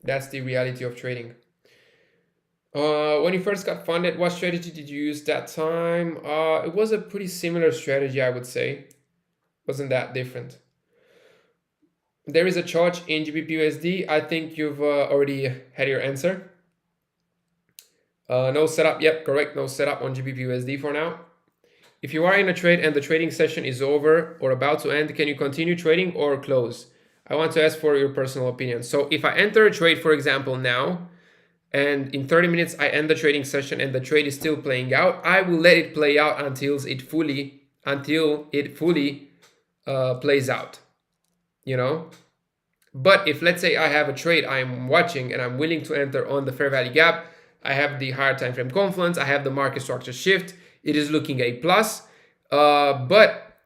That's the reality of trading. When you first got funded, what strategy did you use that time? It was a pretty similar strategy, I would say. Wasn't that different. There is a charge in GBP/USD. I think you've already had your answer. No setup. Yep, correct. No setup on GBP/USD for now. If you are in a trade and the trading session is over or about to end, can you continue trading or close? I want to ask for your personal opinion. So if I enter a trade, for example, now, and in 30 minutes I end the trading session and the trade is still playing out, I will let it play out until it fully plays out, you know. But if, let's say, I have a trade I'm watching and I'm willing to enter on the fair value gap, I have the higher time frame confluence, I have the market structure shift, it is looking a plus, but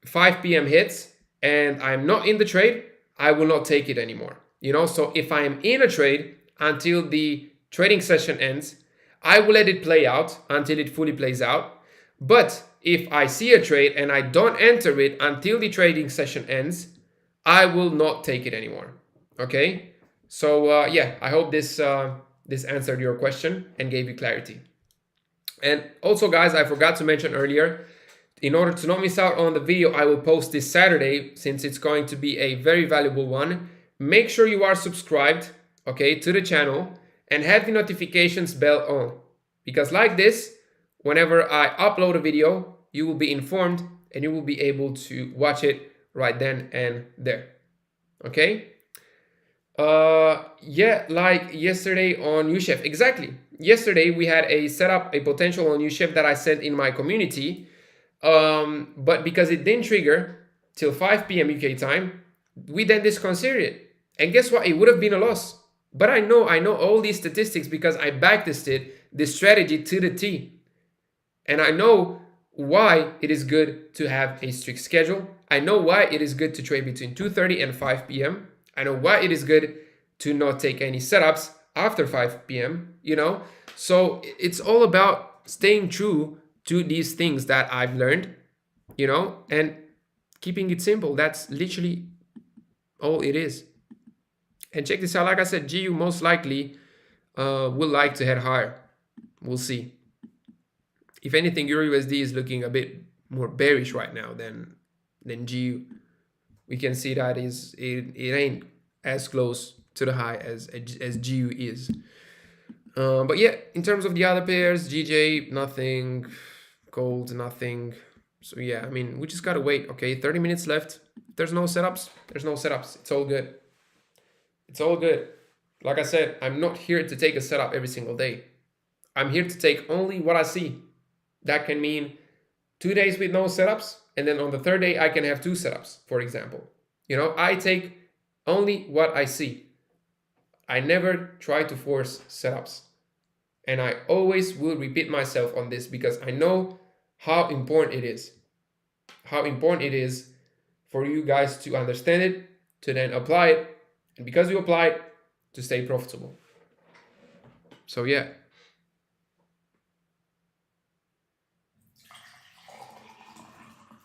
5 p.m. hits and I'm not in the trade, I will not take it anymore, you know. So if I am in a trade until the trading session ends, I will let it play out until it fully plays out. But if I see a trade and I don't enter it until the trading session ends, I will not take it anymore. Okay, so yeah, I hope this answered your question and gave you clarity. And also, guys, I forgot to mention earlier, in order to not miss out on the video I will post this Saturday, since it's going to be a very valuable one, make sure you are subscribed, okay, to the channel and have the notifications bell on, because like this, whenever I upload a video, you will be informed and you will be able to watch it right then and there. Okay. Yeah, like yesterday on USDCHF. Exactly. Yesterday we had a setup, a potential on USDCHF that I sent in my community. But because it didn't trigger till 5 p.m. UK time, we then disconsidered it. And guess what? It would have been a loss. But I know all these statistics because I backtested this strategy to the T. And I know why it is good to have a strict schedule. I know why it is good to trade between 2:30 and 5 p.m. I know why it is good to not take any setups after 5 p.m., you know? So it's all about staying true to these things that I've learned, you know, and keeping it simple. That's literally all it is. And check this out. Like I said, GU most likely will like to head higher. We'll see. If anything, EURUSD is looking a bit more bearish right now than GU. We can see that it ain't as close to the high as GU is. But yeah, in terms of the other pairs, GJ, nothing. Gold, nothing. So yeah, I mean, we just gotta wait. Okay, 30 minutes left. There's no setups. There's no setups. It's all good. It's all good. Like I said, I'm not here to take a setup every single day. I'm here to take only what I see. That can mean 2 days with no setups, and then on the third day I can have 2 setups, for example. You know, I take only what I see. I never try to force setups. And I always will repeat myself on this because I know how important it is. How important it is for you guys to understand it, to then apply it, and because you apply it, to stay profitable. So yeah.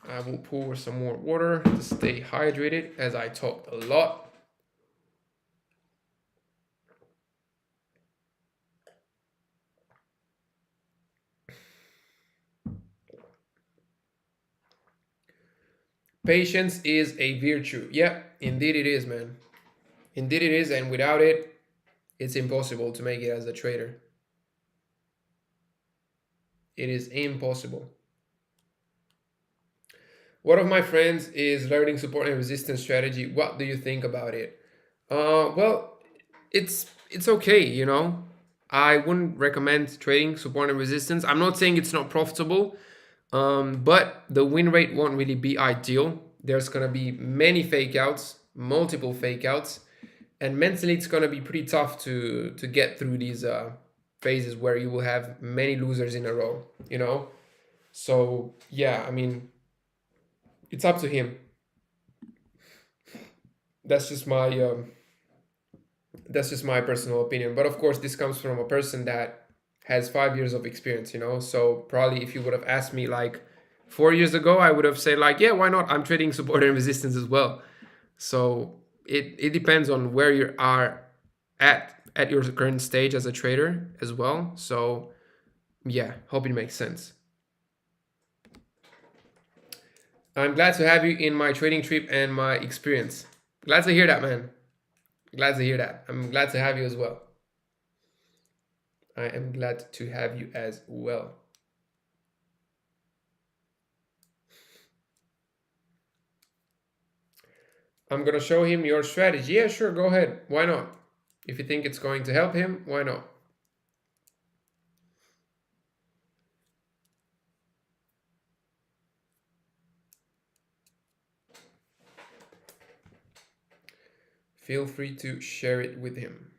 I will pour some more water to stay hydrated as I talked a lot. Patience is a virtue. Yeah, indeed it is, man. Indeed it is, and without it, it's impossible to make it as a trader. It is impossible. One of my friends is learning support and resistance strategy. What do you think about it? Well, it's okay, you know. I wouldn't recommend trading support and resistance. I'm not saying it's not profitable, but the win rate won't really be ideal. There's gonna be many fake outs, multiple fake outs, and mentally it's gonna be pretty tough to get through these phases where you will have many losers in a row, you know. So yeah, I mean, it's up to him. That's just my that's just my personal opinion. But of course, this comes from a person that has 5 years of experience, you know. So probably if you would have asked me like 4 years ago, I would have said like, yeah, why not? I'm trading support and resistance as well. So it depends on where you are at your current stage as a trader as well. So yeah, hope it makes sense. I'm glad to have you in my trading trip and my experience. Glad to hear that, man. Glad to hear that. I'm glad to have you as well. I am glad to have you as well. I'm gonna show him your strategy. Yeah, sure, go ahead. Why not? If you think it's going to help him, why not? Feel free to share it with him.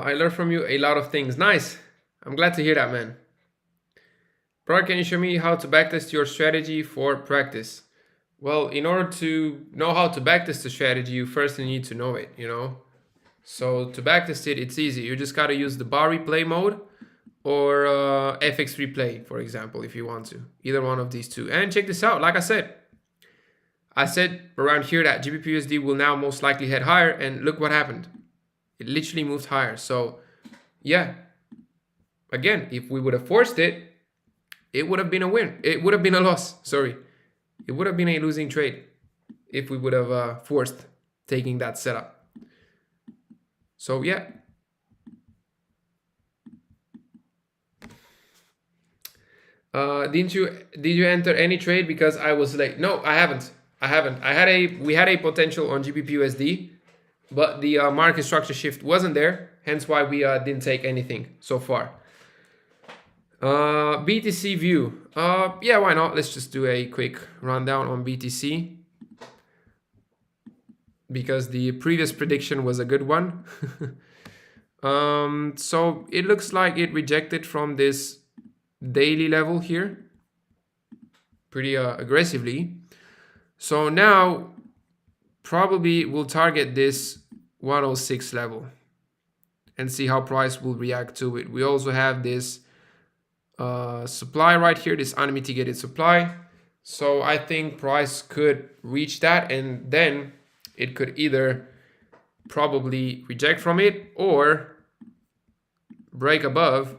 I learned from you a lot of things. Nice. I'm glad to hear that, man. Bro, can you show me how to backtest your strategy for practice? Well, in order to know how to backtest the strategy, you first need to know it, you know? So to backtest it, it's easy. You just gotta use the bar replay mode or FX replay, for example, if you want to. Either one of these two. And check this out. Like I said, I said around here that GBP/USD will now most likely head higher, and look what happened. It literally moved higher. So yeah, again, if we would have forced it, it would have been a win. It would have been a loss. Sorry, it would have been a losing trade if we would have forced taking that setup. So yeah. Did you enter any trade because I was late? No, I haven't. We had a potential on GBP/USD, but the market structure shift wasn't there, hence why we didn't take anything so far. BTC view. Yeah, why not? Let's just do a quick rundown on BTC, because the previous prediction was a good one. So it looks like it rejected from this daily level here pretty aggressively. So now probably we'll target this 106 level and see how price will react to it. We also have this supply right here, this unmitigated supply. So I think price could reach that, and then it could either probably reject from it or break above,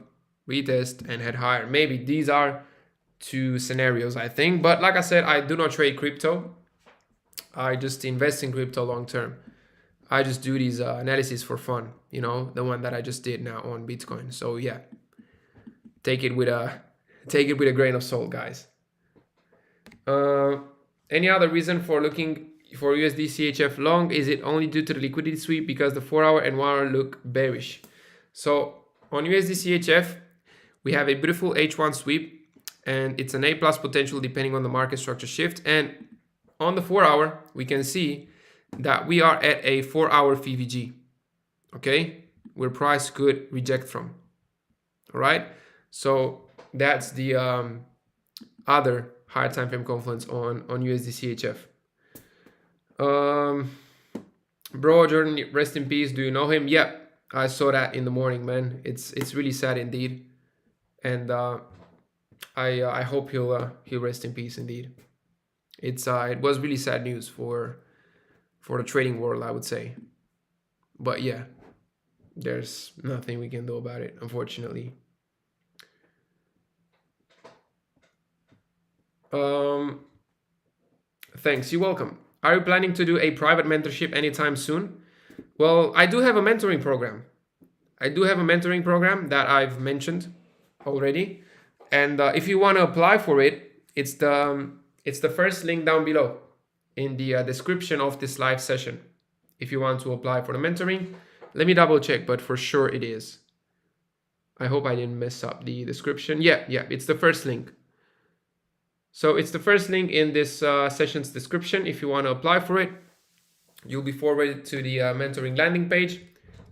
retest, and head higher. Maybe these are two scenarios, I think. But like I said, I do not trade crypto. I just invest in crypto long term. I just do these analysis for fun, you know, the one that I just did now on Bitcoin. So yeah, take it with a grain of salt, guys. Any other reason for looking for USDCHF long? Is it only due to the liquidity sweep because the 4-hour and 1-hour look bearish? So on USDCHF, we have a beautiful H1 sweep, and it's an A+ potential depending on the market structure shift. And on the 4-hour, we can see that we are at a 4-hour FVG, okay, where price could reject from. All right, so that's the other higher time frame confluence on USDCHF. Bro, Jordan, rest in peace. Do you know him? Yeah, I saw that in the morning, man. It's really sad indeed, and I hope he'll rest in peace indeed. It was really sad news for the trading world, I would say. But yeah, there's nothing we can do about it, unfortunately. Thanks, you're welcome. Are you planning to do a private mentorship anytime soon? Well, I do have a mentoring program. That I've mentioned already. And if you want to apply for it, it's the first link down below in the description of this live session. If you want to apply for the mentoring, let me double check, but for sure it is. I hope I didn't mess up the description. Yeah, it's the first link. So it's the first link in this session's description. If you want to apply for it, you'll be forwarded to the mentoring landing page.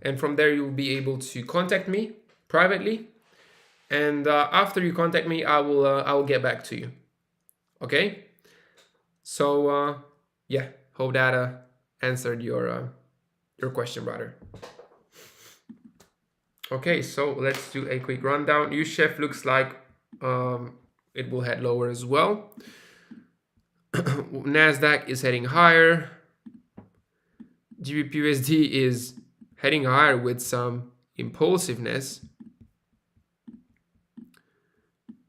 And from there, you'll be able to contact me privately. And after you contact me, I will get back to you. Okay? So yeah, hope that answered your question, brother. Okay, so let's do a quick rundown. USDCHF looks like it will head lower as well. Nasdaq is heading higher. GBP/USD is heading higher with some impulsiveness.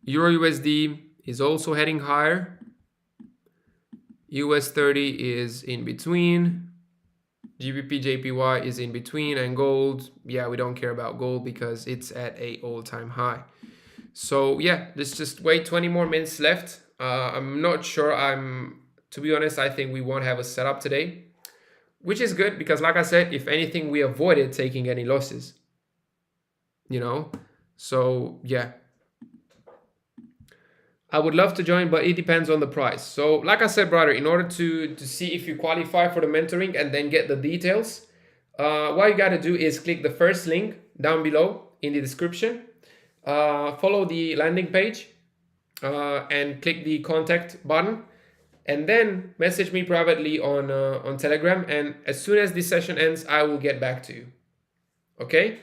EURUSD is also heading higher. US30 is in between. GBP/JPY is in between, and gold, yeah, we don't care about gold because it's at a all-time high. So yeah, let's just wait. 20 more minutes left. I'm not sure. To be honest, I think we won't have a setup today, which is good because, like I said, if anything, we avoided taking any losses, you know. So yeah, I would love to join, but it depends on the price. So like I said, brother, in order to see if you qualify for the mentoring and then get the details, what you got to do is click the first link down below in the description, follow the landing page, and click the contact button, and then message me privately on Telegram. And as soon as this session ends, I will get back to you. Okay?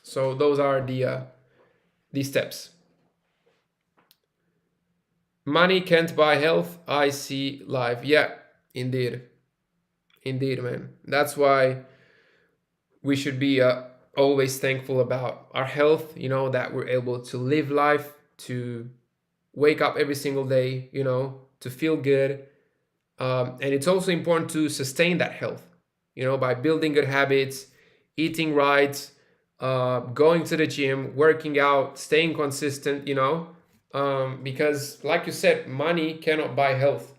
So those are the steps. Money can't buy health. I see live. Yeah, indeed. Indeed, man. That's why we should be always thankful about our health, that we're able to live life, to wake up every single day, to feel good. And it's also important to sustain that health, by building good habits, eating right, going to the gym, working out, staying consistent, because, like you said, money cannot buy health.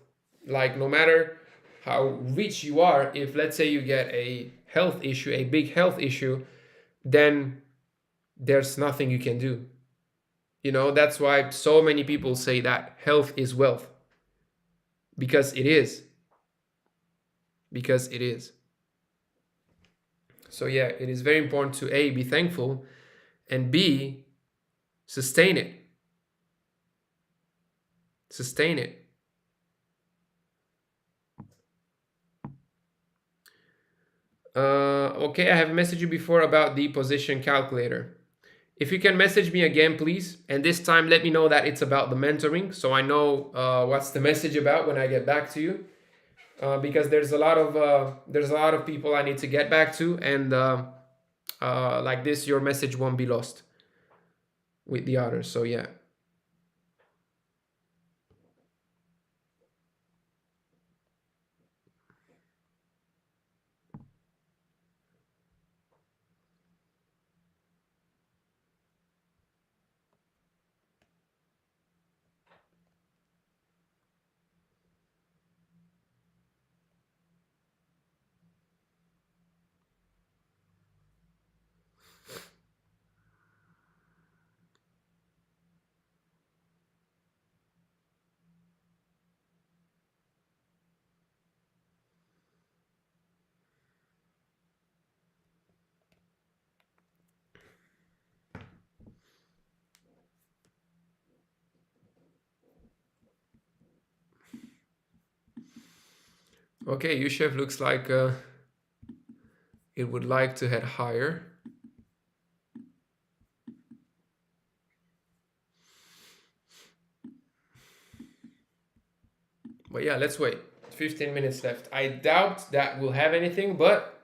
Like, no matter how rich you are, if let's say you get a health issue, a big health issue, then there's nothing you can do. That's why so many people say that health is wealth, because it is. Because it is. So yeah, it is very important to A, be thankful, and B, sustain it. Sustain it. Okay, I have messaged you before about the position calculator. If you can message me again, please, and this time let me know that it's about the mentoring, so I know what's the message about when I get back to you. Because there's a lot of people I need to get back to, and like this, your message won't be lost with the others. So yeah. Okay, USDCHF looks like it would like to head higher. But yeah, let's wait. 15 minutes left. I doubt that we'll have anything, but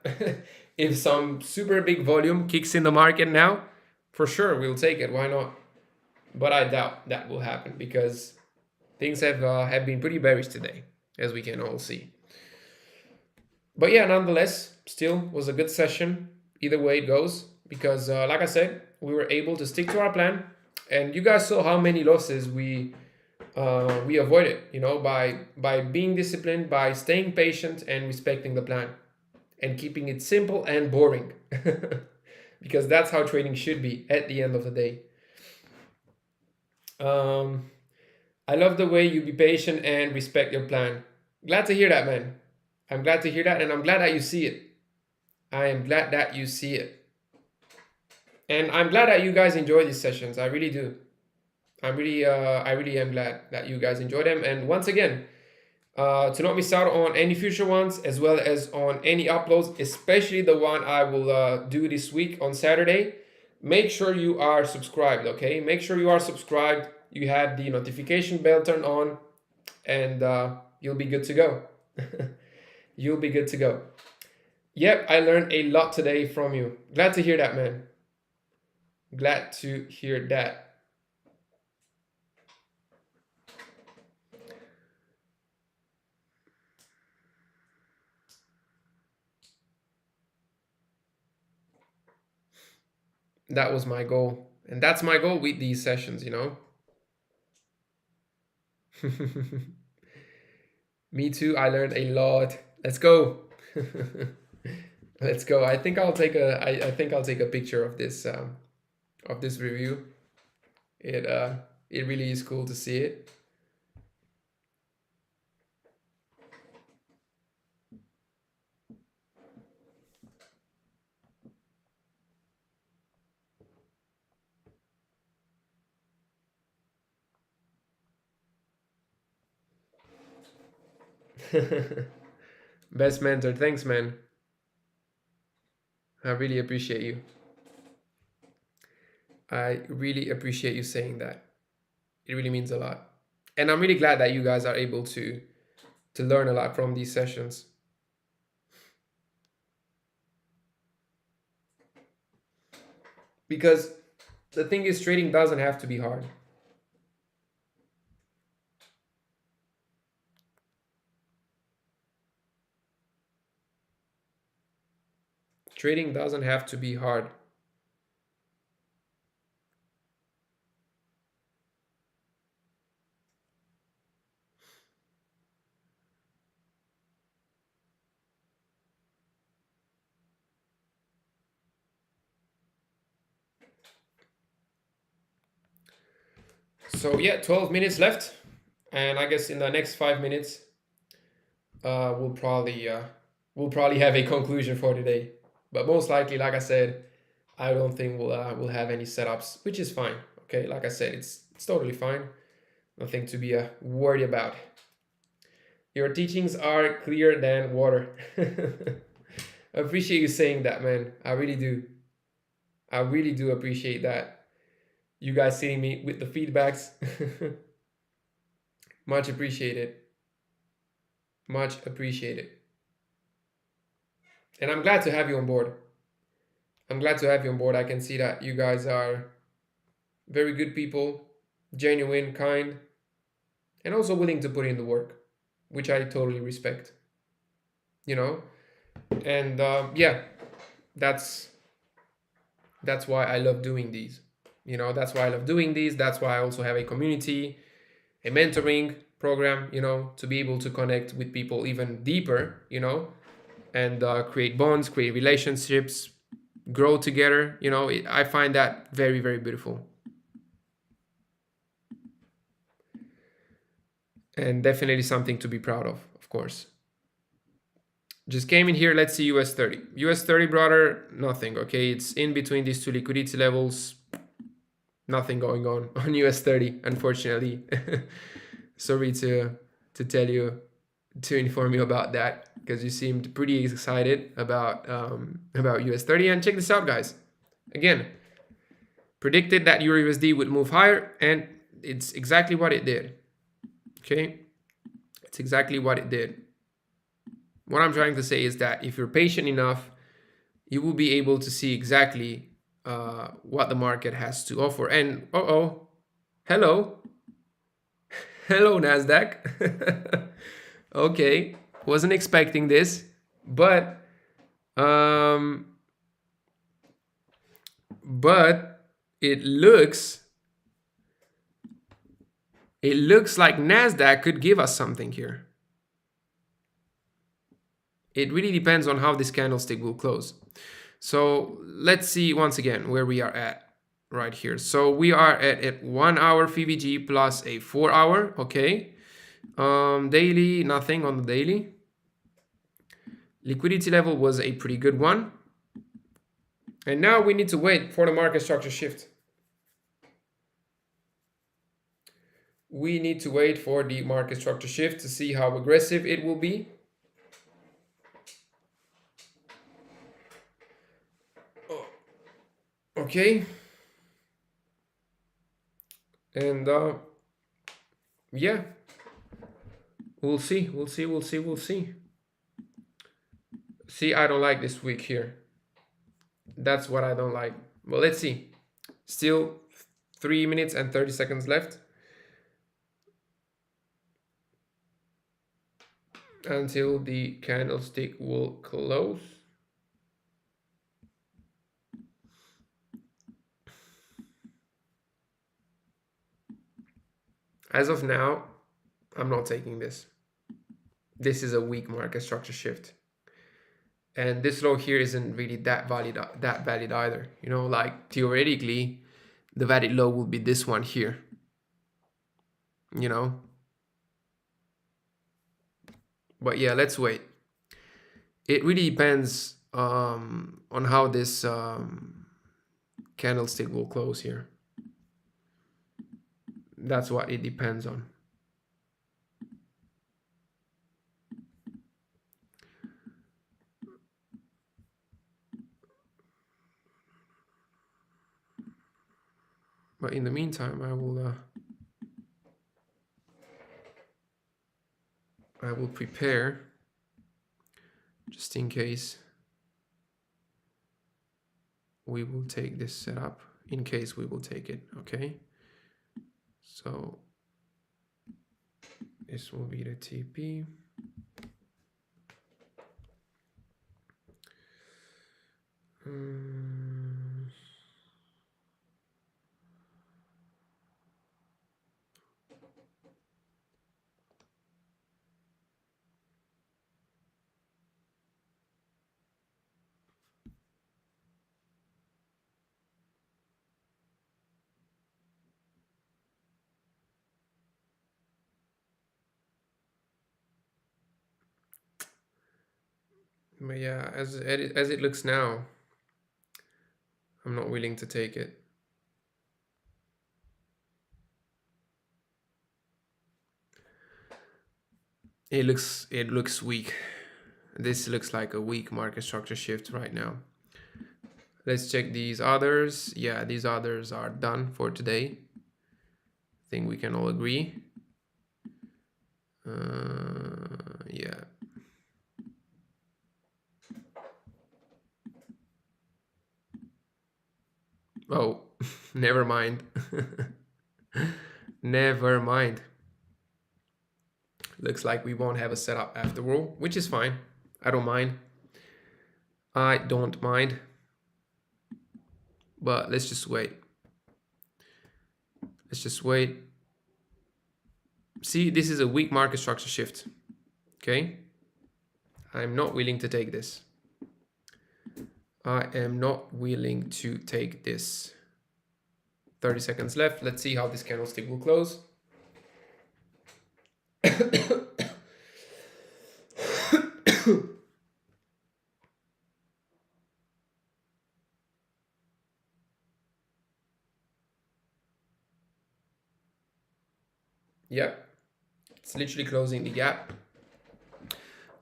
if some super big volume kicks in the market now, for sure we'll take it. Why not? But I doubt that will happen, because things have been pretty bearish today, as we can all see. But yeah, nonetheless, still was a good session. Either way it goes, because like I said, we were able to stick to our plan, and you guys saw how many losses we avoided, by being disciplined, by staying patient and respecting the plan, and keeping it simple and boring, because that's how trading should be at the end of the day. I love the way you be patient and respect your plan. Glad to hear that, man. I'm glad to hear that, and I'm glad that you see it. I am glad that you see it. And I'm glad that you guys enjoy these sessions. I really do. I really am glad that you guys enjoy them. And once again, to not miss out on any future ones, as well as on any uploads, especially the one I will do this week on Saturday, make sure you are subscribed, okay? Make sure you are subscribed, you have the notification bell turned on, and you'll be good to go. You'll be good to go. Yep, I learned a lot today from you. Glad to hear that, man. Glad to hear that. That was my goal. And that's my goal with these sessions, Me too. I learned a lot. Let's go. Let's go. I think I'll take a picture of this review. It really is cool to see it. Best mentor. Thanks, man. I really appreciate you. I really appreciate you saying that. It really means a lot. And I'm really glad that you guys are able to learn a lot from these sessions. Because the thing is, trading doesn't have to be hard. Trading doesn't have to be hard. So yeah, 12 minutes left, and I guess in the next 5 minutes, we'll probably have a conclusion for today. But most likely, like I said, I don't think we'll have any setups, which is fine. Okay, like I said, it's totally fine. Nothing to be worried about. Your teachings are clearer than water. I appreciate you saying that, man. I really do. I really do appreciate that. You guys seeing me with the feedbacks. Much appreciated. Much appreciated. And I'm glad to have you on board. I'm glad to have you on board. I can see that you guys are very good people, genuine, kind, and also willing to put in the work, which I totally respect. You know, and yeah, that's why I love doing these. You know, that's why I love doing these. That's why I also have a community, a mentoring program. You know, to be able to connect with people even deeper. You know, and create bonds, create relationships, grow together. You know, I find that very, very beautiful. And definitely something to be proud of course. Just came in here. Let's see US 30. US 30, brother, nothing. Okay, it's in between these two liquidity levels. Nothing going on US 30, unfortunately. Sorry to tell you, to inform you about that, because you seemed pretty excited about US 30. And check this out, guys. Again, predicted that EURUSD would move higher, and it's exactly what it did. Okay, it's exactly what it did. What I'm trying to say is that if you're patient enough, you will be able to see exactly what the market has to offer. And hello, hello Nasdaq. Okay, wasn't expecting this, but it looks like Nasdaq could give us something here. It really depends on how this candlestick will close. So let's see once again where we are at right here. So we are at 1 hour FVG plus a 4 hour. Okay. Daily, nothing on the daily. Liquidity level was a pretty good one. And now we need to wait for the market structure shift. We need to wait for the market structure shift to see how aggressive it will be. Okay. And yeah, we'll see. See, I don't like this week here. That's what I don't like. Well, let's see. Still 3 minutes and 30 seconds left until the candlestick will close. As of now, I'm not taking this. This is a weak market structure shift. And this low here isn't really that valid either. You know, like theoretically, the valid low will be this one here. You know? But yeah, let's wait. It really depends on how this candlestick will close here. That's what it depends on. But in the meantime, I will I will prepare just in case we will take this setup, in case we will take it. Okay, so this will be the TP. But yeah, as it looks now, I'm not willing to take it. It looks weak. This looks like a weak market structure shift right now. Let's check these others. Yeah, these others are done for today. I think we can all agree. Yeah. Oh, never mind. Never mind. Looks like we won't have a setup after all, which is fine. I don't mind. I don't mind. But let's just wait. Let's just wait. See, this is a weak market structure shift. Okay. I'm not willing to take this. I am not willing to take this. 30 seconds left. Let's see how this candlestick will close. Yep, it's literally closing the gap,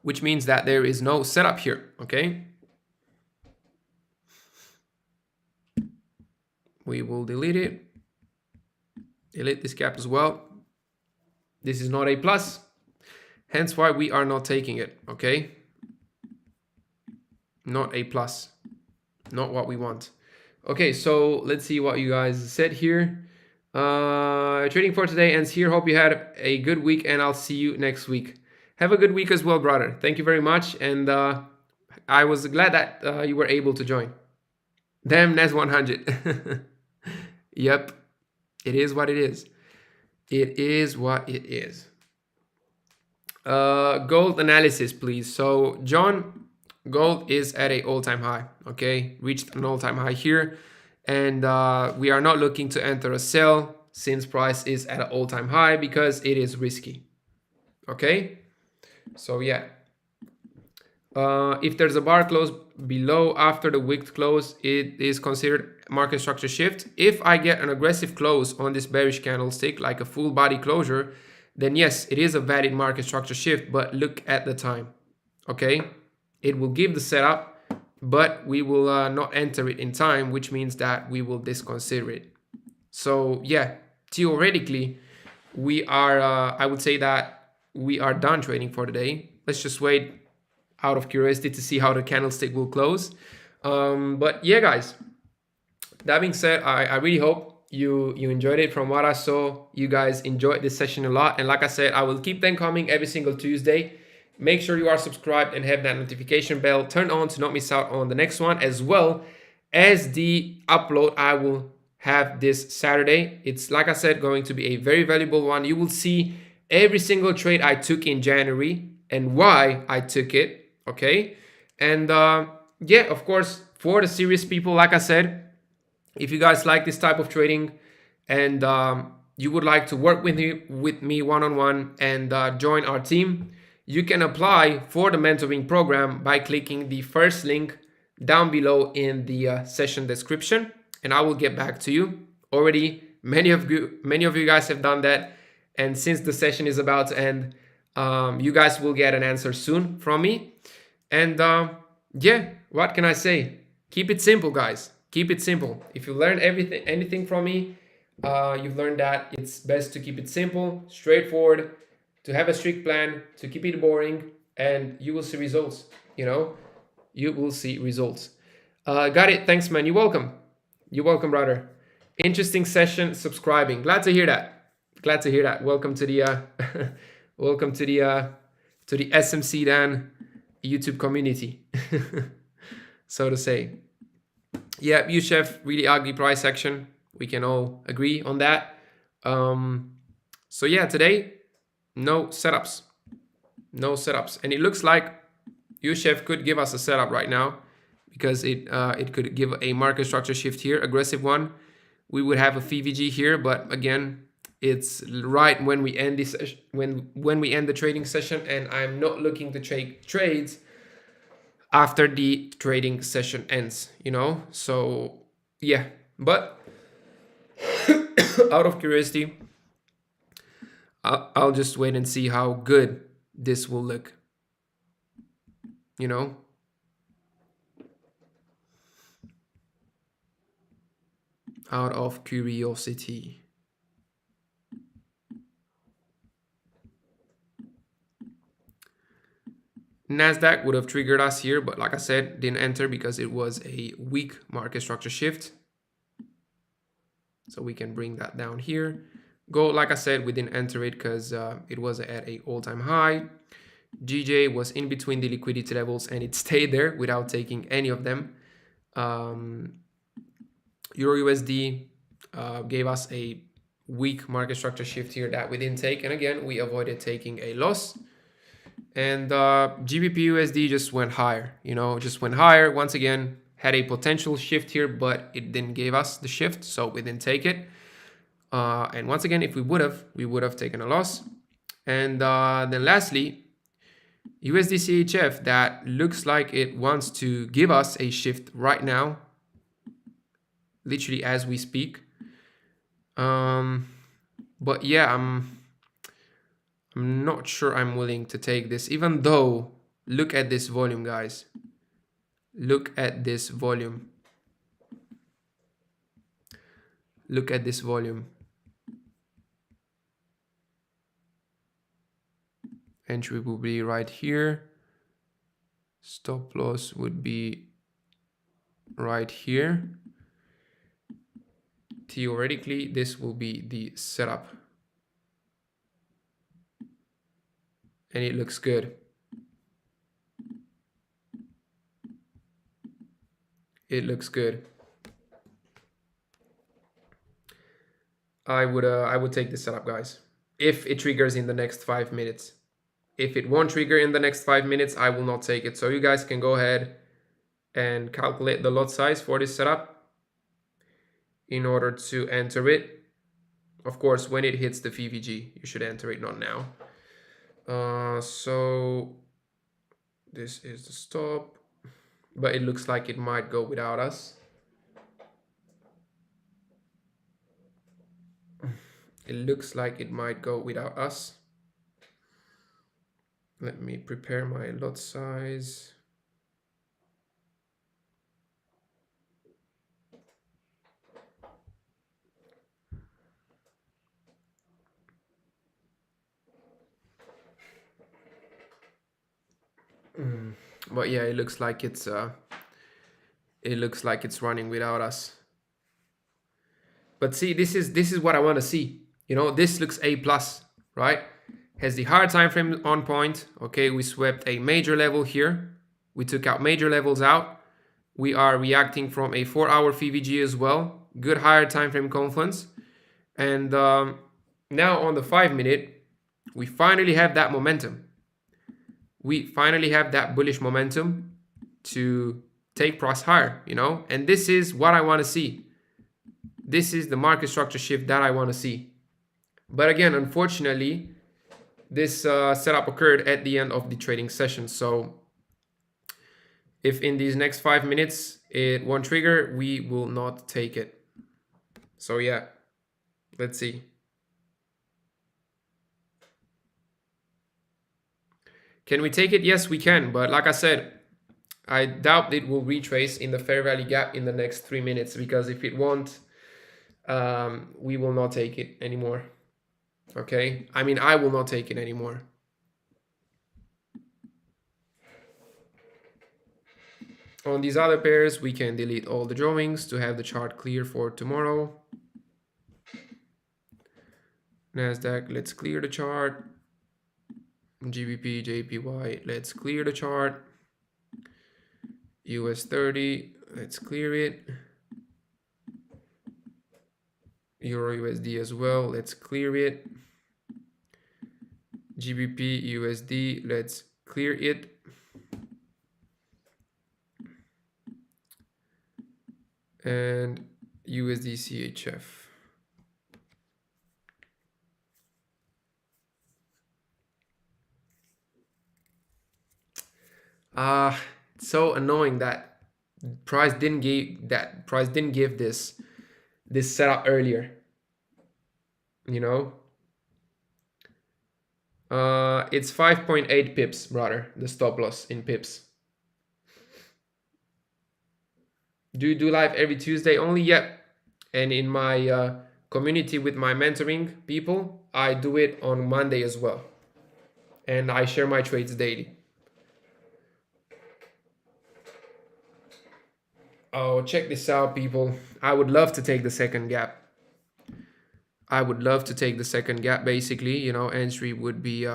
which means that there is no setup here. Okay, we will delete it, delete this gap as well. This is not a plus, hence why we are not taking it. Okay, not a plus, not what we want. Okay, so let's see what you guys said here. Trading for today ends here. Hope you had a good week, and I'll see you next week. Have a good week as well, brother. Thank you very much, and I was glad that you were able to join. Damn, NAS 100. Yep, it is what it is. It is what it is. Gold analysis, please. So, John, gold is at an all-time high. Okay, reached an all-time high here. And we are not looking to enter a sell since price is at an all-time high because it is risky. Okay, so yeah, if there's a bar close below after the wick close, it is considered market structure shift. If I get an aggressive close on this bearish candlestick, like a full body closure, then yes, it is a valid market structure shift, but look at the time. Okay, it will give the setup, but we will not enter it in time, which means that we will disconsider it. So yeah, theoretically, we are, I would say that we are done trading for the day. Let's just wait out of curiosity to see how the candlestick will close. But yeah, guys, that being said, I really hope you enjoyed it. From what I saw, you guys enjoyed this session a lot. And like I said, I will keep them coming every single Tuesday. Make sure you are subscribed and have that notification bell turned on to not miss out on the next one, as well as the upload I will have this Saturday. It's, like I said, going to be a very valuable one. You will see every single trade I took in January and why I took it. Okay. And yeah, of course, for the serious people, like I said, if you guys like this type of trading and you would like to work with me one-on-one and join our team, you can apply for the mentoring program by clicking the first link down below in the session description, and I will get back to you. Already, many of you guys have done that, and since the session is about to end, you guys will get an answer soon from me. And yeah, what can I say? Keep it simple, guys. Keep it simple. If you learned anything from me, you've learned that it's best to keep it simple, straightforward, to have a strict plan, to keep it boring, and you will see results. You know, you will see results. Got it. Thanks, man. You're welcome. You're welcome, brother. Interesting session. Subscribing. Glad to hear that. Glad to hear that. Welcome to the welcome to the SMC Dan YouTube community, so to say. Yeah, USDCHF, really ugly price action. We can all agree on that. So yeah, today, no setups. No setups. And it looks like USDCHF could give us a setup right now, because it could give a market structure shift here, aggressive one. We would have a VVG here, but again, it's right when we end this when we end the trading session, and I'm not looking to take trades after the trading session ends, you know. So yeah, but out of curiosity, I'll just wait and see how good this will look, you know. Out of curiosity. Nasdaq would have triggered us here, but like I said, didn't enter because it was a weak market structure shift. So we can bring that down here. Gold, like I said, we didn't enter it because it was at an all-time high. GJ was in between the liquidity levels and it stayed there without taking any of them. EURUSD gave us a weak market structure shift here that we didn't take, and again we avoided taking a loss. And GBP USD just went higher, you know, just went higher. Once again, had a potential shift here, but it didn't give us the shift, so we didn't take it. And once again, if we would have taken a loss. And then lastly, USDCHF, that looks like it wants to give us a shift right now, literally as we speak. But yeah, I'm not sure I'm willing to take this, even though, look at this volume, guys. Look at this volume. Look at this volume. Entry will be right here. Stop loss would be right here. Theoretically, this will be the setup. And it looks good. It looks good. I would take this setup, guys, if it triggers in the next 5 minutes. If it won't trigger in the next 5 minutes, I will not take it. So you guys can go ahead and calculate the lot size for this setup in order to enter it. Of course, when it hits the VVG, you should enter it, not now. So this is the stop, but it looks like it might go without us. It looks like it might go without us. Let me prepare my lot size. But yeah, it looks like it's running without us. But see, this is what I want to see. You know, this looks A+, right? Has the higher time frame on point. Okay, we swept a major level here. We took out major levels out. We are reacting from a 4-hour VVG as well. Good higher time frame confluence. And now on the 5-minute, we finally have that momentum. We finally have that bullish momentum to take price higher, you know, and this is what I want to see. This is the market structure shift that I want to see. But again, unfortunately, this setup occurred at the end of the trading session. So if in these next 5 minutes it won't trigger, we will not take it. So yeah, let's see. Can we take it? Yes, we can. But like I said, I doubt it will retrace in the fair value gap in the next 3 minutes, because if it won't, we will not take it anymore. Okay, I mean, I will not take it anymore. On these other pairs, we can delete all the drawings to have the chart clear for tomorrow. NASDAQ, let's clear the chart. GBP, JPY, let's clear the chart. US 30, let's clear it. Euro USD as well, let's clear it. GBP USD, let's clear it. And USDCHF. It's so annoying that price didn't give this setup earlier. You know, it's 5.8 pips, brother. The stop loss in pips. Do you do live every Tuesday only? Yeah. And in my community with my mentoring people, I do it on Monday as well. And I share my trades daily. Oh, check this out, people. I would love to take the second gap. I would love to take the second gap, basically. You know, entry would be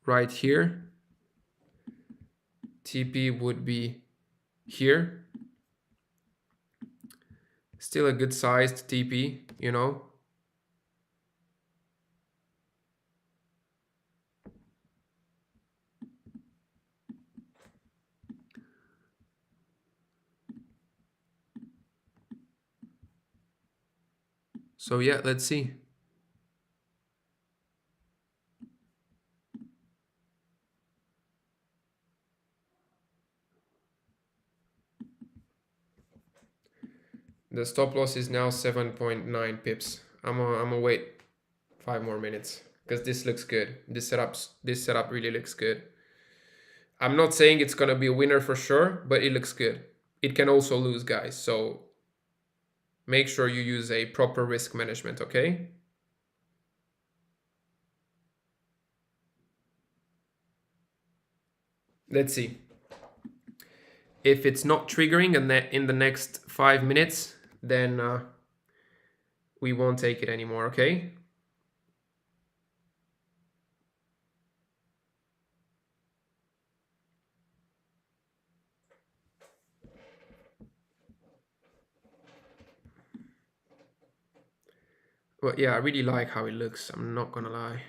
right here. TP would be here. Still a good sized TP, you know. So yeah, let's see. The stop loss is now 7.9 pips. I'm gonna wait 5 more minutes because this looks good. This setup really looks good. I'm not saying it's gonna be a winner for sure, but it looks good. It can also lose, guys. So make sure you use a proper risk management, okay? Let's see. If it's not triggering in the next 5 minutes, then we won't take it anymore, okay? But yeah, I really like how it looks. I'm not gonna lie.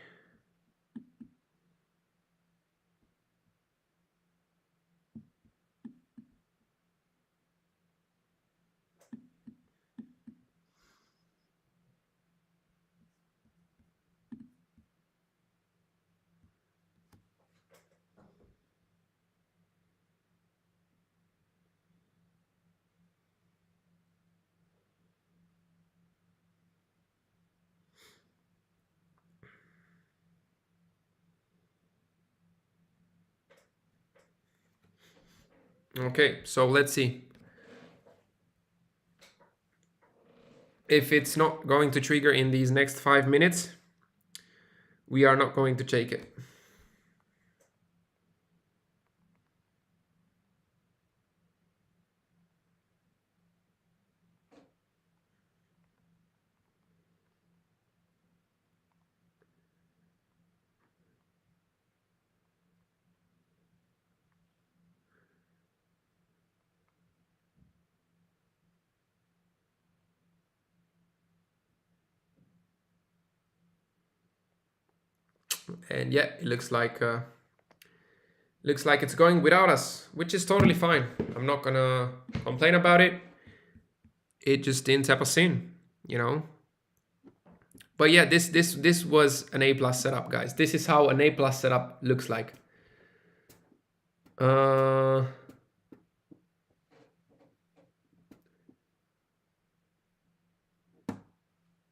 Okay, so let's see. If it's not going to trigger in these next 5 minutes, we are not going to take it. And yeah, it looks like it's going without us, which is totally fine. I'm not gonna complain about it. It just didn't tap us in, you know. But yeah, this was an A+ setup, guys. This is how an A+ setup looks like.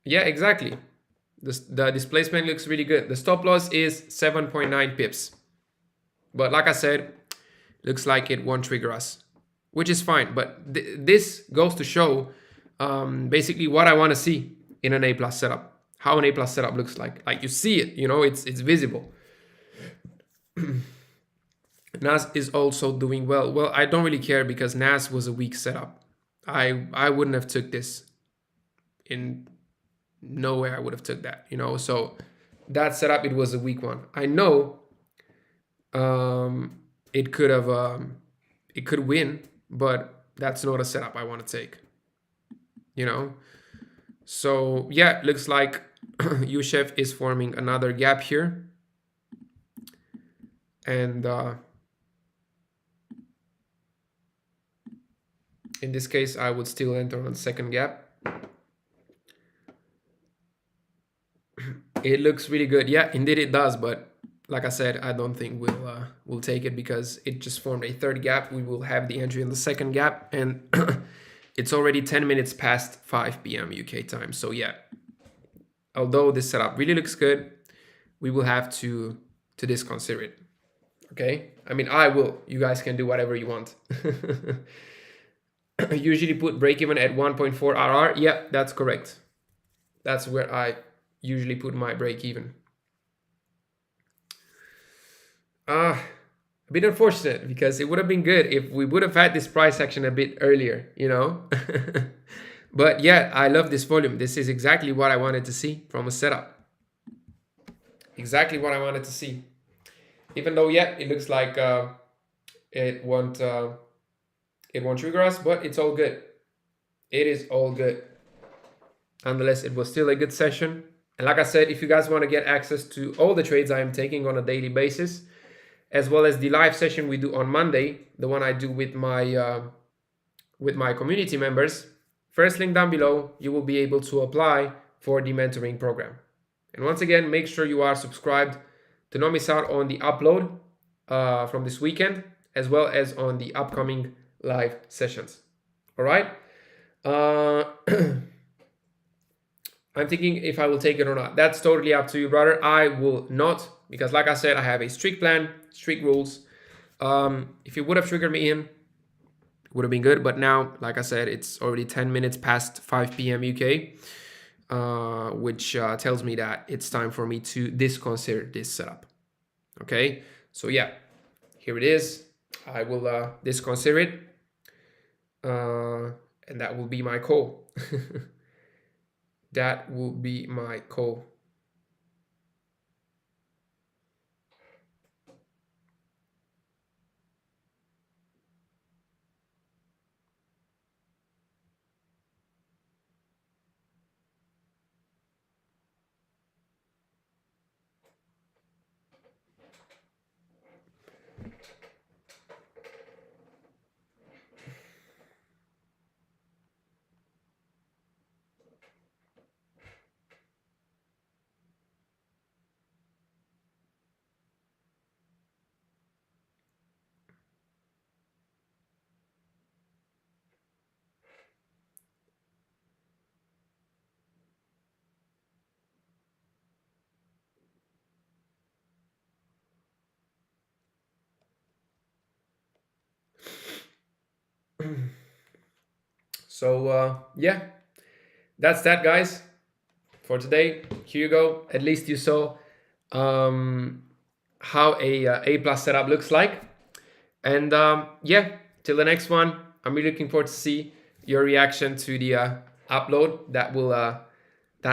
Yeah, exactly. The displacement looks really good. The stop loss is 7.9 pips. But like I said, looks like it won't trigger us, which is fine. But this goes to show basically what I want to see in an A+ setup. how an A+ setup looks like. Like you see it, you know, it's visible. NAS is also doing well. Well, I don't really care because NAS was a weak setup. I wouldn't have took this. In no way I would have took that, you know. So that setup, it was a weak one. I know it could have it could win, but that's not a setup I want to take, you know. So yeah, looks like USDCHF is forming another gap here, and in this case I would still enter on second gap. It looks really good. Yeah, indeed it does, but like I said, I don't think we'll take it because it just formed a third gap. We will have the entry in the second gap, and it's already 10 minutes past 5 p.m. UK time. So yeah, although this setup really looks good, we will have to disconsider it. Okay, I mean, I will. You guys can do whatever you want. I usually put break even at 1.4 RR. Yeah, that's correct. That's where I usually put my break even. A bit unfortunate because it would have been good if we would have had this price action a bit earlier, you know. But yeah, I love this volume. This is exactly what I wanted to see from a setup. Exactly what I wanted to see. Even though, yeah, it looks like it won't trigger us, but it's all good. It is all good. Nonetheless, it was still a good session. And like I said, if you guys want to get access to all the trades I am taking on a daily basis, as well as the live session we do on Monday, the one I do with my community members, first link down below, you will be able to apply for the mentoring program. And once again, make sure you are subscribed to not miss out on the upload from this weekend, as well as on the upcoming live sessions. All right. I'm thinking if I will take it or not. That's totally up to you, brother. I will not, because like I said, I have a strict plan, strict rules. If it would have triggered me in, it would have been good. But now, like I said, it's already 10 minutes past 5 p.m. UK, which tells me that it's time for me to disconsider this setup. Okay, so yeah, here it is. I will disconsider it, and that will be my call. That will be my call. So yeah, that's that, guys, for today. Here you go. At least you saw how a+ setup looks like. And yeah, till the next one, I'm really looking forward to see your reaction to the upload that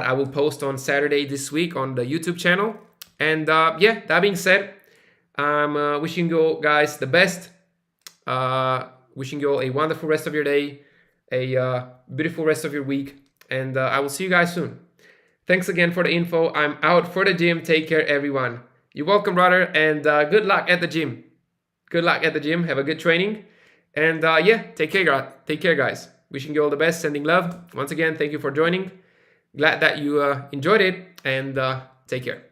I will post on Saturday this week on the YouTube channel. And yeah, that being said, I'm wishing you all guys the best. Wishing you all a wonderful rest of your day, a beautiful rest of your week, and I will see you guys soon. Thanks again for the info. I'm out for the gym. Take care, everyone. You're welcome, brother, and good luck at the gym. Good luck at the gym. Have a good training, and yeah, take care, guys. Wishing you all the best. Sending love. Once again, thank you for joining. Glad that you enjoyed it, and take care.